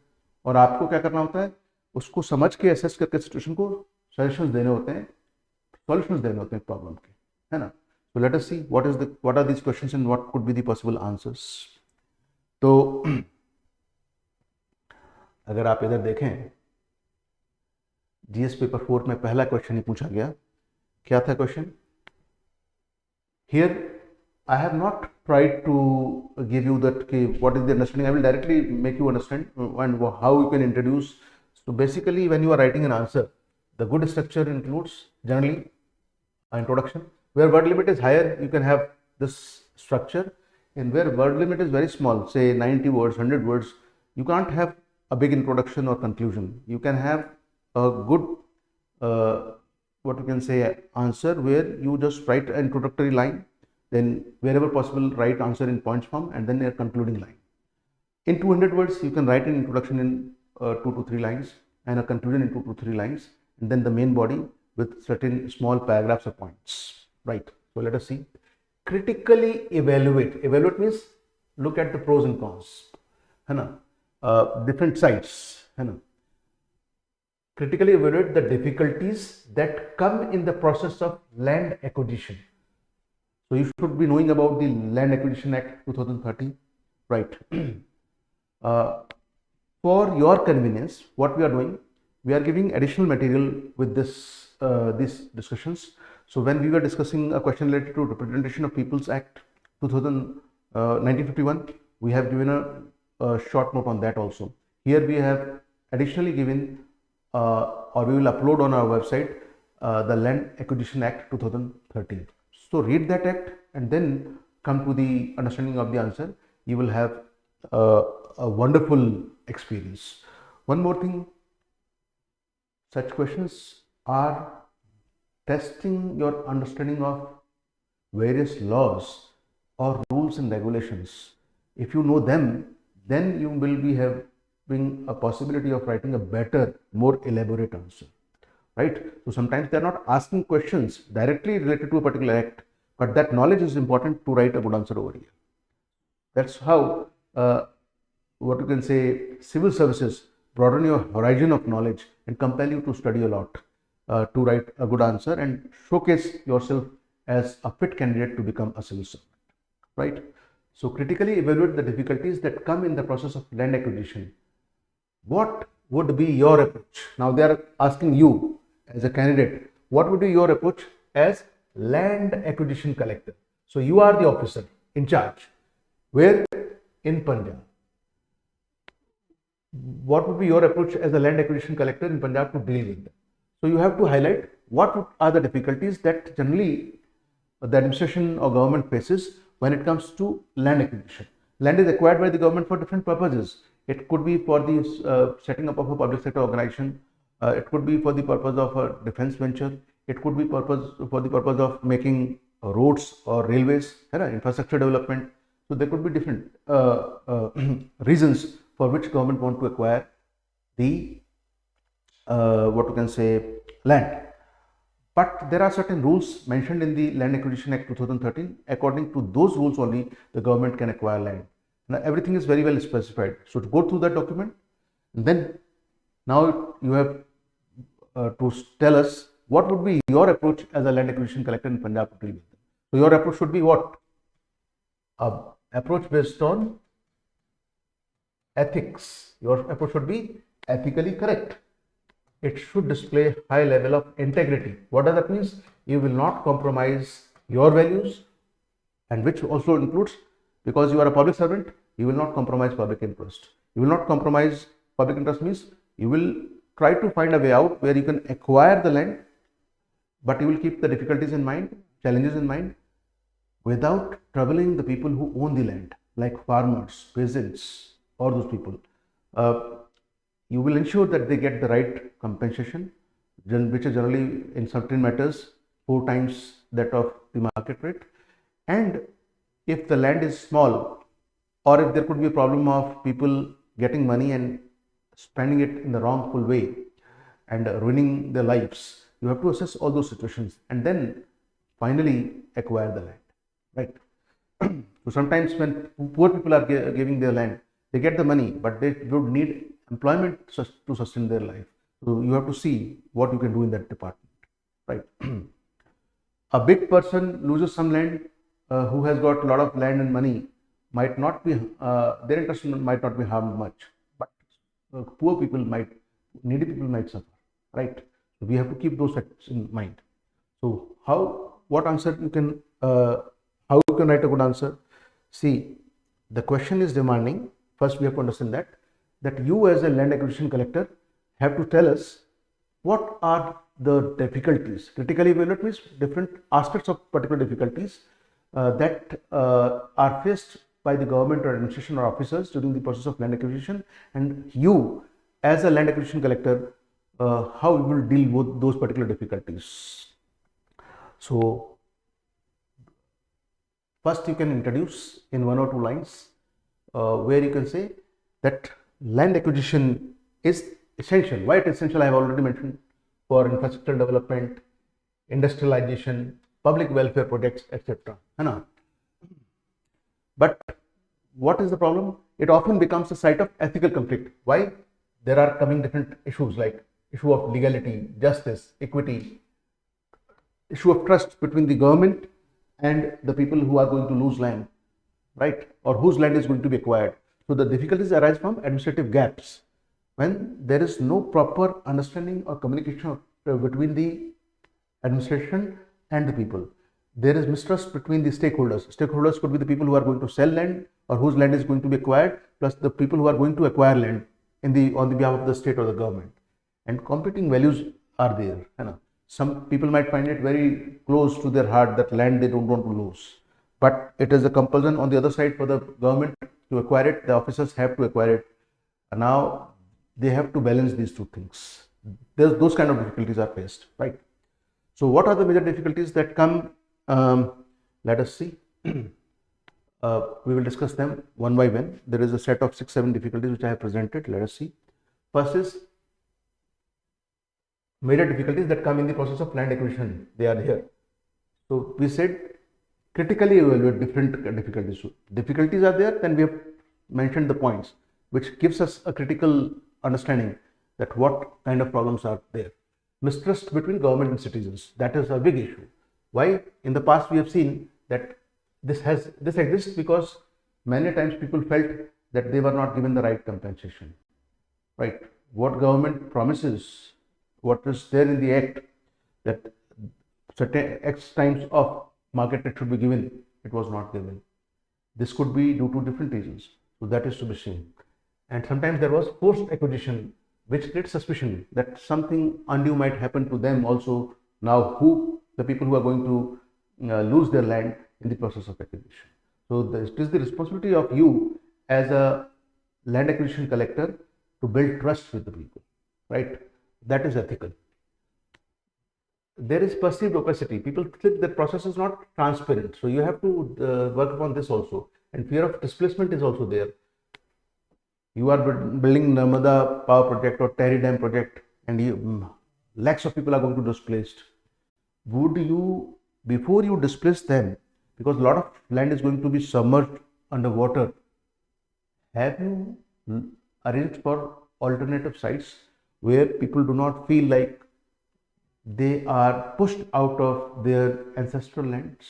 और आपको क्या करना होता है, उसको समझ के असेस करके सिचुएशन को सजेशंस देने होते हैं, सॉल्यूशंस देने होते हैं प्रॉब्लम के, है ना। So let us see what are these questions and what could be the possible answers. तो अगर आप इधर देखें जीएस पेपर 4 में पहला क्वेश्चन ही पूछा गया, क्या था question? Here I have not tried to give you that what is the understanding. I will directly make you understand and how you can introduce. So basically when you are writing an answer, the good structure includes generally an introduction. Where word limit is higher, you can have this structure, and where word limit is very small, say 90 words, 100 words, you can't have a big introduction or conclusion. You can have a good what you can say answer, where you just write an introductory line, then wherever possible write answer in points form, and then a concluding line. In 200 words, you can write an introduction in 2 to 3 lines and a conclusion in 2 to 3 lines, and then the main body with certain small paragraphs or points. Right. So let us see. Critically evaluate. Evaluate means look at the pros and cons. Different sides. Critically evaluate the difficulties that come in the process of land acquisition. So you should be knowing about the Land Acquisition Act 2013, right? For your convenience, what we are doing, we are giving additional material with these discussions. So when we were discussing a question related to Representation of Peoples Act 1951, we have given a short note on that also. Here we have additionally given or we will upload on our website the Land Acquisition Act 2013. So read that act and then come to the understanding of the answer. You will have a wonderful experience. One more thing, such questions are testing your understanding of various laws or rules and regulations. If you know them, then you will be having a possibility of writing a better, more elaborate answer, right? So sometimes they are not asking questions directly related to a particular act, but that knowledge is important to write a good answer over here. That's how what you can say, civil services broaden your horizon of knowledge and compel you to study a lot to write a good answer and showcase yourself as a fit candidate to become a civil servant, right? So critically evaluate the difficulties that come in the process of land acquisition. What would be your approach? Now they are asking you as a candidate, what would be your approach as land acquisition collector? So you are the officer in charge. Where? In Punjab. What would be your approach as a land acquisition collector in Punjab to deal with them? So you have to highlight what are the difficulties that generally the administration or government faces when it comes to land acquisition. Land is acquired by the government for different purposes. It could be for the setting up of a public sector organization. It could be for the purpose of a defense venture. It could be for the purpose of making roads or railways, infrastructure development. So there could be different reasons for which government want to acquire the what you can say land. But there are certain rules mentioned in the Land Acquisition Act 2013. According to those rules only, the government can acquire land. Now everything is very well specified. So to go through that document, and then now you have to tell us what would be your approach as a land acquisition collector in Punjab to deal with them. So your approach should be what? Approach based on ethics. Your approach should be ethically correct. It should display high level of integrity. What does that mean? You will not compromise your values, and which also includes, because you are a public servant, you will not compromise public interest. You will not compromise public interest means you will try to find a way out where you can acquire the land, but you will keep the difficulties in mind, challenges in mind, without troubling the people who own the land, like farmers, peasants, or those people. You will ensure that they get the right compensation, which is generally in certain matters 4 times that of the market rate. And if the land is small, or if there could be a problem of people getting money and spending it in the wrongful way and ruining their lives, you have to assess all those situations and then finally acquire the land, right? So sometimes when poor people are giving their land, they get the money, but they would need employment to sustain their life. So you have to see what you can do in that department, right? A big person loses some land who has got a lot of land and money might not be, their interest might not be harmed much, but poor people might, needy people might suffer, right? So we have to keep those facts in mind. So what answer you can, how you can write a good answer? See, the question is demanding, first we have to understand that you as a land acquisition collector have to tell us what are the difficulties. Critically evaluate means different aspects of particular difficulties that are faced by the government or administration or officers during the process of land acquisition, and you as a land acquisition collector how we will deal with those particular difficulties. So first you can introduce in 1 or 2 lines where you can say that land acquisition is essential. Why it is essential I have already mentioned, for infrastructure development, industrialization, public welfare projects, etc. But what is the problem? It often becomes a site of ethical conflict. Why? There are coming different issues like issue of legality, justice, equity, issue of trust between the government and the people who are going to lose land, right? Or whose land is going to be acquired. So the difficulties arise from administrative gaps. When there is no proper understanding or communication between the administration and the people, there is mistrust between the stakeholders. Stakeholders could be the people who are going to sell land or whose land is going to be acquired, plus the people who are going to acquire land on the behalf of the state or the government. And competing values are there. Some people might find it very close to their heart that land they don't want to lose, but it is a compulsion on the other side for the government to acquire it. The officers have to acquire it, and now they have to balance these two things. Those kind of difficulties are faced, right? So what are the major difficulties that come? Let us see. We will discuss them one by one. There is a set of 6-7 difficulties which I have presented. Let us see. First is major difficulties that come in the process of land acquisition. They are here. So we said critically evaluate different difficulties. So difficulties are there, then we have mentioned the points which gives us a critical understanding that what kind of problems are there. Mistrust between government and citizens, that is a big issue. Why? In the past we have seen that this exists because many times people felt that they were not given the right compensation, right? What government promises, what is there in the act, that certain X times of market rate should be given, it was not given. This could be due to different reasons, so that is to be seen. And sometimes there was forced acquisition, which creates suspicion that something undue might happen to them also. Now the people who are going to lose their land in the process of acquisition. So it is the responsibility of you as a land acquisition collector to build trust with the people, right? That is ethical. There is perceived opacity. People think the process is not transparent. So you have to work upon this also. And fear of displacement is also there. You are building Narmada power project or Tehri Dam project, and lakhs of people are going to be displaced. Would you, before you displace them, because a lot of land is going to be submerged underwater, have you arranged for alternative sites where people do not feel like they are pushed out of their ancestral lands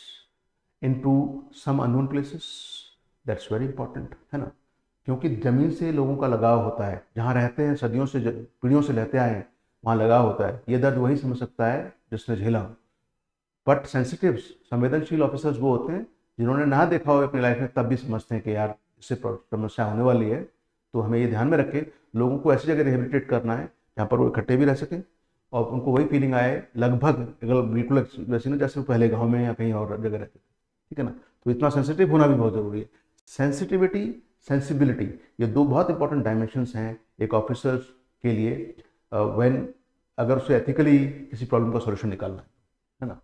into some unknown places? That's very important, है ना? क्योंकि जमीन से लोगों का लगाव होता है, जहाँ रहते हैं सदियों से पीढ़ियों से रहते आए हैं, वहाँ लगाव होता है. ये दर्द वही समझ सकता है जिसने झेला. बट सेंसिटिव संवेदनशील ऑफिसर्स वो होते हैं जिन्होंने ना देखा हो अपनी लाइफ में, तब भी समझते हैं कि यार इससे समस्या होने वाली है, तो हमें ये ध्यान में रखें. लोगों को ऐसी जगह रिहेबिलिटेट करना है जहाँ पर वो इकट्ठे भी रह सकें और उनको वही फीलिंग आए लगभग बिल्कुल वैसे ना जैसे वो पहले गाँव में या कहीं और जगह रहते थे. ठीक है ना? तो इतना सेंसिटिव होना भी बहुत ज़रूरी है. सेंसिटिविटी, सेंसिबिलिटी, ये दो बहुत इंपॉर्टेंट डायमेंशंस हैं एक ऑफिसर्स के लिए अगर उसे एथिकली किसी प्रॉब्लम का सॉल्यूशन निकालना है ना.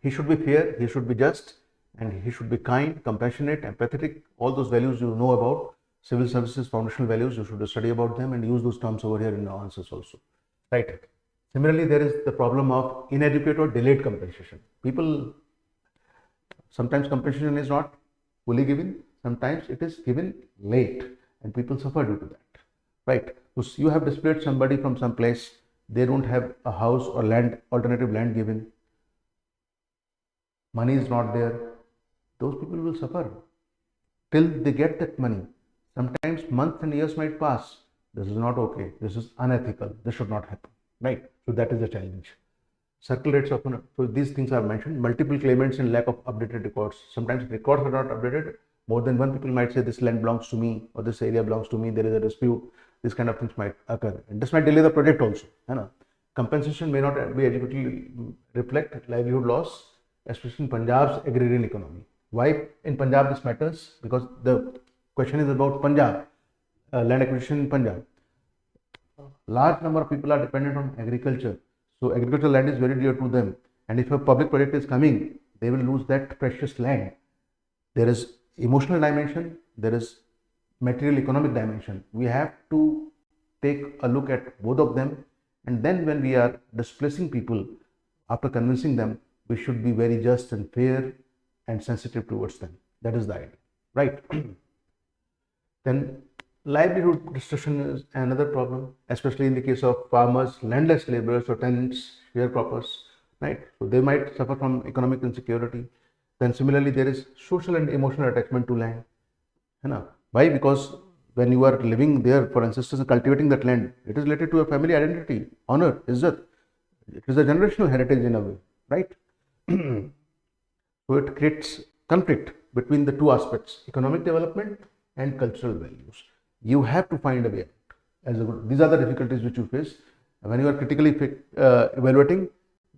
He should be fair, he should be just, and he should be kind, compassionate, empathetic. All those values you know about, civil services foundational values, you should study about them and use those terms over here in the answers also, right? Similarly, there is the problem of inadequate or delayed compensation. People, sometimes compensation is not fully given, sometimes it is given late, and people suffer due to that, right? So you have displaced somebody from some place, they don't have a house or land, alternative land given, money is not there, those people will suffer till they get that money. Sometimes months and years might pass. This is not okay. This is unethical. This should not happen, right? So that is a challenge. Circle rates of, so these things are mentioned. Multiple claimants and lack of updated records. Sometimes records are not updated. More than one people might say this land belongs to me or this area belongs to me. There is a dispute. These kind of things might occur. And this might delay the project also. Compensation may not be adequately reflect livelihood loss, especially in Punjab's agrarian economy. Why in Punjab this matters? Because the question is about Punjab, land acquisition in Punjab. large number of people are dependent on agriculture. So agricultural land is very dear to them. And if a public project is coming, they will lose that precious land. There is emotional dimension, there is material economic dimension. We have to take a look at both of them, and then when we are displacing people, after convincing them, we should be very just and fair and sensitive towards them. That is the idea, right? Then livelihood destruction is another problem, especially in the case of farmers, landless laborers or tenants, sharecroppers, right? So they might suffer from economic insecurity. Then similarly, there is social and emotional attachment to land. Why? Because when you are living there for ancestors and cultivating that land, it is related to a family identity, honor, izzat. It is a generational heritage in a way, right? So it creates conflict between the two aspects, economic development and cultural values. You have to find a way out. These are the difficulties which you face. When you are critically evaluating,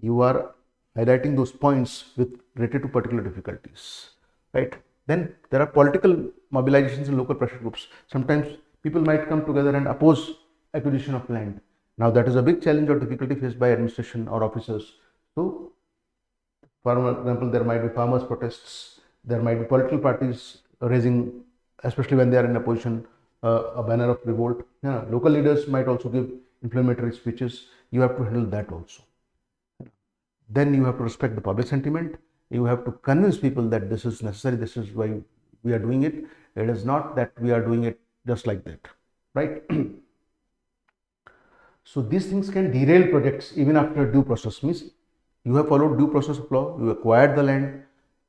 you are highlighting those points with related to particular difficulties, right? Then there are political mobilizations in local pressure groups. Sometimes people might come together and oppose acquisition of land. Now that is a big challenge or difficulty faced by administration or officers. So, for example, there might be farmers' protests, there might be political parties raising, especially when they are in a position, a banner of revolt. Local leaders might also give inflammatory speeches. You have to handle that also. Then you have to respect the public sentiment. You have to convince people that this is necessary, this is why we are doing it. It is not that we are doing it just like that, right? So these things can derail projects even after due process. Means you have followed due process of law, you acquired the land,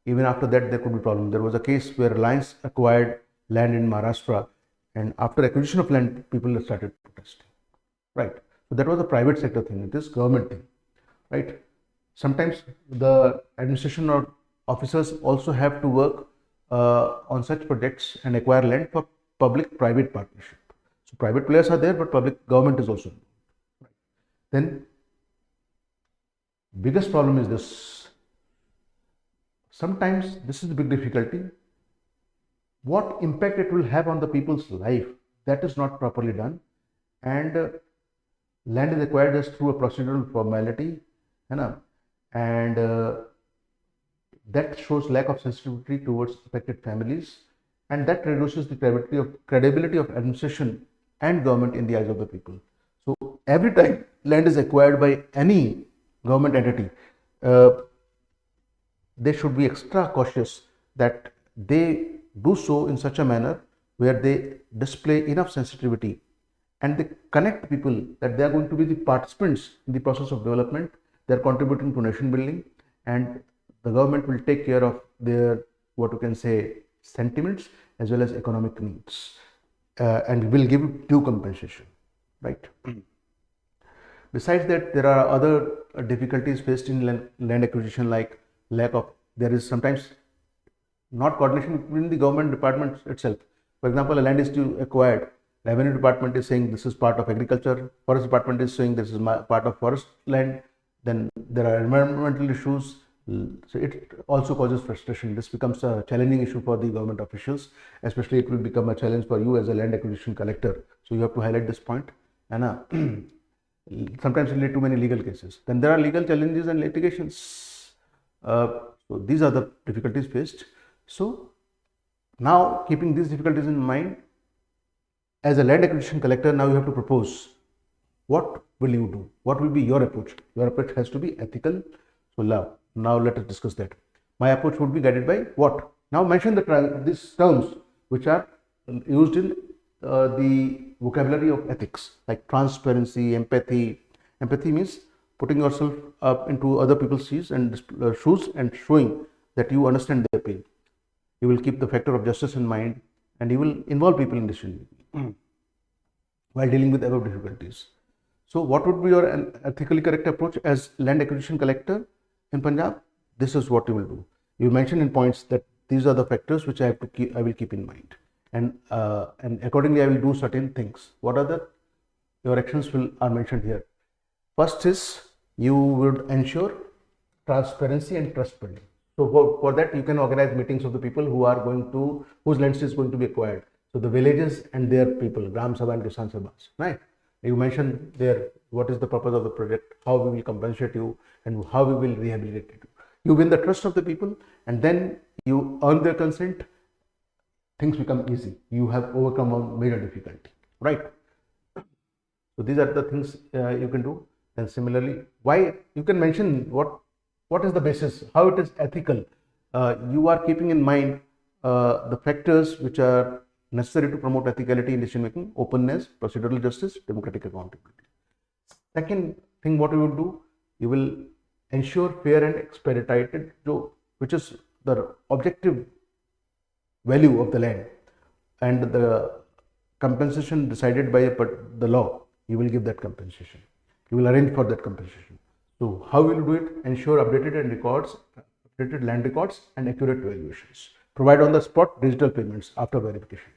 even after that there could be problem. There was a case where Reliance acquired land in Maharashtra, and after acquisition of land, people started protesting, right? So that was a private sector thing, it is government thing, right? Sometimes the administration or officers also have to work on such projects and acquire land for public-private partnership. So private players are there, but public government is also there. Then biggest problem is this. Sometimes this is the big difficulty. What impact it will have on the people's life, that is not properly done, and land is acquired just through a procedural formality, and that shows lack of sensitivity towards affected families, and that reduces the credibility of administration and government in the eyes of the people. So every time land is acquired by any government entity, they should be extra cautious that they do so in such a manner where they display enough sensitivity and they connect people that they are going to be the participants in the process of development. They are contributing to nation building, and the government will take care of their, what you can say, sentiments as well as economic needs, and will give due compensation, right? Besides that, there are other difficulties faced in land acquisition, like there is sometimes not coordination between the government departments itself. For example, a land is acquired, revenue department is saying this is part of agriculture, forest department is saying this is part of forest land. Then there are environmental issues, so it also causes frustration. This becomes a challenging issue for the government officials, especially it will become a challenge for you as a land acquisition collector. So you have to highlight this point, and sometimes it leads to many legal cases. Then there are legal challenges and litigations. So these are the difficulties faced. So now, keeping these difficulties in mind, as a land acquisition collector, now you have to propose what will you do? What will be your approach? Your approach has to be ethical. So now let us discuss that. My approach would be guided by what? Now mention these terms which are used in the vocabulary of ethics, like transparency, empathy. Empathy means putting yourself up into other people's shoes and showing that you understand their pain. You will keep the factor of justice in mind, and you will involve people in decision making while dealing with above difficulties. So what would be your ethically correct approach as land acquisition collector in Punjab? This is what you will do. You mention in points that these are the factors which I will keep in mind, and accordingly I will do certain things. What are your actions are mentioned here. First is you would ensure transparency and trust building. So for that you can organize meetings of the people whose lands is going to be acquired. So the villages and their people, Gram Sabha and Kisan Sabhas, right? You mention there what is the purpose of the project, how we will compensate you, and how we will rehabilitate you. You win the trust of the people, and then you earn their consent. Things become easy. You have overcome a major difficulty, right? So these are the things you can do. And similarly, why you can mention what is the basis, how it is ethical. You are keeping in mind the factors which are necessary to promote ethicality in decision making: openness, procedural justice, democratic accountability. Second thing, what you will do, you will ensure fair and expedited, which is the objective value of the land and the compensation decided by the law. You will give that compensation. You will arrange for that compensation. So how will you do it? Ensure updated land records and accurate valuations. Provide on the spot digital payments after verification.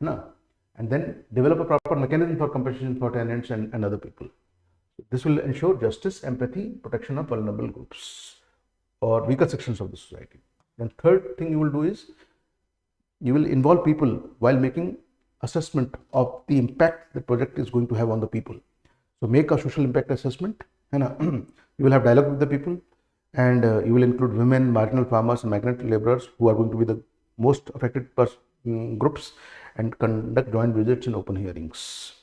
And then develop a proper mechanism for compensation for tenants and other people. This will ensure justice, empathy, protection of vulnerable groups or weaker sections of the society. And third thing you will do is you will involve people while making assessment of the impact the project is going to have on the people. So make a social impact assessment, and you will have dialogue with the people, and you will include women, marginal farmers, and migrant laborers who are going to be the most affected groups, and conduct joint visits and open hearings.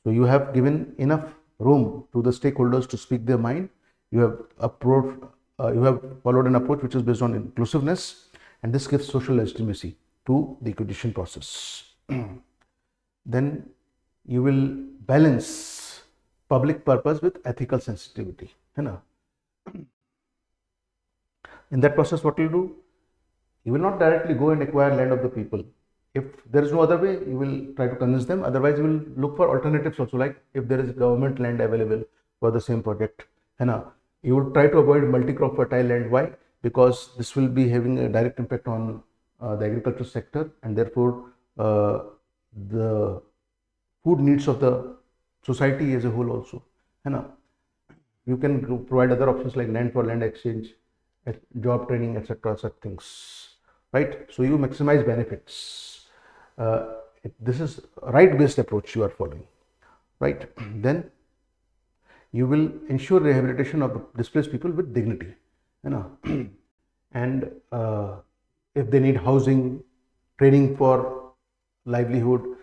So you have given enough room to the stakeholders to speak their mind. You have followed an approach which is based on inclusiveness, and this gives social legitimacy to the acquisition process. Then you will balance public purpose with ethical sensitivity. In that process, what you will do? You will not directly go and acquire land of the people. If there is no other way, you will try to convince them. Otherwise, you will look for alternatives also, like if there is government land available for the same project. You will try to avoid multi-crop fertile land. Why? Because this will be having a direct impact on the agriculture sector, and therefore the food needs of the society as a whole also. You can provide other options like land for land exchange, job training, etc. such things, right? So you maximize benefits. This is right-based approach you are following, right? Then you will ensure rehabilitation of the displaced people with dignity, and if they need housing, training for livelihood,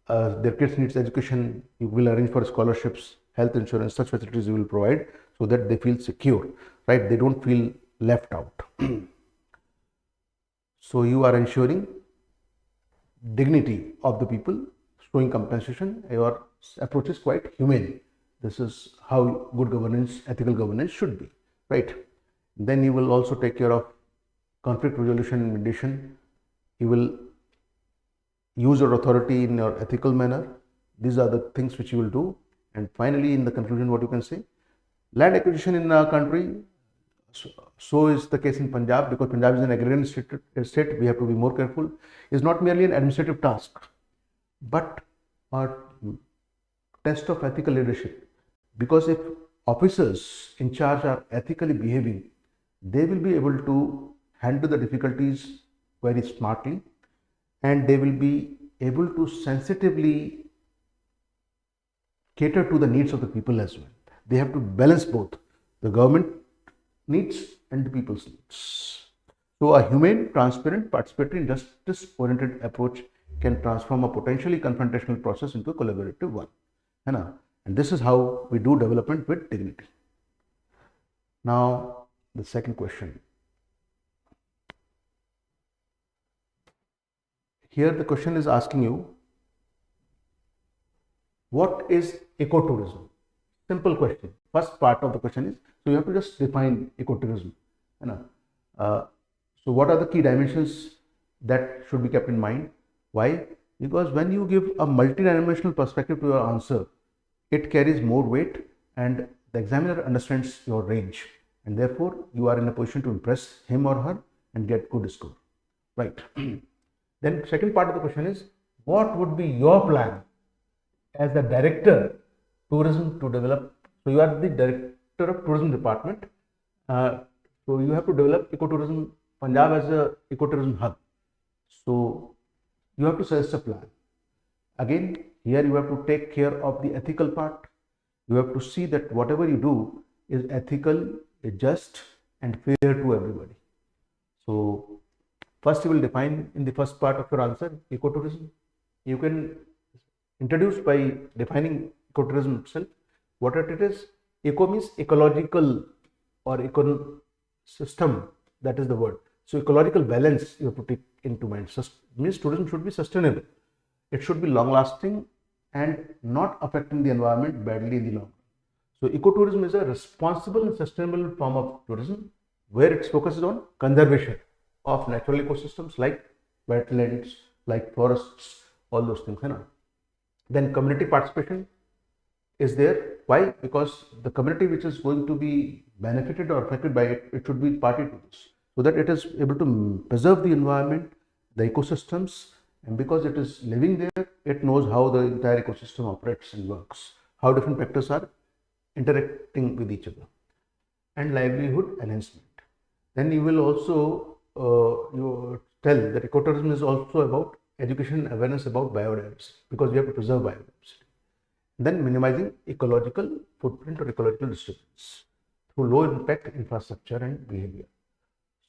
their kids needs education, you will arrange for scholarships, health insurance, such facilities you will provide so that they feel secure, right? They don't feel left out. So you are ensuring dignity of the people, showing compensation. Your approach is quite humane. This is how good governance, ethical governance should be, right? Then you will also take care of conflict resolution and mediation. You will use your authority in your ethical manner. These are the things which you will do. And finally, in the conclusion, what you can say, land acquisition in our country, so is the case in Punjab, because Punjab is an agrarian state, we have to be more careful, is not merely an administrative task, but a test of ethical leadership. Because if officers in charge are ethically behaving, they will be able to handle the difficulties very smartly, and they will be able to sensitively cater to the needs of the people as well. They have to balance both the government needs and the people's needs. So a humane, transparent, participatory, justice-oriented approach can transform a potentially confrontational process into a collaborative one. And this is how we do development with dignity. Now, the second question. Here the question is asking you, what is ecotourism? Simple question. First part of the question is, so you have to just define ecotourism. So what are the key dimensions that should be kept in mind? Why? Because when you give a multidimensional perspective to your answer, it carries more weight and the examiner understands your range, and therefore you are in a position to impress him or her and get good score, right? Then second part of the question is, what would be your plan as the director tourism to develop? So you are the director of tourism department. So you have to develop ecotourism Punjab as a ecotourism hub. So you have to suggest a plan. Again, Here you have to take care of the ethical part. You have to see that whatever you do is ethical, just, and fair to everybody. So first you will define in the first part of your answer ecotourism. You can introduce by defining ecotourism itself. What it is, eco means ecological or ecosystem, that is the word. So ecological balance you have to take into mind. Means tourism should be sustainable. It should be long lasting and not affecting the environment badly in the long run. So ecotourism is a responsible and sustainable form of tourism where its focus is on conservation of natural ecosystems like wetlands, like forests, all those things. Then community participation is there. Why? Because the community which is going to be benefited or affected by it, it should be party to this, so that it is able to preserve the environment, the ecosystems, and because it is living there, it knows how the entire ecosystem operates and works, how different factors are interacting with each other. And livelihood enhancement. Then you will also you tell that ecotourism is also about education and awareness about biodiversity, because we have to preserve biodiversity. Then minimizing ecological footprint or ecological disturbance through low impact infrastructure and behavior.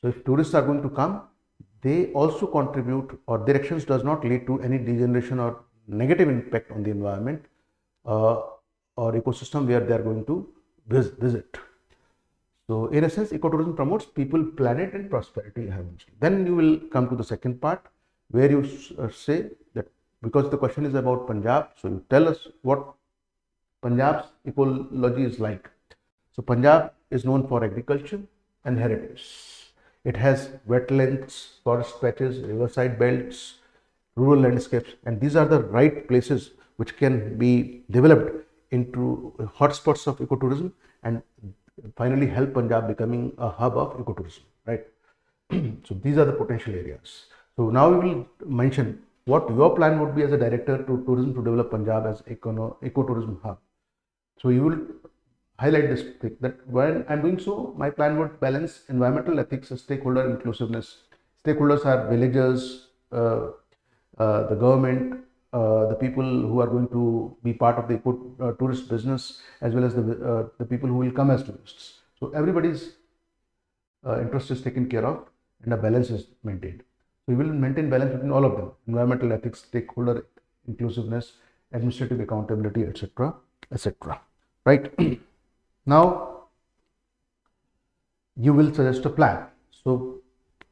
So if tourists are going to come, they also contribute, or their actions does not lead to any degeneration or negative impact on the environment or ecosystem where they are going to visit. So in a sense, ecotourism promotes people, planet, and prosperity. Then you will come to the second part where you say that, because the question is about Punjab, so you tell us what Punjab's ecology is like. So Punjab is known for agriculture and heritage. It has wetlands, forest patches, riverside belts, rural landscapes, and these are the right places which can be developed into hotspots of ecotourism and finally help Punjab becoming a hub of ecotourism, right? So these are the potential areas. So now we will mention what your plan would be as a director to tourism to develop Punjab as ecotourism hub. So you will highlight this thing, that when I'm doing so, my plan would balance environmental ethics and stakeholder inclusiveness. Stakeholders are villagers, the government, the people who are going to be part of the tourist business, as well as the people who will come as tourists. So everybody's interest is taken care of and a balance is maintained. So we will maintain balance between all of them: environmental ethics, stakeholder inclusiveness, administrative accountability, etc., etc. Right? Now you will suggest a plan. So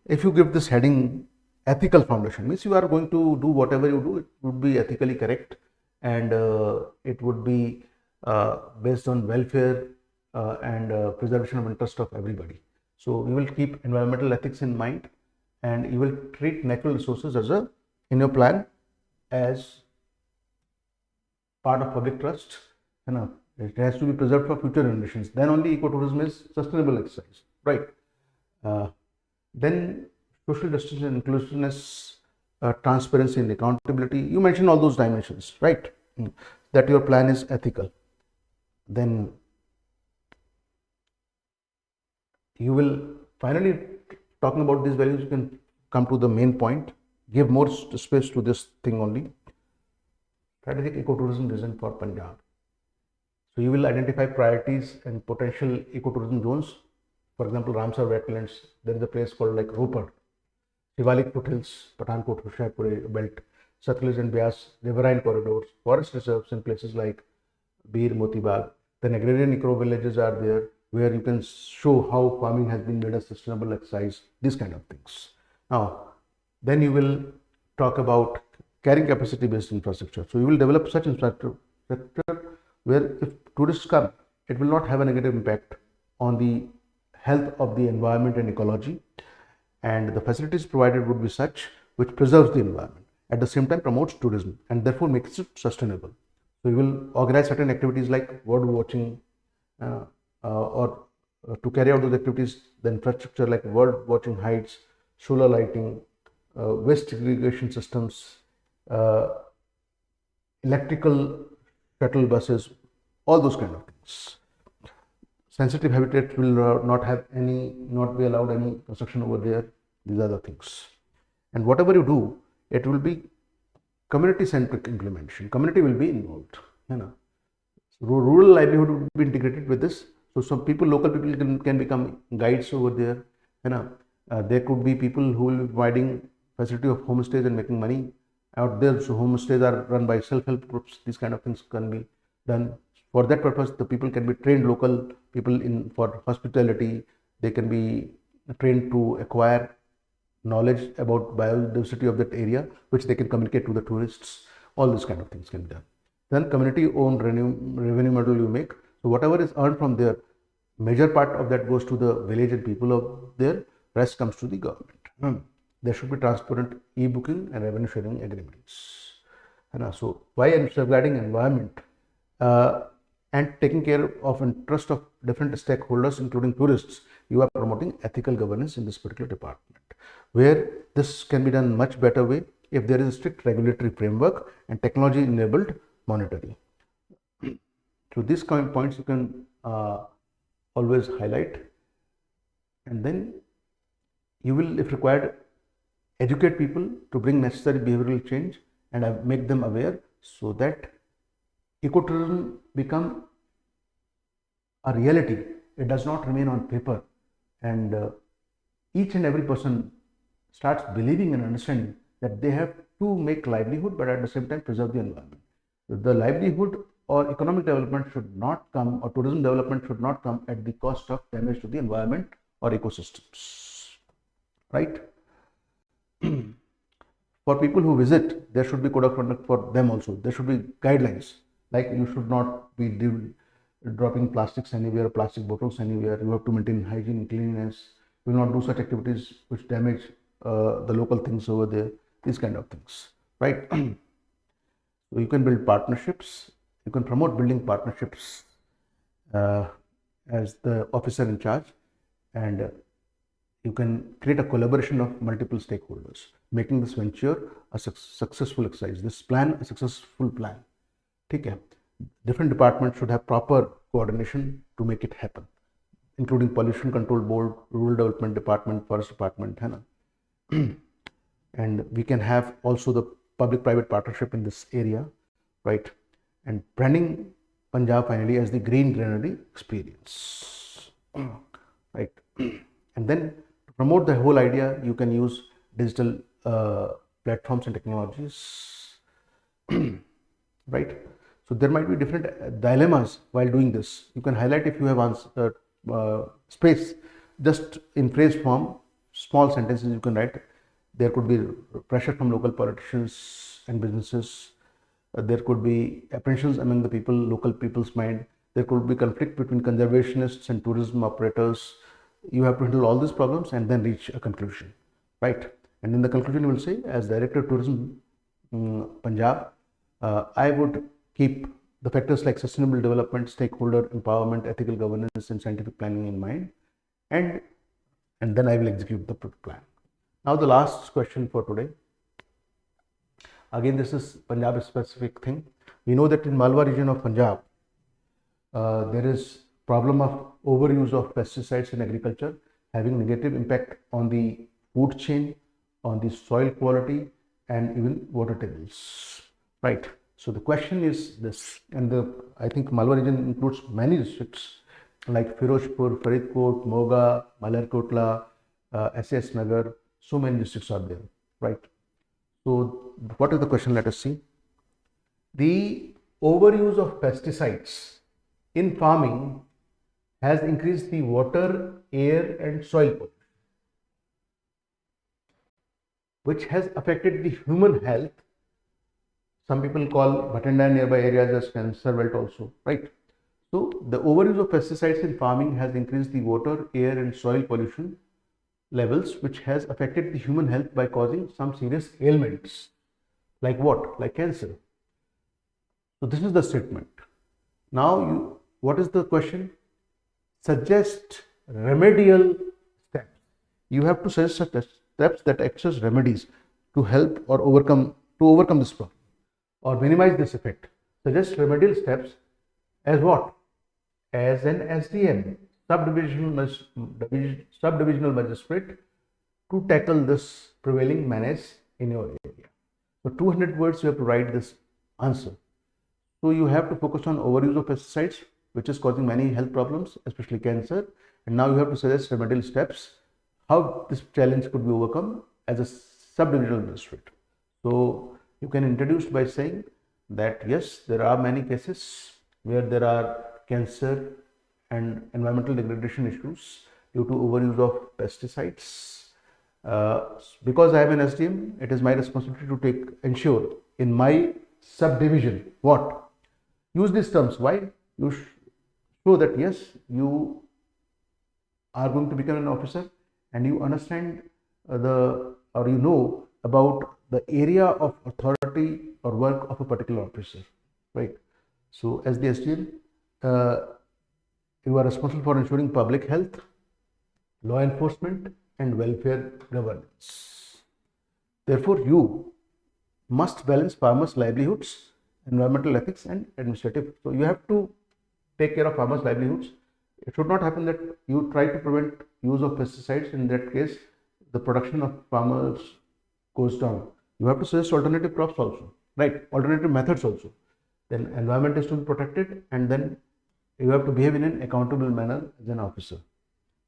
if you give this heading ethical foundation, means you are going to do whatever you do, it would be ethically correct, and it would be based on welfare and preservation of interest of everybody. So you will keep environmental ethics in mind, and you will treat natural resources as in your plan as part of public trust. It has to be preserved for future generations. Then only ecotourism is sustainable exercise, right? Then social justice and inclusiveness, transparency and accountability. You mentioned all those dimensions, right? That your plan is ethical. Then you will finally, talking about these values, you can come to the main point, give more space to this thing only. Strategic ecotourism vision for Punjab. So you will identify priorities and potential ecotourism zones. For example, Ramsar wetlands, there is a place called like Ropar, Shivalik foothills, Pathankot, Hoshiarpur belt, Satluj and Beas riverine corridors, forest reserves in places like Bir, Motibag. Then agrarian eco villages are there, where you can show how farming has been made a sustainable exercise, these kind of things. Now, then you will talk about carrying capacity based infrastructure. So you will develop such infrastructure where if tourists come, it will not have a negative impact on the health of the environment and ecology, and the facilities provided would be such which preserves the environment, at the same time promotes tourism and therefore makes it sustainable. So you will organize certain activities like bird watching, or to carry out those activities, the infrastructure like bird watching heights, solar lighting, waste segregation systems, electrical shuttle buses, all those kind of things. Sensitive habitat will not be allowed any construction over there. These are the things. And whatever you do, it will be community centric implementation. Community will be involved. Rural livelihood would be integrated with this. So some people, local people can become guides over there. There could be people who will be providing facility of homestays and making money out there. So homestays are run by self-help groups. These kind of things can be done. For that purpose, the people can be trained, local people for hospitality. They can be trained to acquire knowledge about biodiversity of that area, which they can communicate to the tourists. All these kind of things can be done. Then community owned revenue model you make. So whatever is earned from there, major part of that goes to the village and people of there, rest comes to the government. There should be transparent e-booking and revenue sharing agreements. So why I'm safeguarding environment and taking care of interest of different stakeholders, including tourists, you are promoting ethical governance in this particular department, where this can be done much better way if there is a strict regulatory framework and technology enabled monitoring. So these kind of points you can always highlight, and then you will, if required, educate people to bring necessary behavioral change and make them aware, so that ecotourism become a reality. It does not remain on paper, and each and every person starts believing and understanding that they have to make livelihood, but at the same time preserve the environment. The livelihood or economic development should not come, or tourism development should not come at the cost of damage to the environment or ecosystems, right? For people who visit, there should be code of conduct for them also. There should be guidelines, like you should not be dropping plastics anywhere, plastic bottles anywhere. You have to maintain hygiene and cleanliness. You will not do such activities which damage the local things over there. These kind of things, right? So you can build partnerships. You can promote building partnerships as the officer in charge, and you can create a collaboration of multiple stakeholders, making this venture a successful exercise. This plan a successful plan. Okay. Different departments should have proper coordination to make it happen, including pollution control board, rural development department, forest department, and we can have also the public-private partnership in this area, right? And branding Punjab finally as the green granary experience, right? And then to promote the whole idea, you can use digital platforms and technologies, right? So there might be different dilemmas while doing this. You can highlight if you have space, just in phrase form, small sentences you can write. There could be pressure from local politicians and businesses. There could be apprehensions among the people, local people's mind. There could be conflict between conservationists and tourism operators. You have to handle all these problems and then reach a conclusion, right? And in the conclusion, you will say, as Director of Tourism Punjab, I would keep the factors like sustainable development, stakeholder empowerment, ethical governance, and scientific planning in mind, and then I will execute the plan. Now the last question for today. Again, this is Punjab specific thing. We know that in Malwa region of Punjab, there is problem of overuse of pesticides in agriculture, having negative impact on the food chain, on the soil quality, and even water tables, right? So the question is this, and I think Malwa region includes many districts like Firozpur, Faridkot, Moga, Malarkotla, SS Nagar. So many districts are there, right? So what is the question? Let us see. The overuse of pesticides in farming has increased the water, air, and soil pollution, which has affected the human health. Some people call Bhatinda and nearby areas as cancer belt also, right? So the overuse of pesticides in farming has increased the water, air, and soil pollution levels, which has affected the human health by causing some serious ailments. Like what? Like cancer. So this is the statement. Now, what is the question? Suggest remedial steps. You have to suggest steps that act as remedies to help or overcome this problem or minimize this effect. Suggest remedial steps as what? As an SDM, subdivisional magistrate, to tackle this prevailing menace in your area. So 200 words you have to write this answer. So you have to focus on overuse of pesticides, which is causing many health problems, especially cancer. And now you have to suggest remedial steps, how this challenge could be overcome as a sub-divisional district. So you can introduce by saying that yes, there are many cases where there are cancer and environmental degradation issues due to overuse of pesticides. Because I am an SDM, it is my responsibility to ensure in my subdivision what use these terms. Why? You show that yes, you are going to become an officer and you understand you know about the area of authority or work of a particular officer, right? So as the SDM, you are responsible for ensuring public health, law enforcement and welfare governance. Therefore, you must balance farmers' livelihoods, environmental ethics and administrative. So you have to take care of farmers' livelihoods. It should not happen that you try to prevent use of pesticides. In that case, the production of farmers goes down. You have to suggest alternative crops also, right? Alternative methods also. Then environment is to be protected, and then you have to behave in an accountable manner as an officer.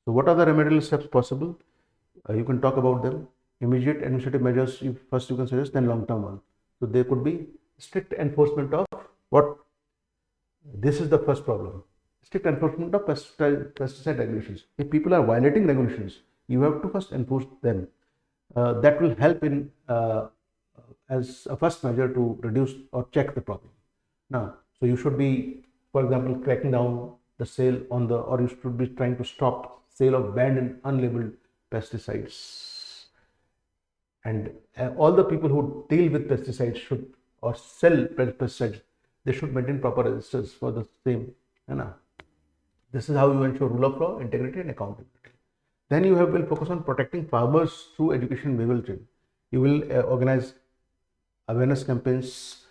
So what are the remedial steps possible? You can talk about them. Immediate administrative measures, first you can suggest, then long-term one. So there could be strict enforcement of what? This is the first problem. Strict enforcement of pesticide regulations. If people are violating regulations, you have to first enforce them. That will help in as a first measure to reduce or check the problem. Now, so you should be, for example, cracking down the sale on the, or you should be trying to stop sale of banned and unlabeled pesticides. And all the people who deal with pesticides should, or sell pesticides, they should maintain proper registers for the same. This is how you ensure rule of law, integrity and accountability. Then you will focus on protecting farmers through education and behavioral training. You will organize awareness campaigns.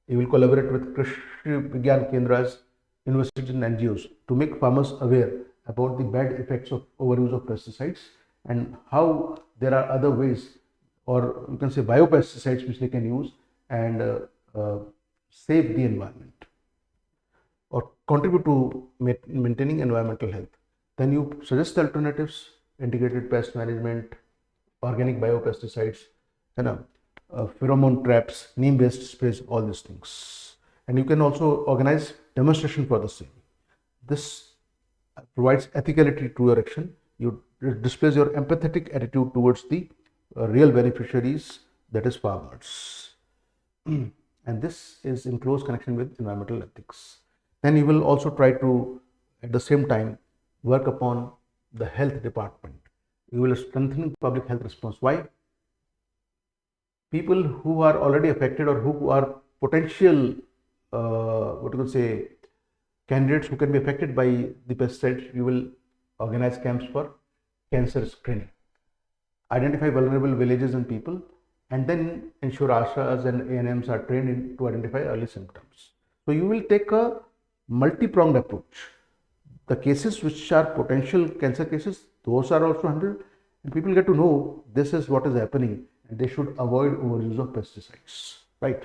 You will collaborate with Krishi Vigyan Kendras, universities and NGOs to make farmers aware about the bad effects of overuse of pesticides and how there are other ways, or you can say biopesticides, which they can use and save the environment or contribute to maintaining environmental health. Then you suggest alternatives, integrated pest management, organic biopesticides, pheromone traps, neem-based sprays, all these things. And you can also organize demonstration for the same. This provides ethicality to your action. You displays your empathetic attitude towards the real beneficiaries, that is farmers. And this is in close connection with environmental ethics. Then you will also try to, at the same time, work upon the health department. You will strengthen public health response. Why? People who are already affected or who are potential, candidates who can be affected by the pesticides, you will organize camps for cancer screening, identify vulnerable villages and people, and then ensure ASHAs and ANMs are trained to identify early symptoms. So you will take a multi-pronged approach. The cases which are potential cancer cases, those are also handled, and people get to know this is what is happening and they should avoid overuse of pesticides, right?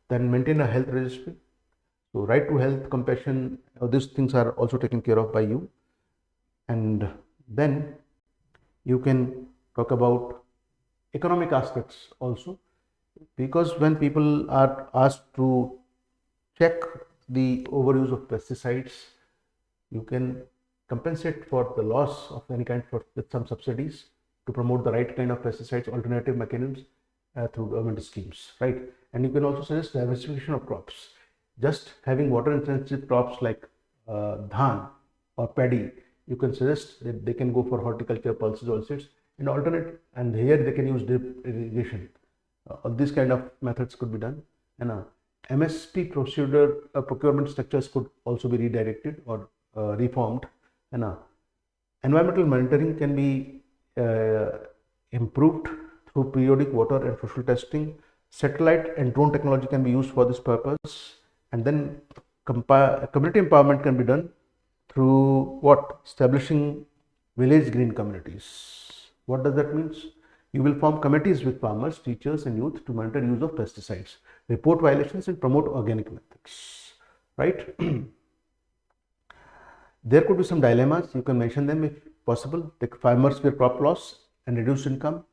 Then maintain a health registry. So right to health, compassion, these things are also taken care of by you. And then you can talk about economic aspects also, because when people are asked to check the overuse of pesticides, you can compensate for the loss of any kind with some subsidies to promote the right kind of pesticides, alternative mechanisms through government schemes, right? And you can also suggest diversification of crops. Just having water intensive crops like dhan or paddy, you can suggest that they can go for horticulture, pulses, oilseeds, and alternate, and here they can use drip irrigation. These kind of methods could be done. And MSP procurement structures could also be redirected or reformed. And environmental monitoring can be improved through periodic water and social testing. Satellite and drone technology can be used for this purpose. And then community empowerment can be done through what? Establishing village green communities. What does that mean? You will form committees with farmers, teachers, and youth to monitor use of pesticides, report violations, and promote organic methods. Right? There could be some dilemmas. You can mention them if possible. The farmers fear crop loss and reduced income,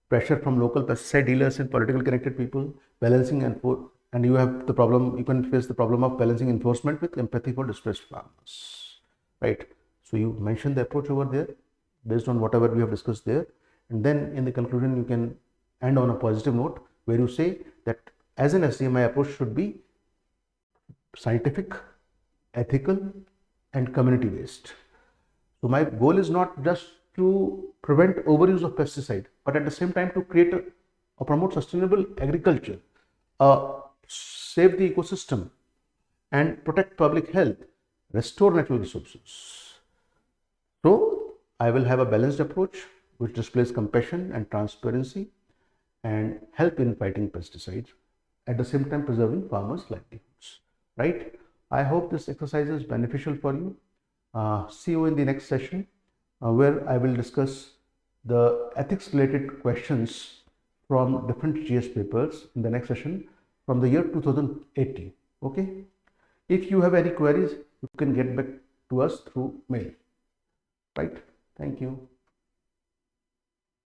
pressure from local pesticide dealers and political connected people, balancing and you have the problem. You can face the problem of balancing enforcement with empathy for distressed farmers. Right. So you mentioned the approach over there based on whatever we have discussed there, and then in the conclusion you can end on a positive note where you say that as an SDM, my approach should be scientific, ethical, and community based. So my goal is not just to prevent overuse of pesticide, but at the same time to create or promote sustainable agriculture, save the ecosystem, and protect public health, restore natural resources. So I will have a balanced approach which displays compassion and transparency and help in fighting pesticides, at the same time preserving farmers' livelihoods. Right? I hope this exercise is beneficial for you. See you in the next session where I will discuss the ethics related questions from different GS papers in the next session from the year 2018. Okay. If you have any queries, you can get back to us through mail. Right. Thank you.